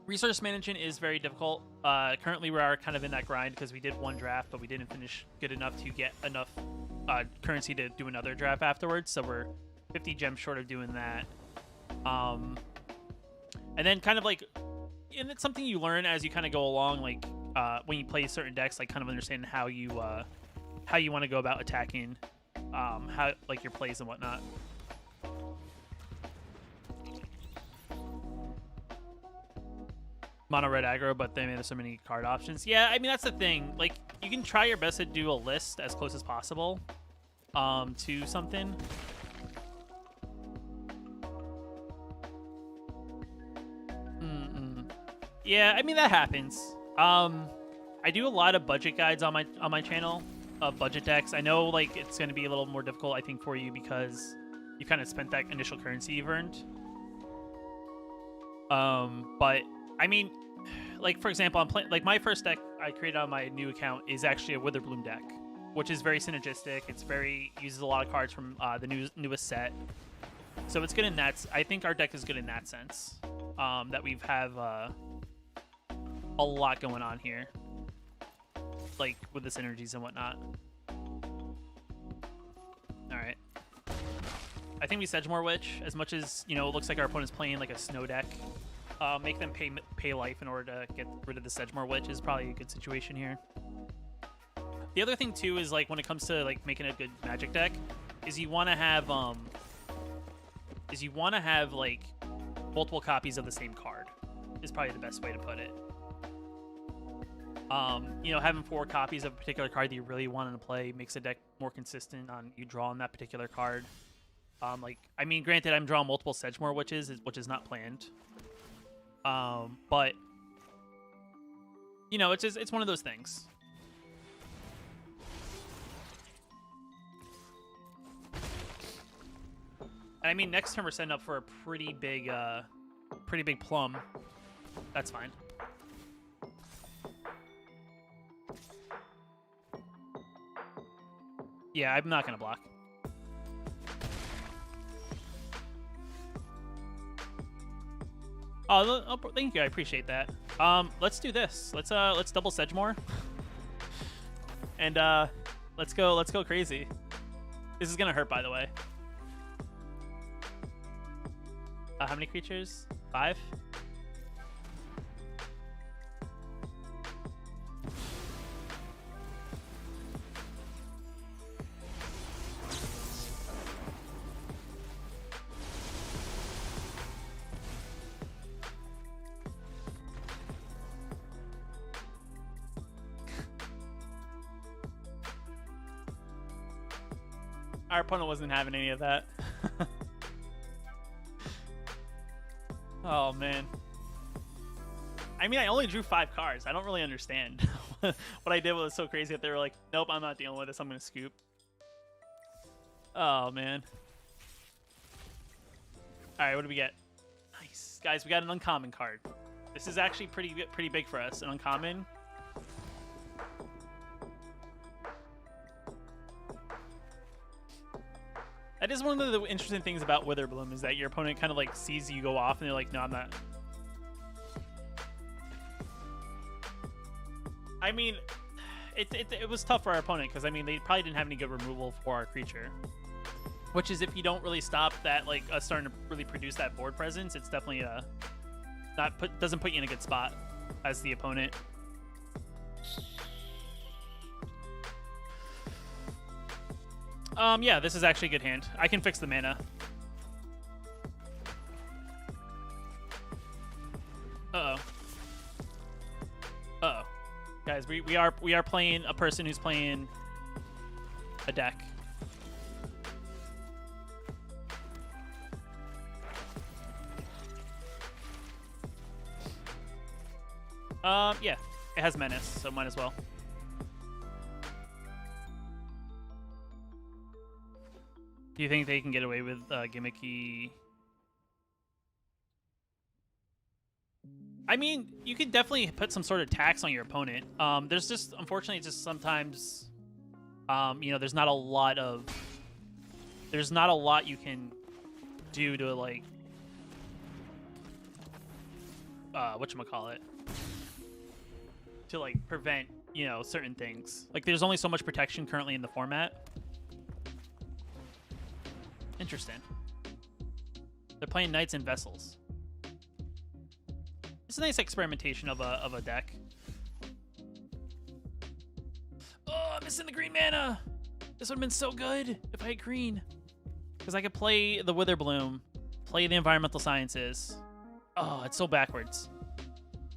Resource management is very difficult. Currently we are kind of in that grind because we did one draft, but we didn't finish good enough to get enough currency to do another draft afterwards. So we're 50 gems short of doing that. And then kind of like, and it's something you learn as you kind of go along, like when you play certain decks, like kind of understand how you want to go about attacking, how like your plays and whatnot. Mono red aggro, but they made so many card options. Yeah, I mean that's the thing. Like you can try your best to do a list as close as possible to something. Yeah, I mean that happens. I do a lot of budget guides on my channel of budget decks. I know like it's going to be a little more difficult, I think, for you because you kind of spent that initial currency you've earned. But I mean, like for example, I'm playing like my first deck I created on my new account is actually a Witherbloom deck, which is very synergistic. It's very uses a lot of cards from the newest set, so it's good in that. I think our deck is good in that sense. That we have a lot going on here, like with the synergies and whatnot. All right. I think we Sedgemoor Witch, as much as, you know, it looks like our opponent's playing like a snow deck. Make them pay life in order to get rid of the Sedgemoor Witch is probably a good situation here. The other thing too is like when it comes to like making a good Magic deck, is you want to have like multiple copies of the same card. Is probably the best way to put it. You know, having 4 copies of a particular card that you really want to play makes the deck more consistent on you drawing that particular card. Like, I mean, granted, I'm drawing multiple Sedgemoor Witches, which is not planned. But, you know, it's one of those things. And I mean, next turn we're setting up for a pretty big plum. That's fine. Yeah, I'm not gonna block. Oh, thank you. I appreciate that. Let's do this. Let's double Sedgemoor. And let's go crazy. This is gonna hurt, by the way. How many creatures? 5? Our opponent wasn't having any of that. Oh, man. I mean, I only drew 5 cards. I don't really understand. What I did was so crazy that they were like, nope, I'm not dealing with this. I'm going to scoop. Oh, man. All right, what do we get? Nice, guys. We got an uncommon card. This is actually pretty big for us. An uncommon. That is one of the interesting things about Witherbloom is that your opponent kind of like sees you go off and they're like, no, I'm not. I mean, it was tough for our opponent because I mean they probably didn't have any good removal for our creature, which is if you don't really stop that like us starting to really produce that board presence, it's definitely doesn't put you in a good spot as the opponent. Yeah, this is actually a good hand. I can fix the mana. Uh-oh. Uh-oh. Guys, we are playing a person who's playing a deck. Yeah. It has Menace, so might as well. Do you think they can get away with gimmicky? I mean, you could definitely put some sort of tax on your opponent. There's just, unfortunately, just sometimes, you know, there's not a lot you can do to like, whatchamacallit, to like prevent, you know, certain things. Like, there's only so much protection currently in the format. Interesting. They're playing Knights and Vessels. It's a nice experimentation of a deck. Oh, I'm missing the green mana. This would have been so good if I had green. Because I could play the Witherbloom, play the Environmental Sciences. Oh, it's so backwards.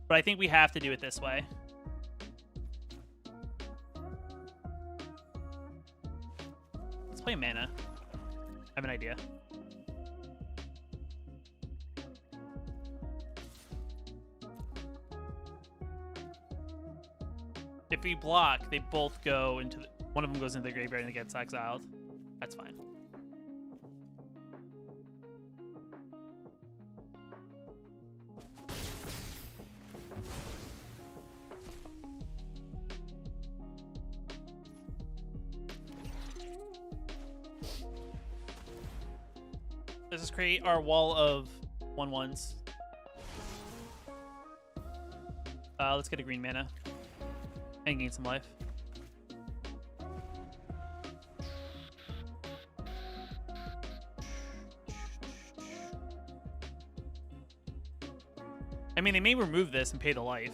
But I think we have to do it this way. Let's play mana. I have an idea. If we block, they both go into one of them goes into the graveyard and it gets exiled. That's fine. Let's just create our wall of 1/1s. Let's get a green mana and gain some life. I mean, they may remove this and pay the life.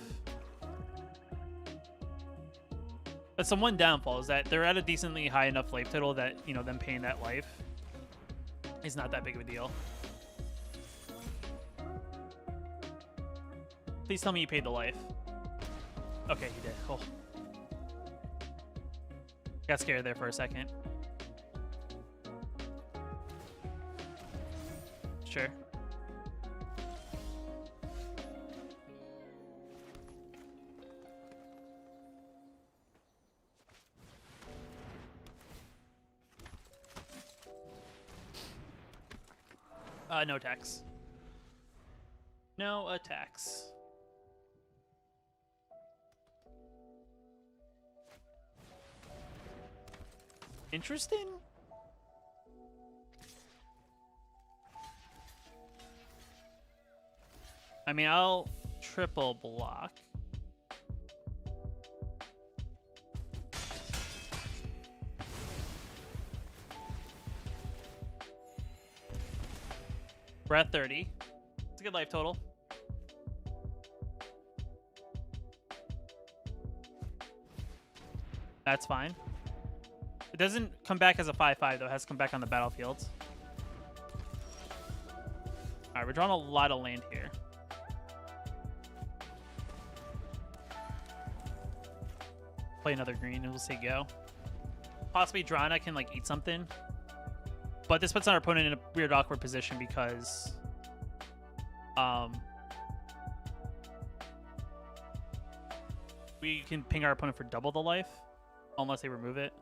That's the one downfall, is that they're at a decently high enough life total that, you know, them paying that life is not that big of a deal. Please tell me you paid the life. Okay, you did. Cool. Got scared there for a second. Sure. No attacks. No attacks. Interesting. I mean, I'll triple block. We're at 30. It's a good life total. That's fine. It doesn't come back as a 5/5 though. It has to come back on the battlefield. Alright, we're drawing a lot of land here. Play another green and we'll say go. Possibly Drana can like eat something. But this puts our opponent in a weird, awkward position because we can ping our opponent for double the life unless they remove it.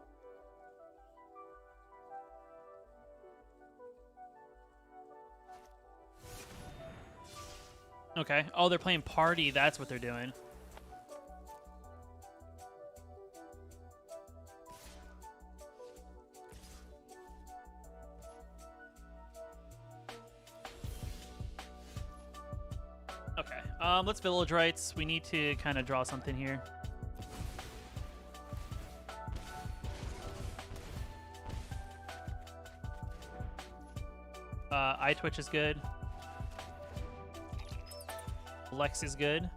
Okay. Oh, they're playing party. That's what they're doing. Okay. Let's village rights. We need to kind of draw something here. iTwitch is good. Blex is good.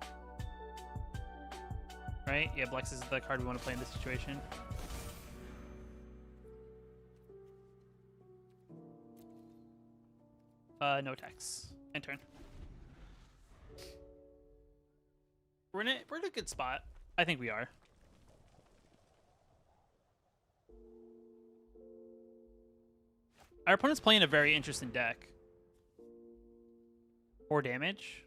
Right? Yeah, Blex is the card we want to play in this situation. No tax. End turn. We're in a good spot. I think we are. Our opponent's playing a very interesting deck. 4 damage.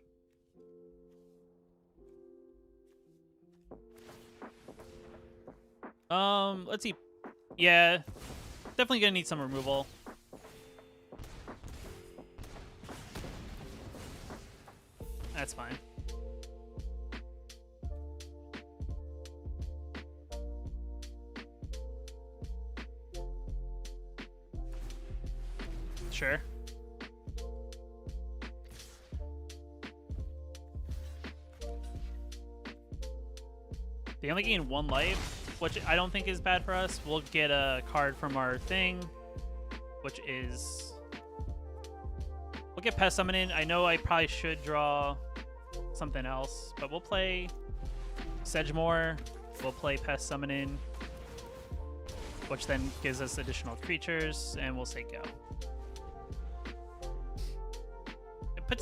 Let's see. Yeah, definitely gonna need some removal. That's fine. Sure. They only gain 1 life, which I don't think is bad for us. We'll get a card from our thing, which is... We'll get Pest Summon in. I know I probably should draw something else, but we'll play Sedgemoor. We'll play Pest Summon in, which then gives us additional creatures, and we'll say go.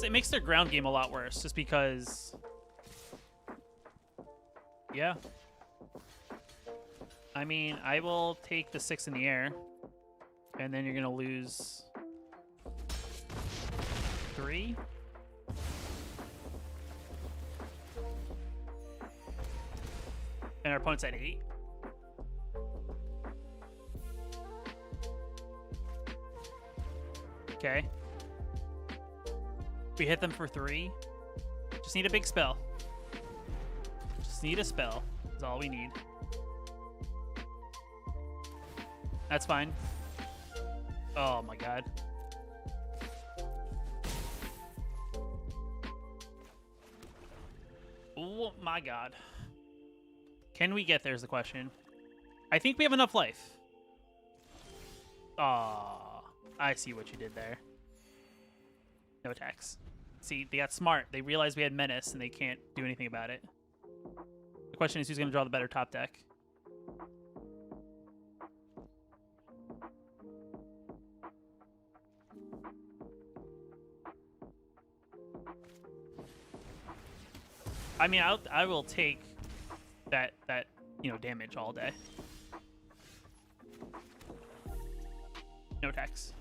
It makes their ground game a lot worse, just because... Yeah. I mean, I will take the 6 in the air, and then you're going to lose 3. And our opponent's at 8. Okay. We hit them for 3. Just need a big spell. Just need a spell. That's all we need. That's fine. Oh my god. Oh my god. Can we get there is the question. I think we have enough life. Aw, I see what you did there. No attacks. See, they got smart. They realized we had Menace, and they can't do anything about it. The question is, who's going to draw the better top deck? I mean, I will take that damage all day. No attacks.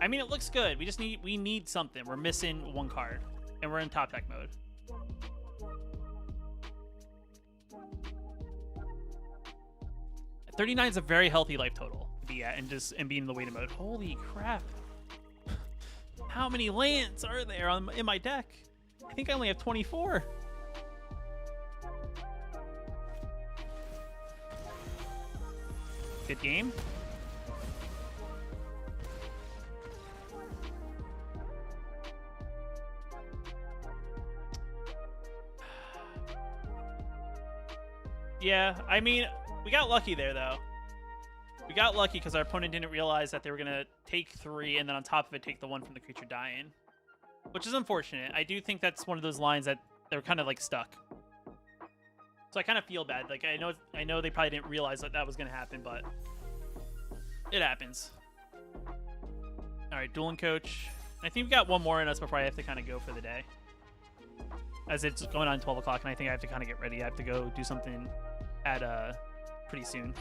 I mean, it looks good. We need something. We're missing 1 card, and we're in top deck mode. $39 is a very healthy life total to be at, and be in the waiting mode. Holy crap! How many lands are there in my deck? I think I only have 24. Good game. Yeah, I mean, we got lucky there, though. We got lucky because our opponent didn't realize that they were going to take 3 and then on top of it take the 1 from the creature dying. Which is unfortunate. I do think that's one of those lines that they're kind of like stuck. So I kind of feel bad. Like, I know they probably didn't realize that was going to happen, but it happens. All right, Dueling Coach. I think we've got 1 more in us before I have to kind of go for the day. As it's going on 12 o'clock, and I think I have to kind of get ready. I have to go do something at pretty soon.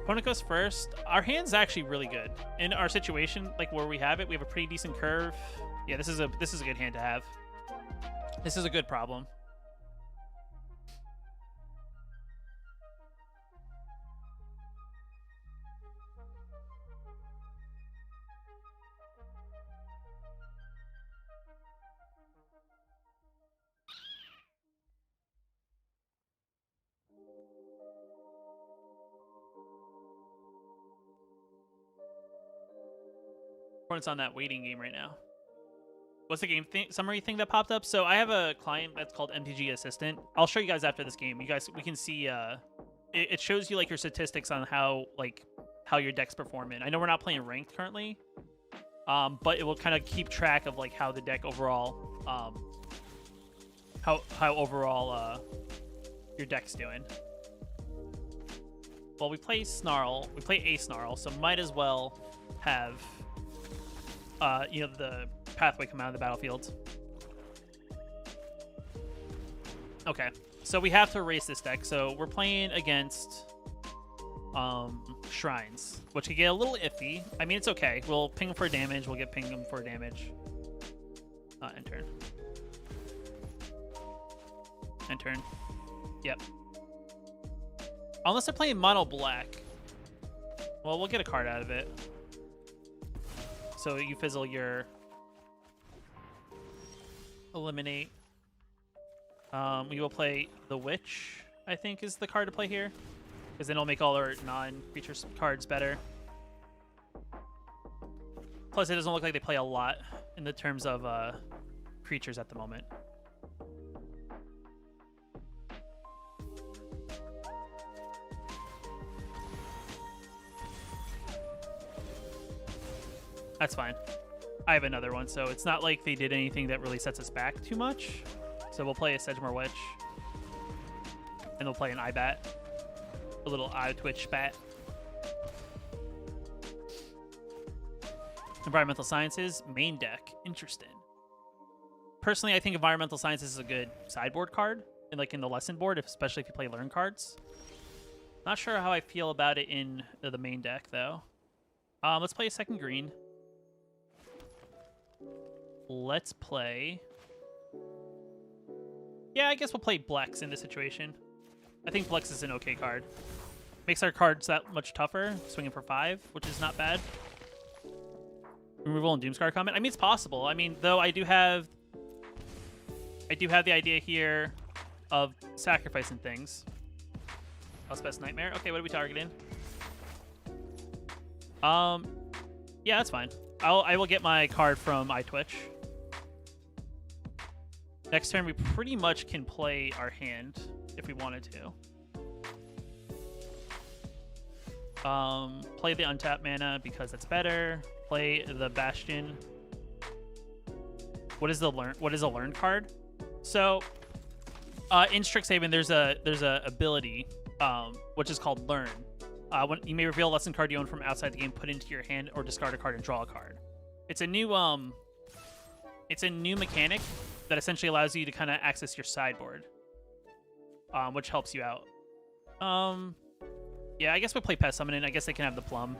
Opponent goes first. Our hand's actually really good. In our situation, like where we have it, we have a pretty decent curve. Yeah, this is a good hand to have. This is a good problem. Opponent's on that waiting game right now. What's the game summary thing that popped up? So I have a client that's called MTG Assistant. I'll show you guys after this game. We can see it shows you like your statistics on how your deck's performing. I know we're not playing ranked currently, but it will kind of keep track of like how the deck overall, how overall your deck's doing. Well, we play Snarl. We play a Snarl, so might as well have the pathway come out of the battlefield. Okay, so we have to erase this deck. So we're playing against Shrines, which can get a little iffy. I mean, it's okay. We'll ping them for damage. We'll get ping them for damage. End turn. End turn. Yep. Unless they're playing mono black. Well, we'll get a card out of it. So you fizzle your eliminate. We will play the Witch, I think is the card to play here, because then it'll make all our non-creature cards better. Plus, it doesn't look like they play a lot in the terms of creatures at the moment. That's fine. I have another one, so it's not like they did anything that really sets us back too much. So we'll play a Sedgemoor Witch. And they'll play an Ibat. A little eye twitch bat. Environmental Sciences, main deck. Interesting. Personally, I think Environmental Sciences is a good sideboard card. And like in the lesson board, especially if you play learn cards. Not sure how I feel about it in the main deck, though. Let's play a second green. Let's play... Yeah, I guess we'll play Blex in this situation. I think Blex is an okay card. Makes our cards that much tougher, swinging for 5, which is not bad. Removal and Doomscar comment. I mean, it's possible. I mean, though I do have the idea here of sacrificing things. Elspeth's Nightmare. Okay, what are we targeting? Yeah, that's fine. I will get my card from iTwitch. Next turn, we pretty much can play our hand if we wanted to. Play the untapped mana because that's better. Play the Bastion. What is a learn card? So, in Strixhaven, there's a ability which is called Learn. When you may reveal a lesson card you own from outside the game, put into your hand, or discard a card and draw a card. It's a new mechanic that essentially allows you to kind of access your sideboard, which helps you out. Yeah, I guess we'll play Pest Summoning. I guess they can have the Plum.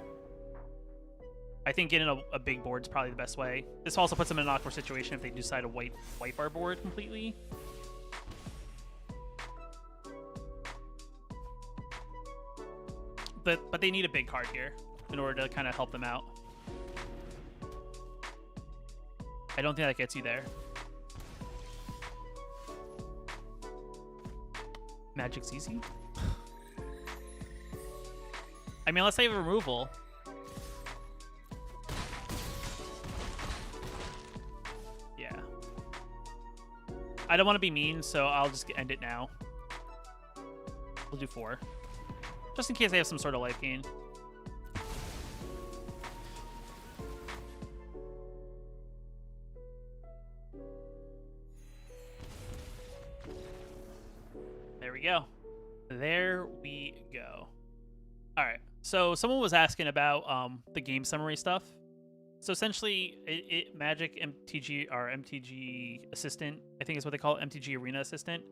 I think getting a big board is probably the best way. This also puts them in an awkward situation if they decide to wipe our board completely. But they need a big card here in order to kind of help them out. I don't think that gets you there. Magic's easy. I mean, unless they have a removal. Yeah. I don't want to be mean, so I'll just end it now. We'll do 4. Just in case they have some sort of life gain. There we go. There we go. All right. So someone was asking about the game summary stuff. So essentially, Magic MTG or MTG Assistant, I think is what they call it, MTG Arena Assistant.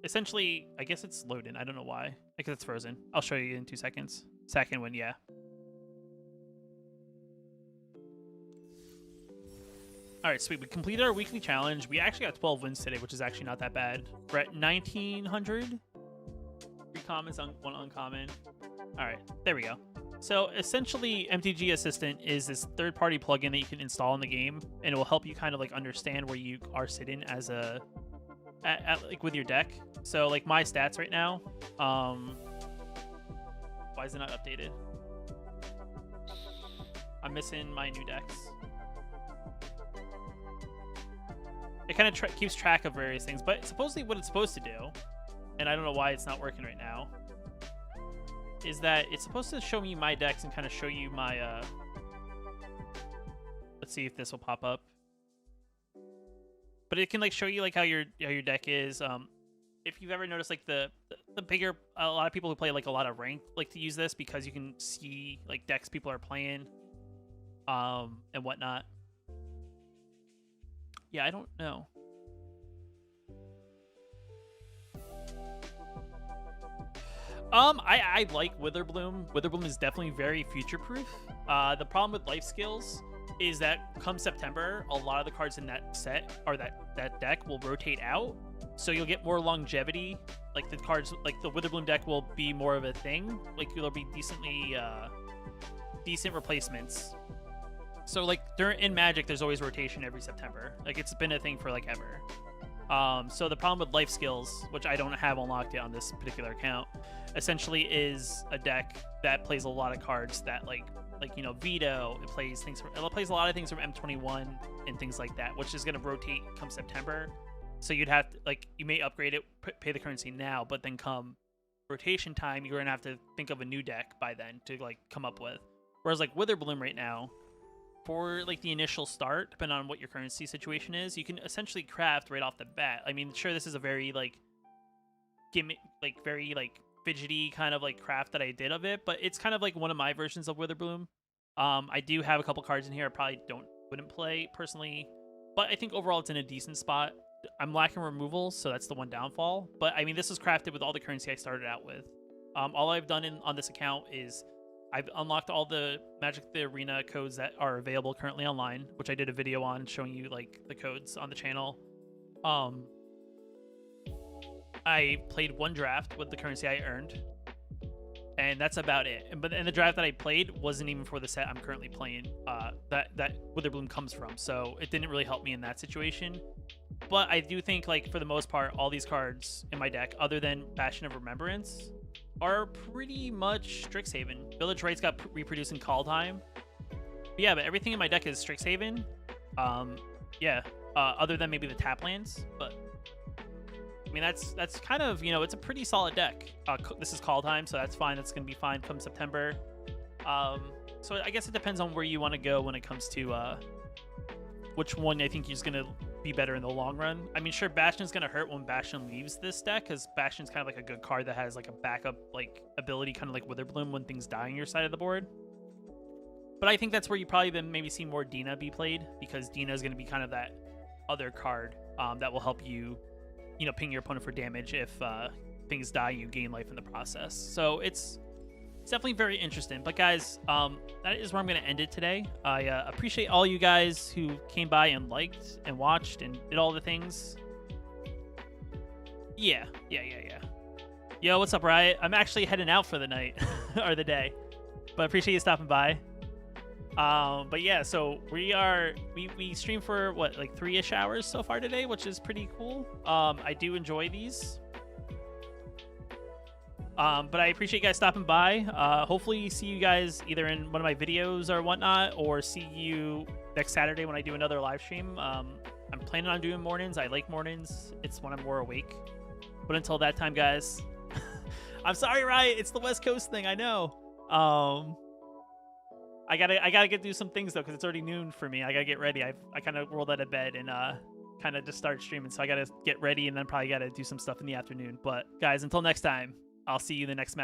Essentially, I guess it's loading. I don't know why. Because it's frozen. I'll show you in 2 seconds. Second one, yeah. All right, sweet. We completed our weekly challenge. We actually got 12 wins today, which is actually not that bad. We're at 1,900. 3 comments on 1 uncommon. All right, there we go. So essentially, MTG Assistant is this third-party plugin that you can install in the game, and it will help you kind of like understand where you are sitting as a like with your deck. So like my stats right now, why is it not updated? I'm missing my new decks. It kind of keeps track of various things, but supposedly what it's supposed to do, and I don't know why it's not working right now, is that it's supposed to show me my decks and kind of show you my, let's see if this will pop up. But it can like show you like how your deck is. If you've ever noticed like the bigger, a lot of people who play like a lot of ranked like to use this because you can see like decks people are playing, and whatnot. Yeah, I don't know. I like Witherbloom. Witherbloom is definitely very future-proof. The problem with life skills is that come September, a lot of the cards in that set or that deck will rotate out, so you'll get more longevity. Like the cards, like the Witherbloom deck will be more of a thing. Like there'll be decent replacements. So like in Magic, there's always rotation every September. Like it's been a thing for like ever. So the problem with life skills, which I don't have unlocked yet on this particular account, essentially is a deck that plays a lot of cards that like you know, Veto. It plays a lot of things from M21 and things like that, which is going to rotate come September. So you'd have to, like, you may upgrade it, pay the currency now, but then come rotation time, you're going to have to think of a new deck by then to like come up with. Whereas like Witherbloom right now, for like the initial start, depending on what your currency situation is, you can essentially craft right off the bat. I mean, sure, this is a very like gimmick, like very like fidgety kind of like craft that I did of it, but it's kind of like one of my versions of Witherbloom. I do have a couple cards in here I probably wouldn't play personally, but I think overall it's in a decent spot. I'm lacking removal, so that's the one downfall. But I mean, this was crafted with all the currency I started out with. All I've done on this account is I've unlocked all the Magic the Arena codes that are available currently online, which I did a video on showing you like the codes on the channel. I played one draft with the currency I earned, and that's about it. And the draft that I played wasn't even for the set I'm currently playing, that Witherbloom comes from, so it didn't really help me in that situation. But I do think, like, for the most part, all these cards in my deck, other than Bastion of Remembrance, are pretty much Strixhaven. Village Rites got reproduced in Kaldheim. But yeah, but everything in my deck is Strixhaven. Yeah, other than maybe the tap lands. But I mean, that's kind of, you know, it's a pretty solid deck. This is Kaldheim, so that's fine. That's gonna be fine come September. So I guess it depends on where you want to go when it comes to which one I think is gonna be better in the long run. I mean, sure, Bastion's gonna hurt when Bastion leaves this deck, because Bastion's kind of like a good card that has like a backup like ability, kind of like Witherbloom when things die on your side of the board. But I think that's where you probably then maybe see more Dina be played, because Dina is going to be kind of that other card that will help you, you know, ping your opponent for damage if things die, you gain life in the process. So it's definitely very interesting. But guys, that is where I'm going to end it today. I appreciate all you guys who came by and liked and watched and did all the things. Yeah. Yo, what's up, Riot? I'm actually heading out for the night or the day, but I appreciate you stopping by. But yeah, so we stream for what, like 3-ish hours so far today, which is pretty cool. I do enjoy these. But I appreciate you guys stopping by. Hopefully see you guys either in one of my videos or whatnot, or see you next Saturday when I do another live stream. I'm planning on doing mornings. I like mornings. It's when I'm more awake. But until that time, guys, I'm sorry, Riot. It's the West Coast thing, I know. I gotta do some things though, because it's already noon for me. I gotta get ready. I kind of rolled out of bed and kind of just started streaming, so I gotta get ready and then probably gotta do some stuff in the afternoon. But guys, until next time, I'll see you in the next match.